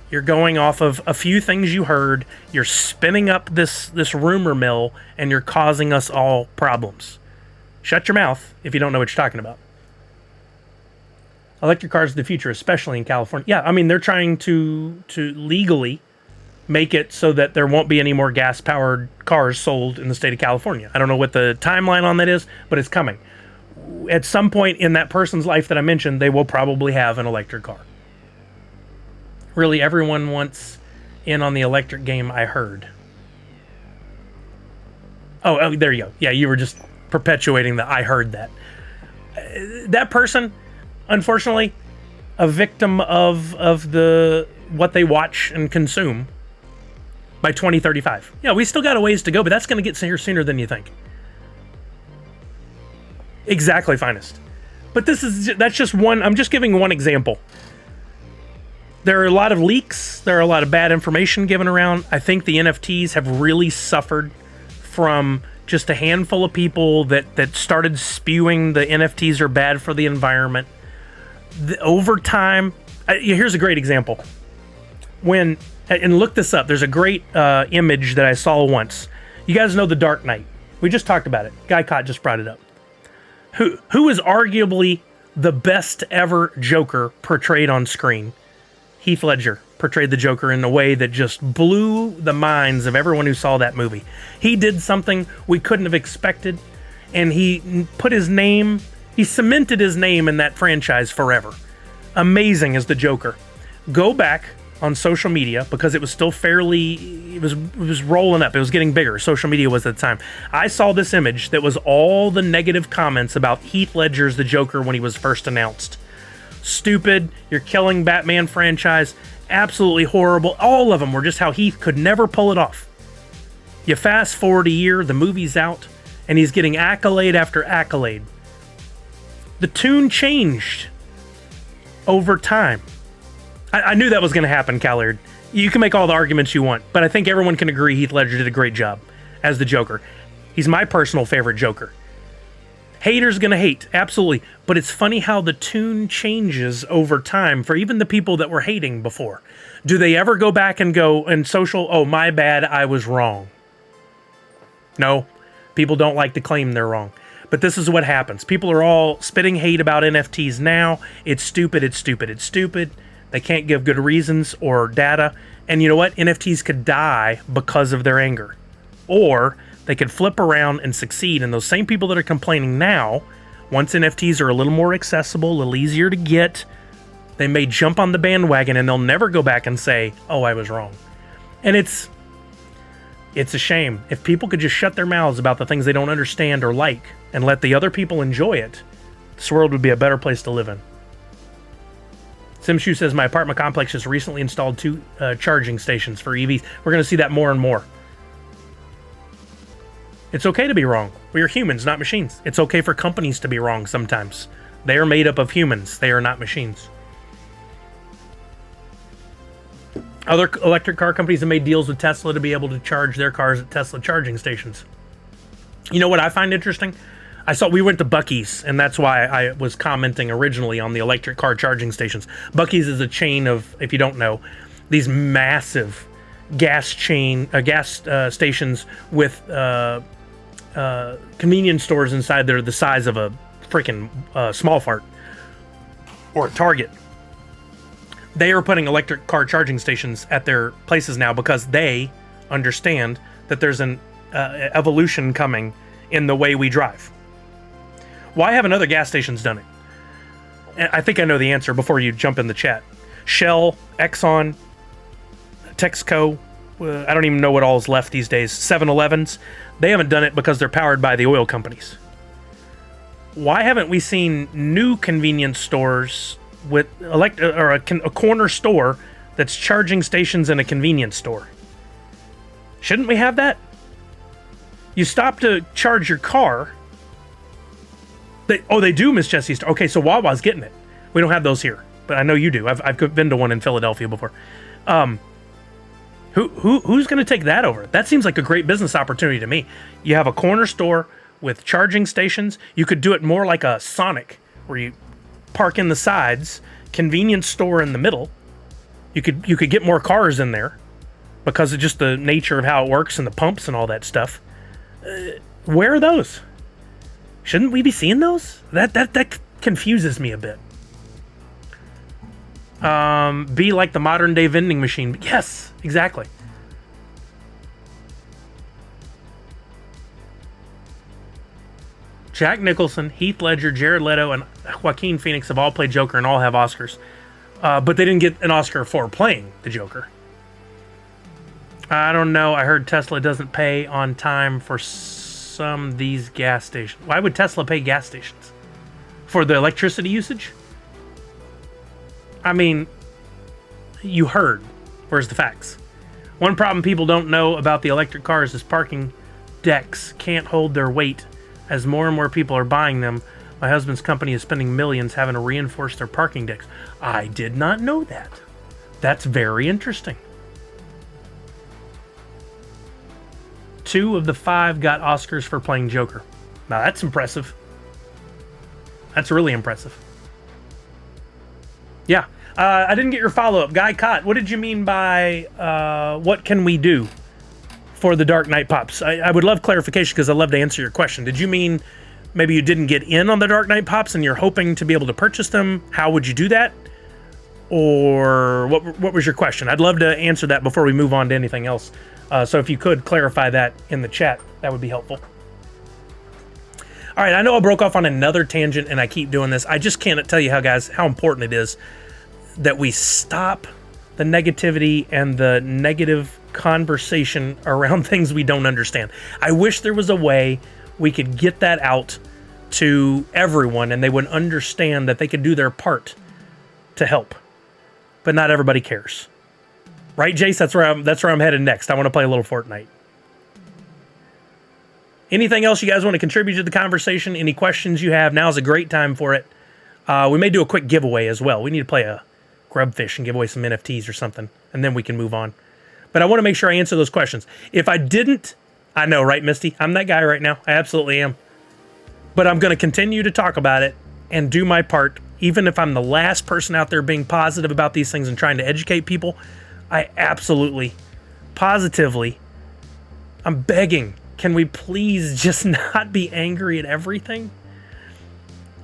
Speaker 1: You're going off of a few things you heard. You're spinning up this rumor mill, and you're causing us all problems. Shut your mouth if you don't know what you're talking about. Electric cars of the future, especially in California. Yeah, I mean, they're trying to legally make it so that there won't be any more gas-powered cars sold in the state of California. I don't know what the timeline on that is, but it's coming. At some point in that person's life that I mentioned, they will probably have an electric car. Really, everyone wants in on the electric game, I heard. Oh, there you go. Yeah, you were just perpetuating the I heard that. That person, unfortunately, a victim of what they watch and consume by 2035. Yeah, we still got a ways to go, but that's going to get here sooner than you think. Exactly, Finest. But that's just one. I'm just giving one example. There are a lot of leaks. There are a lot of bad information given around. I think the NFTs have really suffered from just a handful of people that started spewing the NFTs are bad for the environment. Over time, here's a great example. And look this up. There's a great image that I saw once. You guys know The Dark Knight. We just talked about it. Guy Cott just brought it up. Who is arguably the best ever Joker portrayed on screen? Heath Ledger portrayed the Joker in a way that just blew the minds of everyone who saw that movie. He did something we couldn't have expected, and he put his name, he cemented his name in that franchise forever. Amazing as the Joker. Go back on social media, because it was still it was rolling up. It was getting bigger. Social media was at the time. I saw this image that was all the negative comments about Heath Ledger's the Joker when he was first announced. Stupid, you're killing Batman franchise, absolutely horrible. All of them were just how Heath could never pull it off. You fast forward a year, the movie's out, and he's getting accolade after accolade. The tune changed over time. I knew that was going to happen, Callard. You can make all the arguments you want, but I think everyone can agree Heath Ledger did a great job as the Joker. He's my personal favorite Joker. Haters gonna hate, absolutely. But it's funny how the tune changes over time for even the people that were hating before. Do they ever go back and go and social, oh, my bad, I was wrong? No, people don't like to claim they're wrong. But this is what happens. People are all spitting hate about NFTs now. It's stupid, it's stupid, it's stupid. They can't give good reasons or data. And you know what? NFTs could die because of their anger. Or they could flip around and succeed. And those same people that are complaining now, once NFTs are a little more accessible, a little easier to get, they may jump on the bandwagon and they'll never go back and say, oh, I was wrong. And it's a shame. If people could just shut their mouths about the things they don't understand or like and let the other people enjoy it, this world would be a better place to live in. Simshu says, my apartment complex just recently installed 2 charging stations for EVs. We're going to see that more and more. It's okay to be wrong. We are humans, not machines. It's okay for companies to be wrong sometimes. They are made up of humans. They are not machines. Other electric car companies have made deals with Tesla to be able to charge their cars at Tesla charging stations. You know what I find interesting? We went to Buc-ee's, and that's why I was commenting originally on the electric car charging stations. Buc-ee's is a chain of, if you don't know, these massive gas stations with convenience stores inside there the size of a freaking small fart or a Target. They are putting electric car charging stations at their places now because they understand that there's an evolution coming in the way we drive. Why haven't other gas stations done it? I think I know the answer before you jump in the chat. Shell, Exxon, Texaco, I don't even know what all is left these days. 7-Elevens, they haven't done it because they're powered by the oil companies. Why haven't we seen new convenience stores with a corner store that's charging stations in a convenience store? Shouldn't we have that? You stop to charge your car. They do, Miss Jessie. Okay, so Wawa's getting it. We don't have those here, but I know you do. I've been to one in Philadelphia before. Who's going to take that over? That seems like a great business opportunity to me. You have a corner store with charging stations. You could do it more like a Sonic, where you park in the sides, convenience store in the middle. You could get more cars in there because of just the nature of how it works and the pumps and all that stuff. Where are those? Shouldn't we be seeing those? That confuses me a bit. Be like the modern day vending machine. Yes, exactly. Jack Nicholson, Heath Ledger, Jared Leto, and Joaquin Phoenix have all played Joker and all have Oscars. But they didn't get an Oscar for playing the Joker. I don't know. I heard Tesla doesn't pay on time for some these gas stations. Why would Tesla pay gas stations? For the electricity usage? I mean, you heard. Where's the facts? One problem people don't know about the electric cars is parking decks can't hold their weight. As more and more people are buying them, my husband's company is spending millions having to reinforce their parking decks. I did not know that. That's very interesting. 2 of the 5 got Oscars for playing Joker. Now that's impressive. That's really impressive. Yeah. I didn't get your follow-up. Guy Cott, what did you mean by what can we do for the Dark Knight Pops? I would love clarification because I'd love to answer your question. Did you mean maybe you didn't get in on the Dark Knight Pops and you're hoping to be able to purchase them? How would you do that? Or what was your question? I'd love to answer that before we move on to anything else. So if you could clarify that in the chat, that would be helpful. All right, I know I broke off on another tangent and I keep doing this. I just can't tell you how important it is that we stop the negativity and the negative conversation around things we don't understand. I wish there was a way we could get that out to everyone and they would understand that they could do their part to help. But not everybody cares. Right, Jace? That's where I'm headed next. I want to play a little Fortnite. Anything else you guys want to contribute to the conversation? Any questions you have? Now's a great time for it. We may do a quick giveaway as well. We need to play a Grubfish and give away some NFTs or something, and then we can move on. But I want to make sure I answer those questions. If I didn't, I know, right, Misty? I'm that guy right now. I absolutely am. But I'm going to continue to talk about it and do my part, even if I'm the last person out there being positive about these things and trying to educate people. I absolutely, positively, I'm begging, can we please just not be angry at everything?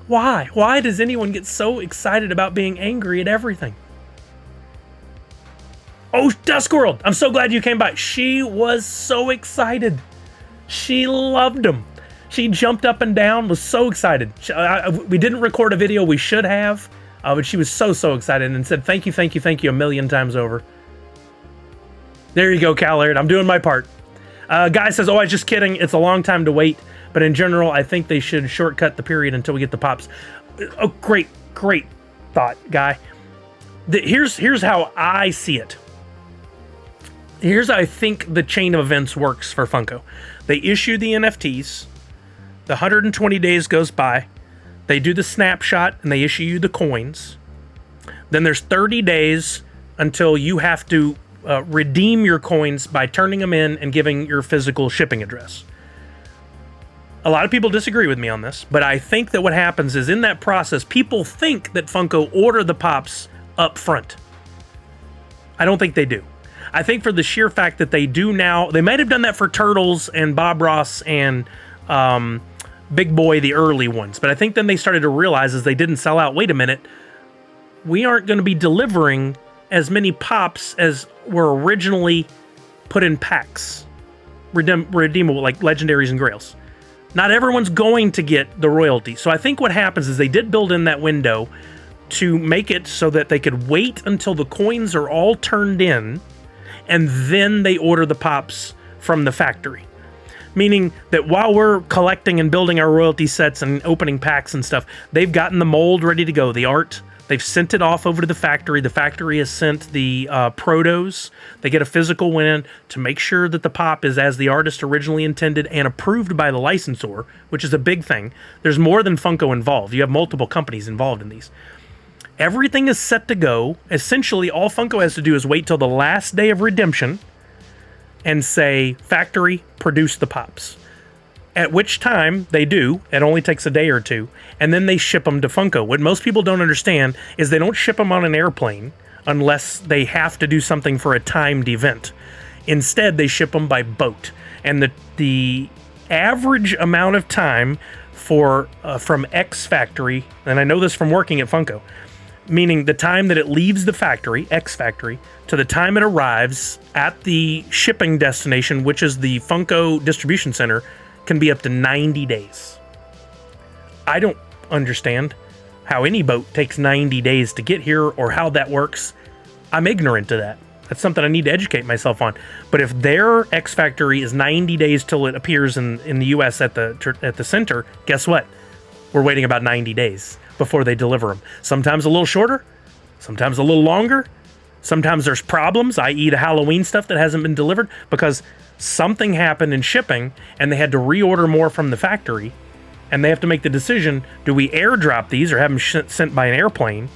Speaker 1: Why? Why does anyone get so excited about being angry at everything? Oh, Duskworld, I'm so glad you came by. She was so excited. She loved them. She jumped up and down, was so excited. We didn't record a video, we should have, but she was so excited and said, thank you a million times over. There you go, Cal Laird. I'm doing my part. Guy says, oh, I was just kidding. It's a long time to wait. But in general, I think they should shortcut the period until we get the pops. Oh, great thought, Guy. Here's how I see it. Here's how I think the chain of events works for Funko. They issue the NFTs. The 120 days goes by. They do the snapshot and they issue you the coins. Then there's 30 days until you have to redeem your coins by turning them in and giving your physical shipping address. A lot of people disagree with me on this, but I think that what happens is in that process, people think that Funko order the pops up front. I don't think they do. I think for the sheer fact that they do now, they might have done that for Turtles and Bob Ross and Big Boy, the early ones, but I think then they started to realize as they didn't sell out, wait a minute, we aren't going to be delivering as many pops as were originally put in packs, redeemable, like legendaries and grails. Not everyone's going to get the royalty. So I think what happens is they did build in that window to make it so that they could wait until the coins are all turned in, and then they order the pops from the factory. Meaning that while we're collecting and building our royalty sets and opening packs and stuff, they've gotten the mold ready to go, the art. They've sent it off over to the factory. The factory has sent the protos. They get a physical win to make sure that the pop is as the artist originally intended and approved by the licensor, which is a big thing. There's more than Funko involved. You have multiple companies involved in these. Everything is set to go. Essentially, all Funko has to do is wait till the last day of redemption and say, factory, produce the pops. At which time they do. It only takes a day or two. And then they ship them to Funko. What most people don't understand is they don't ship them on an airplane unless they have to do something for a timed event. Instead, they ship them by boat. And the average amount of time for from X factory, and I know this from working at Funko, meaning the time that it leaves the factory, X factory, to the time it arrives at the shipping destination, which is the Funko distribution center, can be up to 90 days. I don't understand how any boat takes 90 days to get here or how that works. I'm ignorant to that. That's something I need to educate myself on. But if their X factory is 90 days till it appears in the US at the center, guess what? We're waiting about 90 days before they deliver them. Sometimes a little shorter, sometimes a little longer. Sometimes there's problems, i.e. the Halloween stuff that hasn't been delivered because something happened in shipping and they had to reorder more from the factory, and they have to make the decision, do we airdrop these or have them sent by an airplane,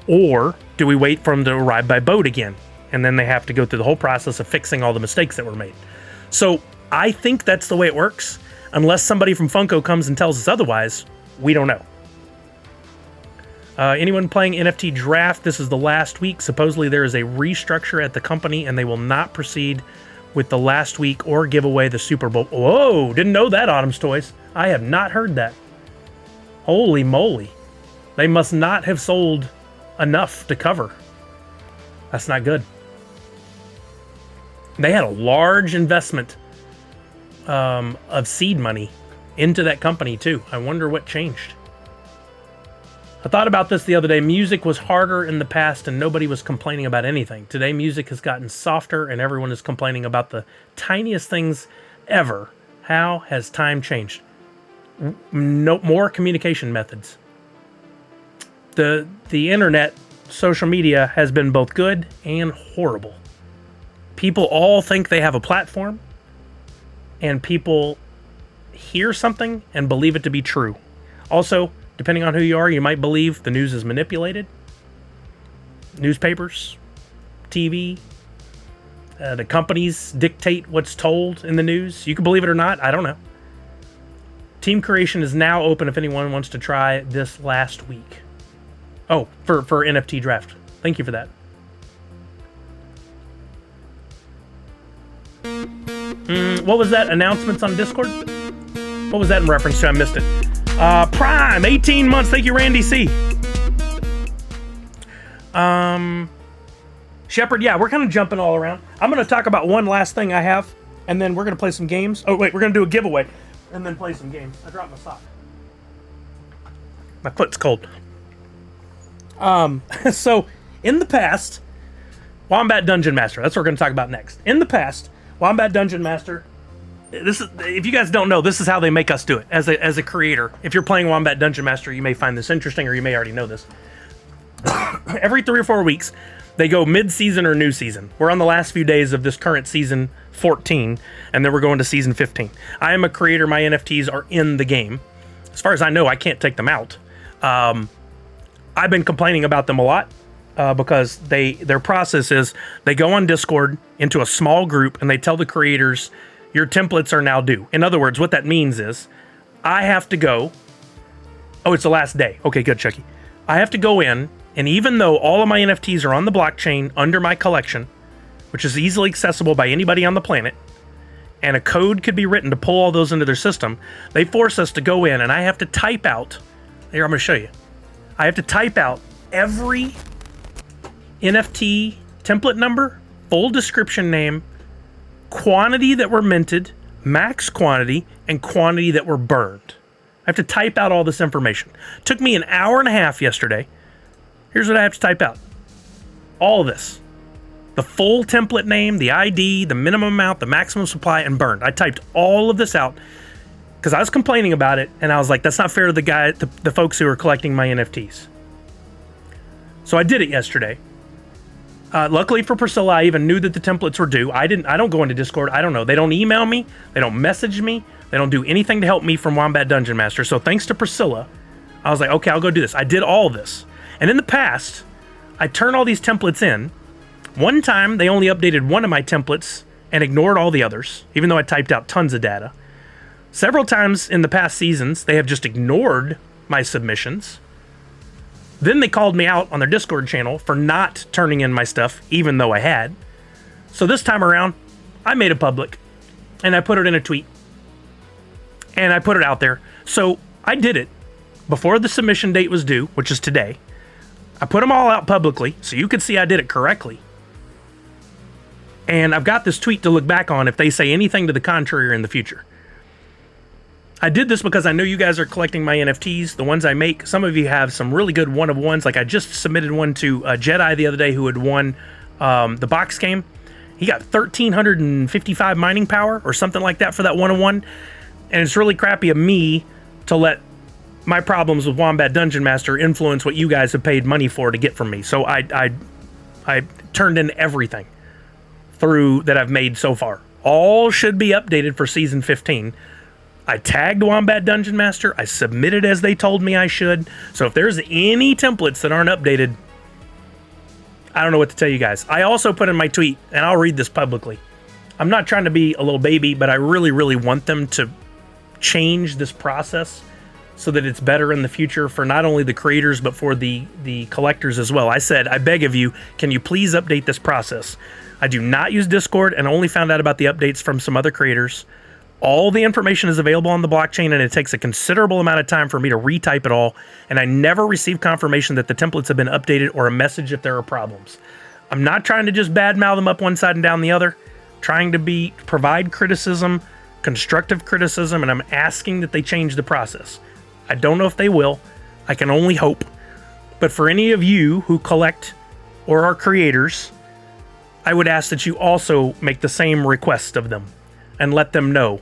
Speaker 1: or do we wait for them to arrive by boat again? And then they have to go through the whole process of fixing all the mistakes that were made. So I think that's the way it works. Unless somebody from Funko comes and tells us otherwise, we don't know. Anyone playing NFT Draft? This is the last week. Supposedly there is a restructure at the company and they will not proceed with the last week or give away the Super Bowl. Whoa, didn't know that, Autumn's Toys. I have not heard that. Holy moly. They must not have sold enough to cover. That's not good. They had a large investment of seed money into that company too. I wonder what changed. I thought about this the other day. Music was harder in the past and nobody was complaining about anything. Today, music has gotten softer and everyone is complaining about the tiniest things ever. How has time changed? No more communication methods. The internet, social media has been both good and horrible. People all think they have a platform and people hear something and believe it to be true. Also, depending on who you are, you might believe the news is manipulated. Newspapers, TV, the companies dictate what's told in the news. You can believe it or not, I don't know. Team creation is now open if anyone wants to try this last week. Oh, for NFT Draft. Thank you for that. What was that? Announcements on Discord? What was that in reference to? I missed it. Prime, 18 months. Thank you, Randy C. Shepard, yeah, we're kind of jumping all around. I'm going to talk about one last thing I have, and then we're going to play some games. Oh, wait, we're going to do a giveaway, and then play some games. I dropped my sock. My foot's cold. So, in the past, Wombat Dungeon Master. That's what we're going to talk about next. In the past, Wombat Dungeon Master. This is, if you guys don't know, this is how they make us do it as a creator. If you're playing Wombat Dungeon Master, you may find this interesting, or you may already know this. Every 3 or 4 weeks, they go mid-season or new season. We're on the last few days of this current season 14, and then we're going to season 15. I am a creator. My NFTs are in the game. As far as I know, I can't take them out. I've been complaining about them a lot because their process is they go on Discord into a small group and they tell the creators, your templates are now due. In other words, what that means is I have to go. Oh, it's the last day. Okay, good, Chucky. I have to go in, and even though all of my NFTs are on the blockchain under my collection, which is easily accessible by anybody on the planet, and a code could be written to pull all those into their system, they force us to go in, and I have to type out. Here, I'm going to show you. I have to type out every NFT template number, full description name, quantity that were minted, max quantity, and quantity that were burned. I have to type out all this information. Took me an hour and a half yesterday. Here's what I have to type out. All of this. The full template name, the ID, the minimum amount, the maximum supply, and burned. I typed all of this out because I was complaining about it, and I was like, that's not fair to the folks who are collecting my NFTs. So I did it yesterday. Luckily for Priscilla, I even knew that the templates were due. I don't go into Discord. I don't know. They don't email me. They don't message me. They don't do anything to help me from Wombat Dungeon Master. So thanks to Priscilla, I was like, okay, I'll go do this. I did all of this. And in the past, I turn all these templates in. One time, they only updated one of my templates and ignored all the others, even though I typed out tons of data. Several times in the past seasons, they have just ignored my submissions. Then they called me out on their Discord channel for not turning in my stuff, even though I had. So this time around, I made it public, and I put it in a tweet, and I put it out there. So I did it before the submission date was due, which is today. I put them all out publicly, so you could see I did it correctly. And I've got this tweet to look back on if they say anything to the contrary in the future. I did this because I know you guys are collecting my NFTs, the ones I make. Some of you have some really good one-of-ones. Like I just submitted one to a Jedi the other day who had won the box game. He got 1,355 mining power or something like that for that one-of-one. And it's really crappy of me to let my problems with Wombat Dungeon Master influence what you guys have paid money for to get from me. So I turned in everything through that I've made so far. All should be updated for season 15. I tagged Wombat Dungeon Master. I submitted as they told me I should. So if there's any templates that aren't updated, I don't know what to tell you guys. I also put in my tweet, and I'll read this publicly. I'm not trying to be a little baby, but I really, really want them to change this process so that it's better in the future for not only the creators, but for the collectors as well. I said, I beg of you, can you please update this process? I do not use Discord and only found out about the updates from some other creators. All the information is available on the blockchain, and it takes a considerable amount of time for me to retype it all, and I never receive confirmation that the templates have been updated or a message if there are problems. I'm not trying to just badmouth them up one side and down the other, trying to provide criticism, constructive criticism, and I'm asking that they change the process. I don't know if they will. I can only hope. But for any of you who collect or are creators, I would ask that you also make the same request of them and let them know.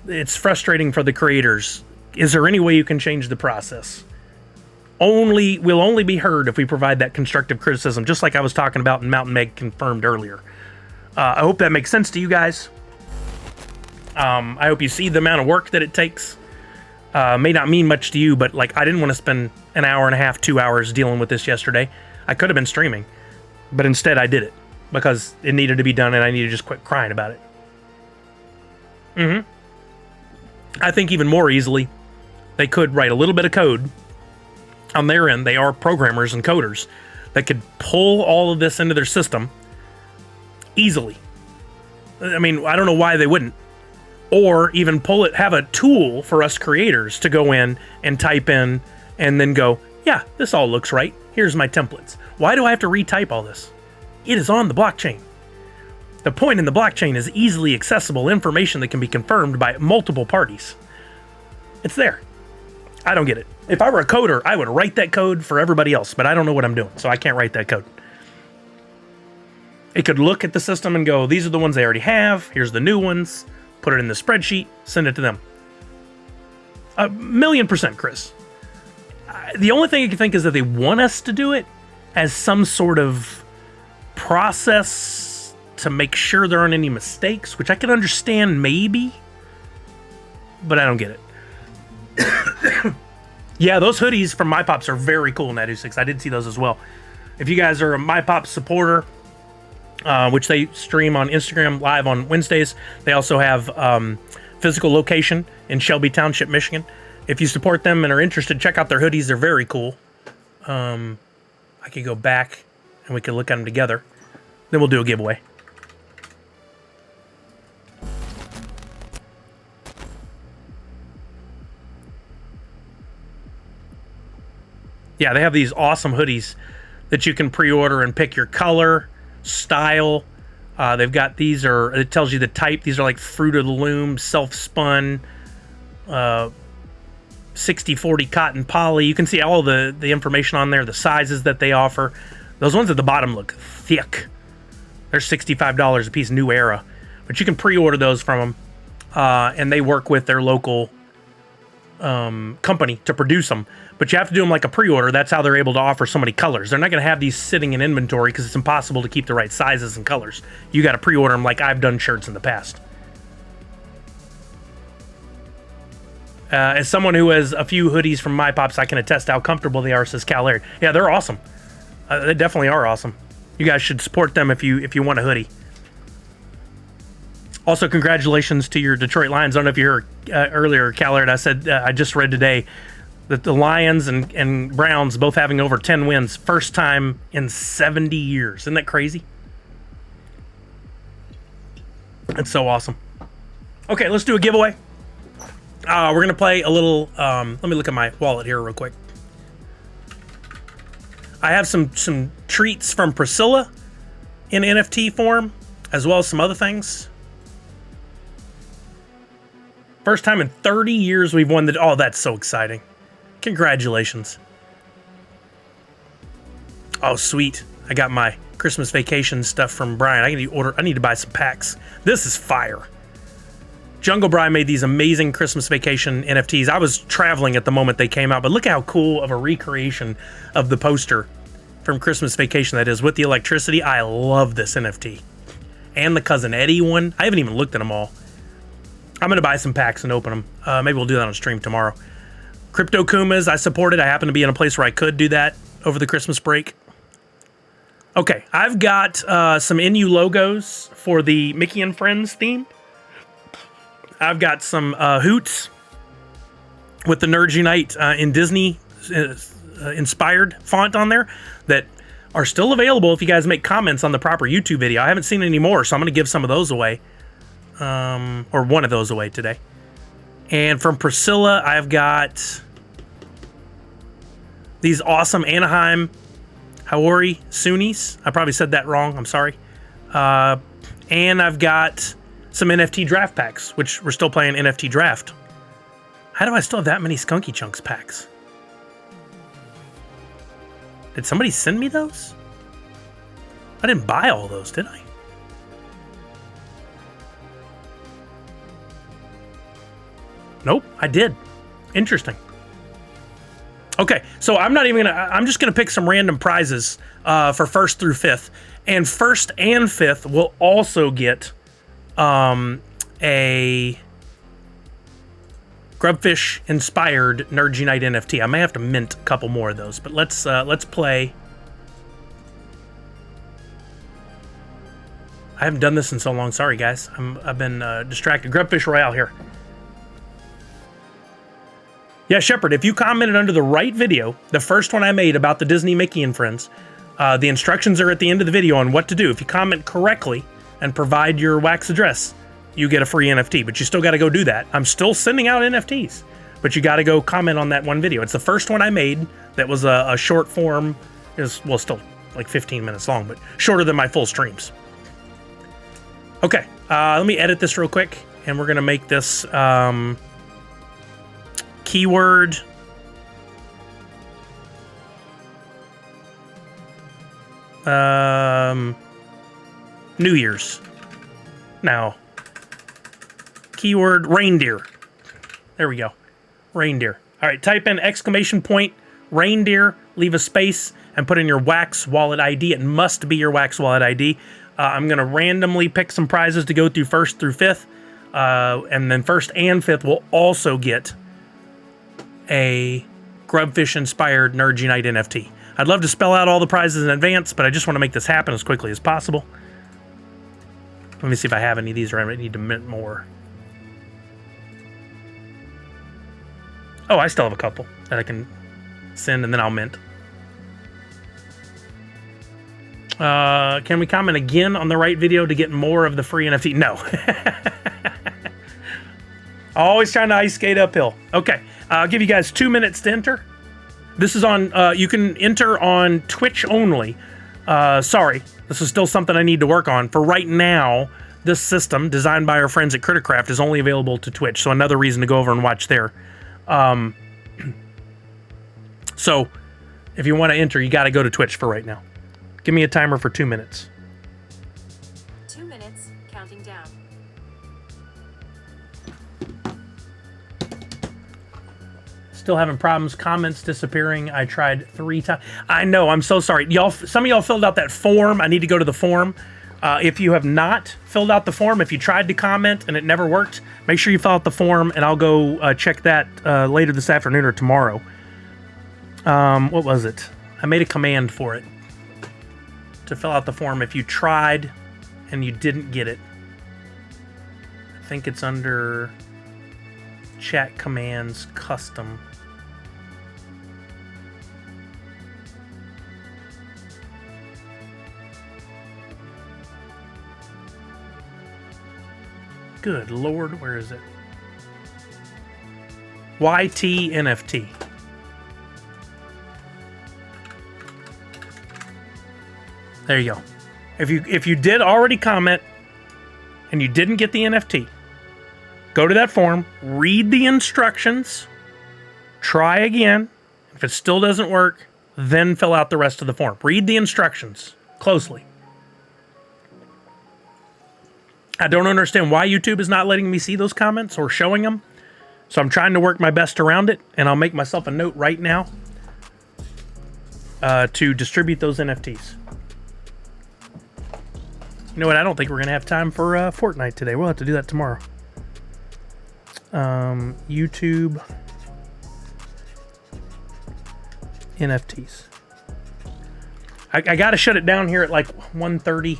Speaker 1: It's frustrating for the creators. Is there any way you can change the process? We'll only be heard if we provide that constructive criticism, just like I was talking about and Mountain Meg confirmed earlier. I hope that makes sense to you guys. I hope you see the amount of work that it takes. May not mean much to you, but like I didn't want to spend an hour and a half, 2 hours dealing with this yesterday. I could have been streaming, but instead I did it because it needed to be done and I needed to just quit crying about it. I think even more easily, they could write a little bit of code on their end. They are programmers and coders that could pull all of this into their system easily. I mean, I don't know why they wouldn't. Or even have a tool for us creators to go in and type in and then go, yeah, this all looks right. Here's my templates. Why do I have to retype all this? It is on the blockchain. The point in the blockchain is easily accessible information that can be confirmed by multiple parties. It's there. I don't get it. If I were a coder, I would write that code for everybody else, but I don't know what I'm doing, so I can't write that code. It could look at the system and go, these are the ones they already have. Here's the new ones. Put it in the spreadsheet, send it to them. 1,000,000%, Chris. The only thing I can think is that they want us to do it as some sort of process to make sure there aren't any mistakes, which I can understand maybe, but I don't get it. Yeah, those hoodies from My Pops are very cool, Natu6. I did see those as well. If you guys are a My Pops supporter, which they stream on Instagram live on Wednesdays. They also have physical location in Shelby Township, Michigan. If you support them and are interested, check out their hoodies. They're very cool. I could go back and we could look at them together. Then we'll do a giveaway. Yeah, they have these awesome hoodies that you can pre-order and pick your color, style. They've got it tells you the type. These are like Fruit of the Loom, self-spun, 60/40 cotton poly. You can see all the information on there, the sizes that they offer. Those ones at the bottom look thick. They're $65 a piece, New Era. But you can pre-order those from them, and they work with their local company to produce them. But you have to do them like a pre-order. That's how they're able to offer so many colors. They're not going to have these sitting in inventory because it's impossible to keep the right sizes and colors. You got to pre-order them like I've done shirts in the past. As someone who has a few hoodies from My Pops, I can attest how comfortable they are, says Cal Laird. Yeah, they're awesome. They definitely are awesome. You guys should support them if you want a hoodie. Also, congratulations to your Detroit Lions. I don't know if you heard earlier, Callard, I said I just read today that the Lions and Browns both having over 10 wins. First time in 70 years. Isn't that crazy? That's so awesome. Okay, let's do a giveaway. We're going to play a little... let me look at my wallet here real quick. I have some treats from Priscilla in NFT form, as well as some other things. First time in 30 years we've won the... Oh, that's so exciting. Congratulations. Oh, sweet. I got my Christmas vacation stuff from Brian. I need to buy some packs. This is fire. Jungle Brian made these amazing Christmas vacation NFTs. I was traveling at the moment they came out, but look how cool of a recreation of the poster from Christmas Vacation that is with the electricity. I love this NFT. And the Cousin Eddie one. I haven't even looked at them all. I'm going to buy some packs and open them. Maybe we'll do that on stream tomorrow. Crypto Kumas, I supported. I happen to be in a place where I could do that over the Christmas break. Okay, I've got some NU logos for the Mickey and Friends theme. I've got some hoots with the Nerds Unite in Disney inspired font on there that are still available if you guys make comments on the proper YouTube video. I haven't seen any more, so I'm going to give some of those away. Or one of those away today. And from Priscilla, I've got these awesome Anaheim Haori Sunnis. I probably said that wrong. I'm sorry. And I've got some NFT draft packs, which we're still playing NFT draft. How do I still have that many Skunky Chunks packs? Did somebody send me those? I didn't buy all those, did I? Nope, I did. Interesting. Okay, so I'm just gonna pick some random prizes for 1st through 5th. And 1st and 5th will also get a Grubfish inspired Nerds Unite NFT. I may have to mint a couple more of those, but let's play. I haven't done this in so long. Sorry, guys. I've been distracted. Grubfish Royale here. Yeah, Shepard, if you commented under the right video, the first one I made about the Disney Mickey and Friends, the instructions are at the end of the video on what to do. If you comment correctly and provide your wax address, you get a free NFT, but you still got to go do that. I'm still sending out NFTs, but you got to go comment on that one video. It's the first one I made that was a short form. It was, well, still like 15 minutes long, but shorter than my full streams. Okay, let me edit this real quick, and we're going to make this... keyword New Year's. Now keyword reindeer. There we go. Reindeer. All right, type in !reindeer, leave a space, and put in your Wax Wallet ID. It must be your Wax Wallet ID. I'm going to randomly pick some prizes to go through 1st through 5th, and then 1st and 5th will also get a Grubfish inspired Nerds Unite NFT. I'd love to spell out all the prizes in advance, but I just want to make this happen as quickly as possible. Let me see if I have any of these, or I might need to mint more. Oh, I still have a couple that I can send, and then I'll mint. Can we comment again on the right video to get more of the free NFT? No. Always trying to ice skate uphill. Okay. I'll give you guys 2 minutes to enter. This is on, you can enter on Twitch only. Sorry, this is still something I need to work on. For right now, this system, designed by our friends at Criticraft, is only available to Twitch. So another reason to go over and watch there. So, if you want to enter, you got to go to Twitch for right now. Give me a timer for 2 minutes.
Speaker 2: 2 minutes, counting down.
Speaker 1: Still having problems. Comments disappearing. I tried 3 times. I know. I'm so sorry. Y'all. Some of y'all filled out that form. I need to go to the form. If you have not filled out the form, if you tried to comment and it never worked, make sure you fill out the form, and I'll go check that later this afternoon or tomorrow. What was it? I made a command for it to fill out the form if you tried and you didn't get it. I think it's under chat commands custom. Good Lord, where is it? YT NFT. There you go. If you did already comment and you didn't get the NFT, go to that form, read the instructions, try again. If it still doesn't work, then fill out the rest of the form. Read the instructions closely. I don't understand why YouTube is not letting me see those comments or showing them. So I'm trying to work my best around it, and I'll make myself a note right now to distribute those NFTs. You know what? I don't think we're going to have time for Fortnite today. We'll have to do that tomorrow. YouTube NFTs. I got to shut it down here at like 1:30,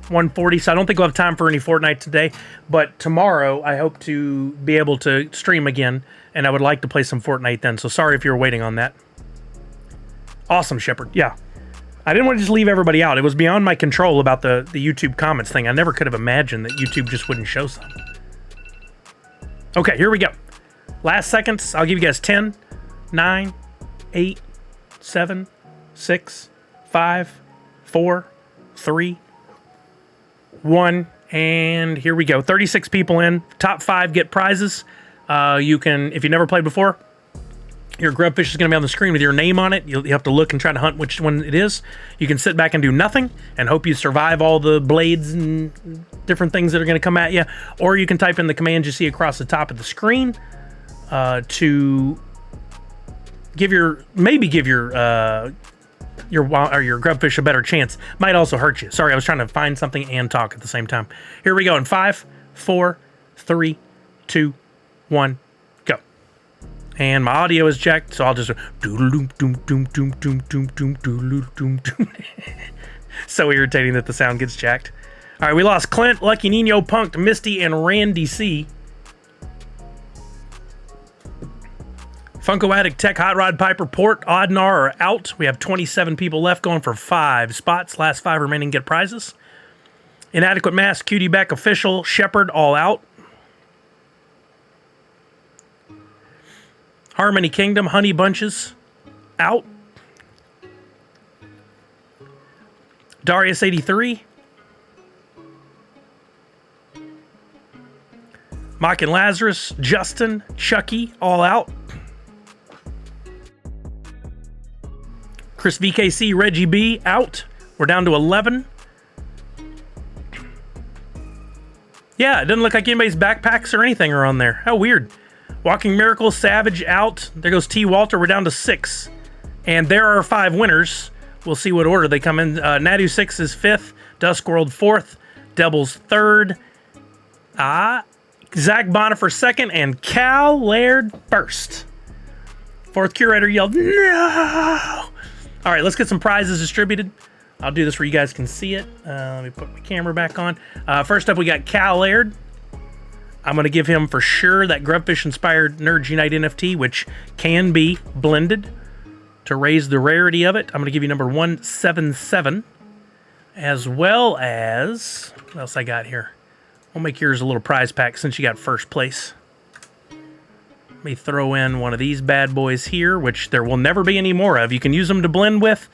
Speaker 1: 1:40, so I don't think we'll have time for any Fortnite today. But tomorrow, I hope to be able to stream again, and I would like to play some Fortnite then. So sorry if you were waiting on that. Awesome, Shepard. Yeah. I didn't want to just leave everybody out. It was beyond my control about the YouTube comments thing. I never could have imagined that YouTube just wouldn't show some. Okay, here we go. Last seconds. I'll give you guys 10, 9, 8, 7, 6, 5, 4, 3, 1, and here we go. 36 people in. Top 5 get prizes. You can, if you never played before, your grubfish is going to be on the screen with your name on it. You have to look and try to hunt which one it is. You can sit back and do nothing and hope you survive all the blades and different things that are going to come at you. Or you can type in the commands you see across the top of the screen to give your grubfish a better chance. Might also hurt you. Sorry, I was trying to find something and talk at the same time. Here we go in 5, 4, 3, 2, 1. And my audio is checked, so I'll just so irritating that the sound gets jacked. All right, we lost Clint, Lucky Nino, Punked, Misty, and Randy C. Funko Addict, Tech, Hot Rod, Piper, Port, Oddnar are out. We have 27 people left going for 5 spots. Last 5 remaining get prizes. Inadequate Mask, Cutie Beck, Official, Shepherd, all out. Harmony Kingdom, Honey Bunches, out. Darius 83. Mock and Lazarus, Justin, Chucky, all out. Chris VKC, Reggie B, out. We're down to 11. Yeah, it doesn't look like anybody's backpacks or anything are on there. How weird. Walking Miracle, Savage, out. There goes T. Walter. We're down to 6. And there are 5 winners. We'll see what order they come in. Nadu 6 is 5th. Duskworld 4th. Devils 3rd. Zach Bonifer 2nd. And Cal Laird 1st. 4th Curator yelled, no! All right, let's get some prizes distributed. I'll do this where you guys can see it. Let me put my camera back on. First up, we got Cal Laird. I'm going to give him for sure that Grubfish-inspired Nerds Unite NFT, which can be blended to raise the rarity of it. I'm going to give you number 177, as well as... What else I got here? We'll make yours a little prize pack since you got first place. Let me throw in one of these bad boys here, which there will never be any more of. You can use them to blend with,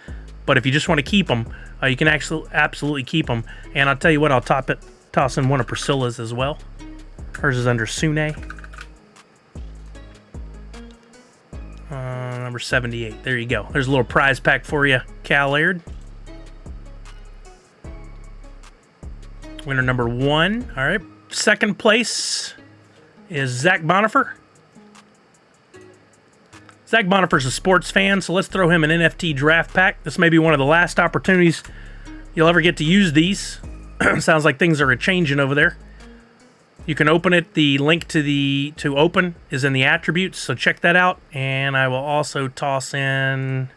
Speaker 1: but if you just want to keep them, you can actually absolutely keep them. And I'll tell you what, I'll toss in one of Priscilla's as well. Hers is under Sune. Number 78. There you go. There's a little prize pack for you, Cal Laird. Winner number 1. All right. Second place is Zach Bonifer. Zach Bonifer's a sports fan, so let's throw him an NFT draft pack. This may be one of the last opportunities you'll ever get to use these. Sounds like things are a-changing over there. You can open it. The link to open is in the attributes, so check that out. And I will also toss in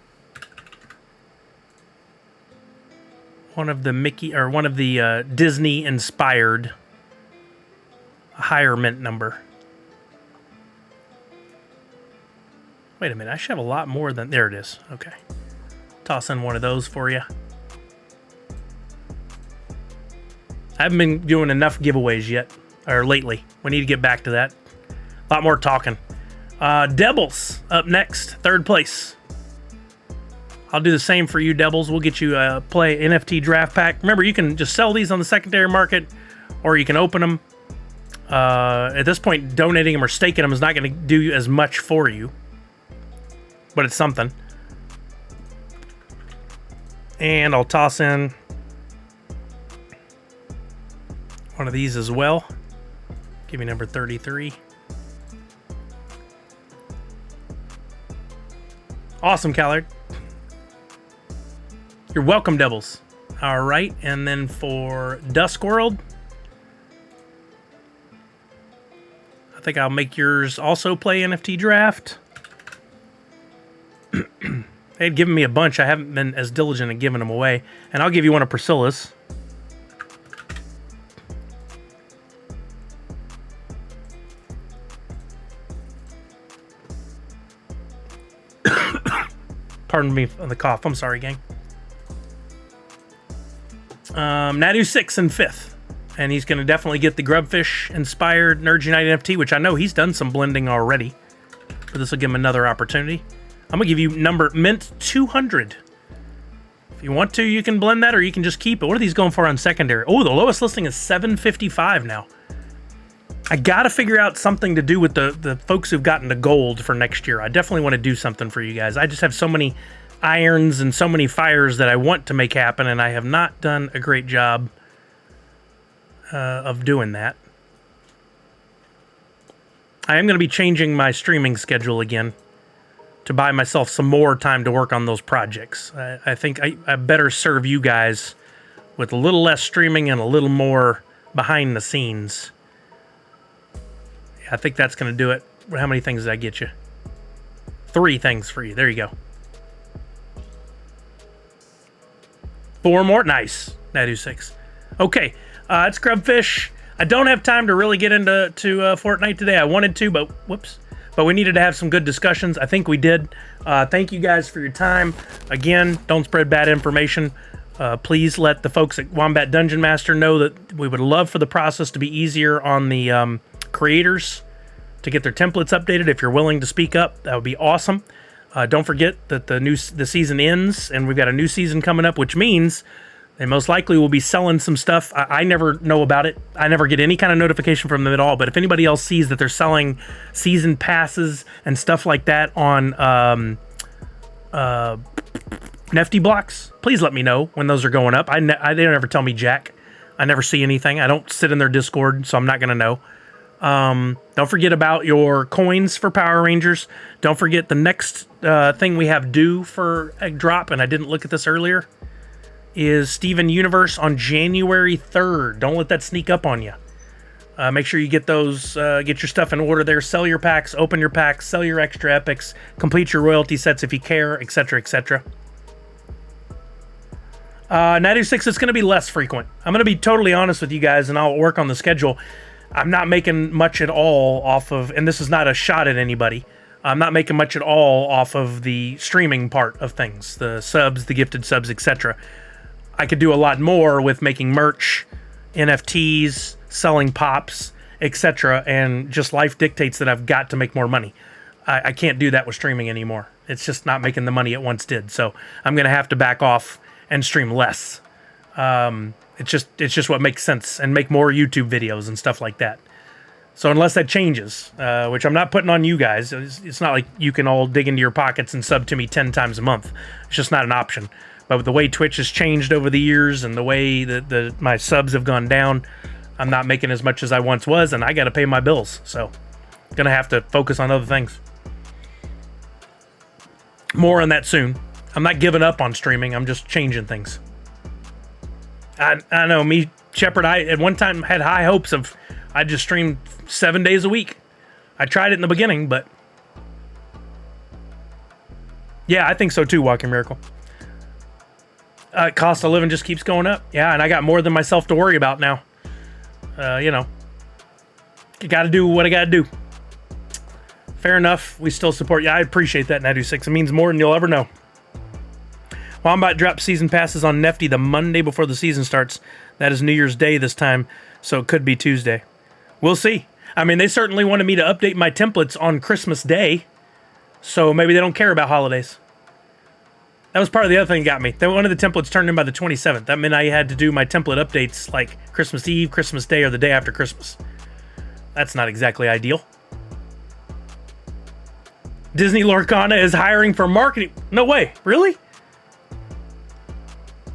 Speaker 1: one of the Disney-inspired higher mint number. Wait a minute, I should have a lot more than... There it is. Okay. Toss in one of those for you. I haven't been doing enough giveaways yet, or lately. We need to get back to that. A lot more talking. Devils up next, 3rd place. I'll do the same for you, Devils. We'll get you a play NFT draft pack. Remember, you can just sell these on the secondary market, or you can open them. At this point, donating them or staking them is not going to do as much for you, but it's something. And I'll toss in one of these as well. Give me number 33. Awesome, Callard. You're welcome, Devils. All right, and then for Duskworld, I think I'll make yours also play NFT draft. They had given me a bunch. I haven't been as diligent in giving them away. And I'll give you one of Priscilla's. Pardon me for the cough. I'm sorry, gang. Nadu 6 in 5th. And he's going to definitely get the Grubfish-inspired Nerds Unite NFT, which I know he's done some blending already. But this will give him another opportunity. I'm going to give you number mint 200. If you want to, you can blend that, or you can just keep it. What are these going for on secondary? Oh, the lowest listing is 755 now. I got to figure out something to do with the folks who've gotten to gold for next year. I definitely want to do something for you guys. I just have so many irons and so many fires that I want to make happen, and I have not done a great job of doing that. I am going to be changing my streaming schedule again to buy myself some more time to work on those projects. I think I better serve you guys with a little less streaming and a little more behind the scenes. Yeah, I think that's going to do it. How many things did I get you? 3 things for you. There you go. 4 more. Nice. Nadu 6. Okay. It's Grubfish. I don't have time to really get into Fortnite today. I wanted to, but whoops. But we needed to have some good discussions. I think we did. Thank you guys for your time. Again, don't spread bad information. Please let the folks at Wombat Dungeon Master know that we would love for the process to be easier on the creators to get their templates updated. If you're willing to speak up, that would be awesome. Don't forget that the season ends, and we've got a new season coming up, which means they most likely will be selling some stuff. I never know about it. I never get any kind of notification from them at all. But if anybody else sees that they're selling season passes and stuff like that on NFT blocks, please let me know when those are going up. They don't ever tell me jack. I never see anything. I don't sit in their Discord, so I'm not going to know. Don't forget about your coins for Power Rangers. Don't forget the next thing we have due for a drop, and I didn't look at this earlier, is Steven Universe on January 3rd. Don't let that sneak up on you. Make sure you get those, get your stuff in order there. Sell your packs, open your packs, sell your extra epics, complete your royalty sets if you care, etc., etc. Nadu 6, it's going to be less frequent. I'm going to be totally honest with you guys, and I'll work on the schedule. I'm not making much at all off of, and this is not a shot at anybody, I'm not making much at all off of the streaming part of things, the subs, the gifted subs, etc. I could do a lot more with making merch, NFTs, selling pops, etc. And just life dictates that I've got to make more money. I can't do that with streaming anymore. It's just not making the money it once did. So I'm going to have to back off and stream less. It's just what makes sense, and make more YouTube videos and stuff like that. So unless that changes, which I'm not putting on you guys, it's not like you can all dig into your pockets and sub to me 10 times a month. It's just not an option. But with the way Twitch has changed over the years and the way that my subs have gone down, I'm not making as much as I once was, and I got to pay my bills. So I'm going to have to focus on other things. More on that soon. I'm not giving up on streaming. I'm just changing things. I know, me, Shepard, I at one time had high hopes of I just streamed 7 days a week. I tried it in the beginning, but yeah, I think so too, Walking Miracle. Cost of living just keeps going up. Yeah, and I got more than myself to worry about now. You know, got to do what I got to do. Fair enough. We still support you. I appreciate that, Nadu6. It means more than you'll ever know. Wombat dropped season passes on Nefty the Monday before the season starts. That is New Year's Day this time, so it could be Tuesday. We'll see. I mean, they certainly wanted me to update my templates on Christmas Day, so maybe they don't care about holidays. That was part of the other thing that got me. One of the templates turned in by the 27th. That meant I had to do my template updates like Christmas Eve, Christmas Day, or the day after Christmas. That's not exactly ideal. Disney Lorcana is hiring for marketing. No way. Really?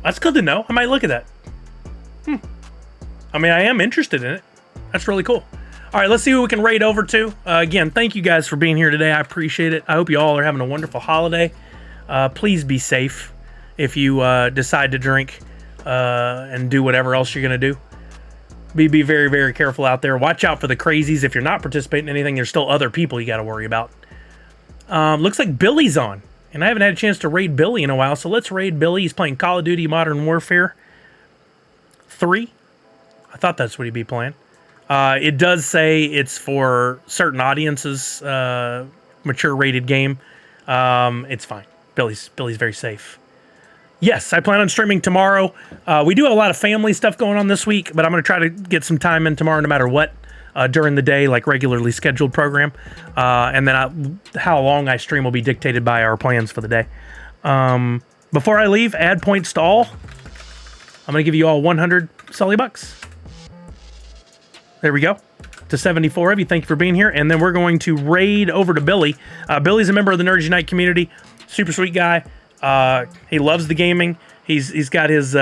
Speaker 1: That's good to know. I might look at that. I mean, I am interested in it. That's really cool. All right, let's see who we can raid over to. Again, thank you guys for being here today. I appreciate it. I hope you all are having a wonderful holiday. Please be safe if you decide to drink and do whatever else you're going to do. Be very, very careful out there. Watch out for the crazies. If you're not participating in anything, there's still other people you got to worry about. Looks like Billy's on. And I haven't had a chance to raid Billy in a while, so let's raid Billy. He's playing Call of Duty Modern Warfare 3. I thought that's what he'd be playing. It does say it's for certain audiences, mature rated game. It's fine. Billy's very safe. Yes, I plan on streaming tomorrow. We do have a lot of family stuff going on this week, but I'm going to try to get some time in tomorrow no matter what. During the day, like regularly scheduled program. And then how long I stream will be dictated by our plans for the day. Before I leave, add points to all. I'm going to give you all 100 Sully bucks. There we go. To 74 of you. Thank you for being here. And then we're going to raid over to Billy. Billy's a member of the Nerds Unite community. Super sweet guy. He loves the gaming. He's got his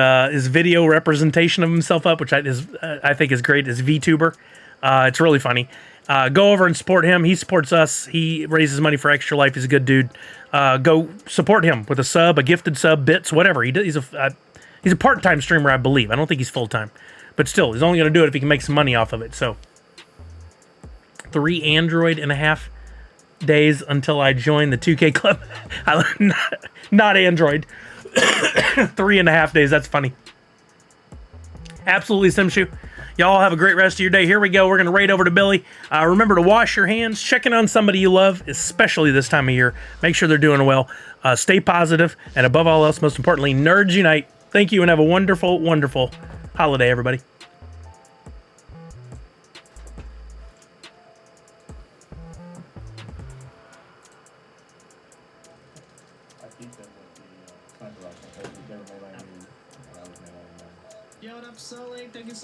Speaker 1: video representation of himself up, which I think is great. His VTuber. It's really funny. Go over and support him. He supports us. He raises money for Extra Life. He's a good dude. Go support him with a sub, a gifted sub, bits, whatever. He's a part-time streamer, I believe. I don't think he's full-time. But still, he's only going to do it if he can make some money off of it. So, 3.5 days until I join the 2K club. Not Android. 3.5 days. That's funny. Absolutely, Simshu. Y'all have a great rest of your day. Here we go. We're going to raid over to Billy. Remember to wash your hands. Check in on somebody you love, especially this time of year. Make sure they're doing well. Stay positive. And above all else, most importantly, Nerds Unite. Thank you and have a wonderful, wonderful holiday, everybody.
Speaker 3: Yo, what up, Sully? Thank you so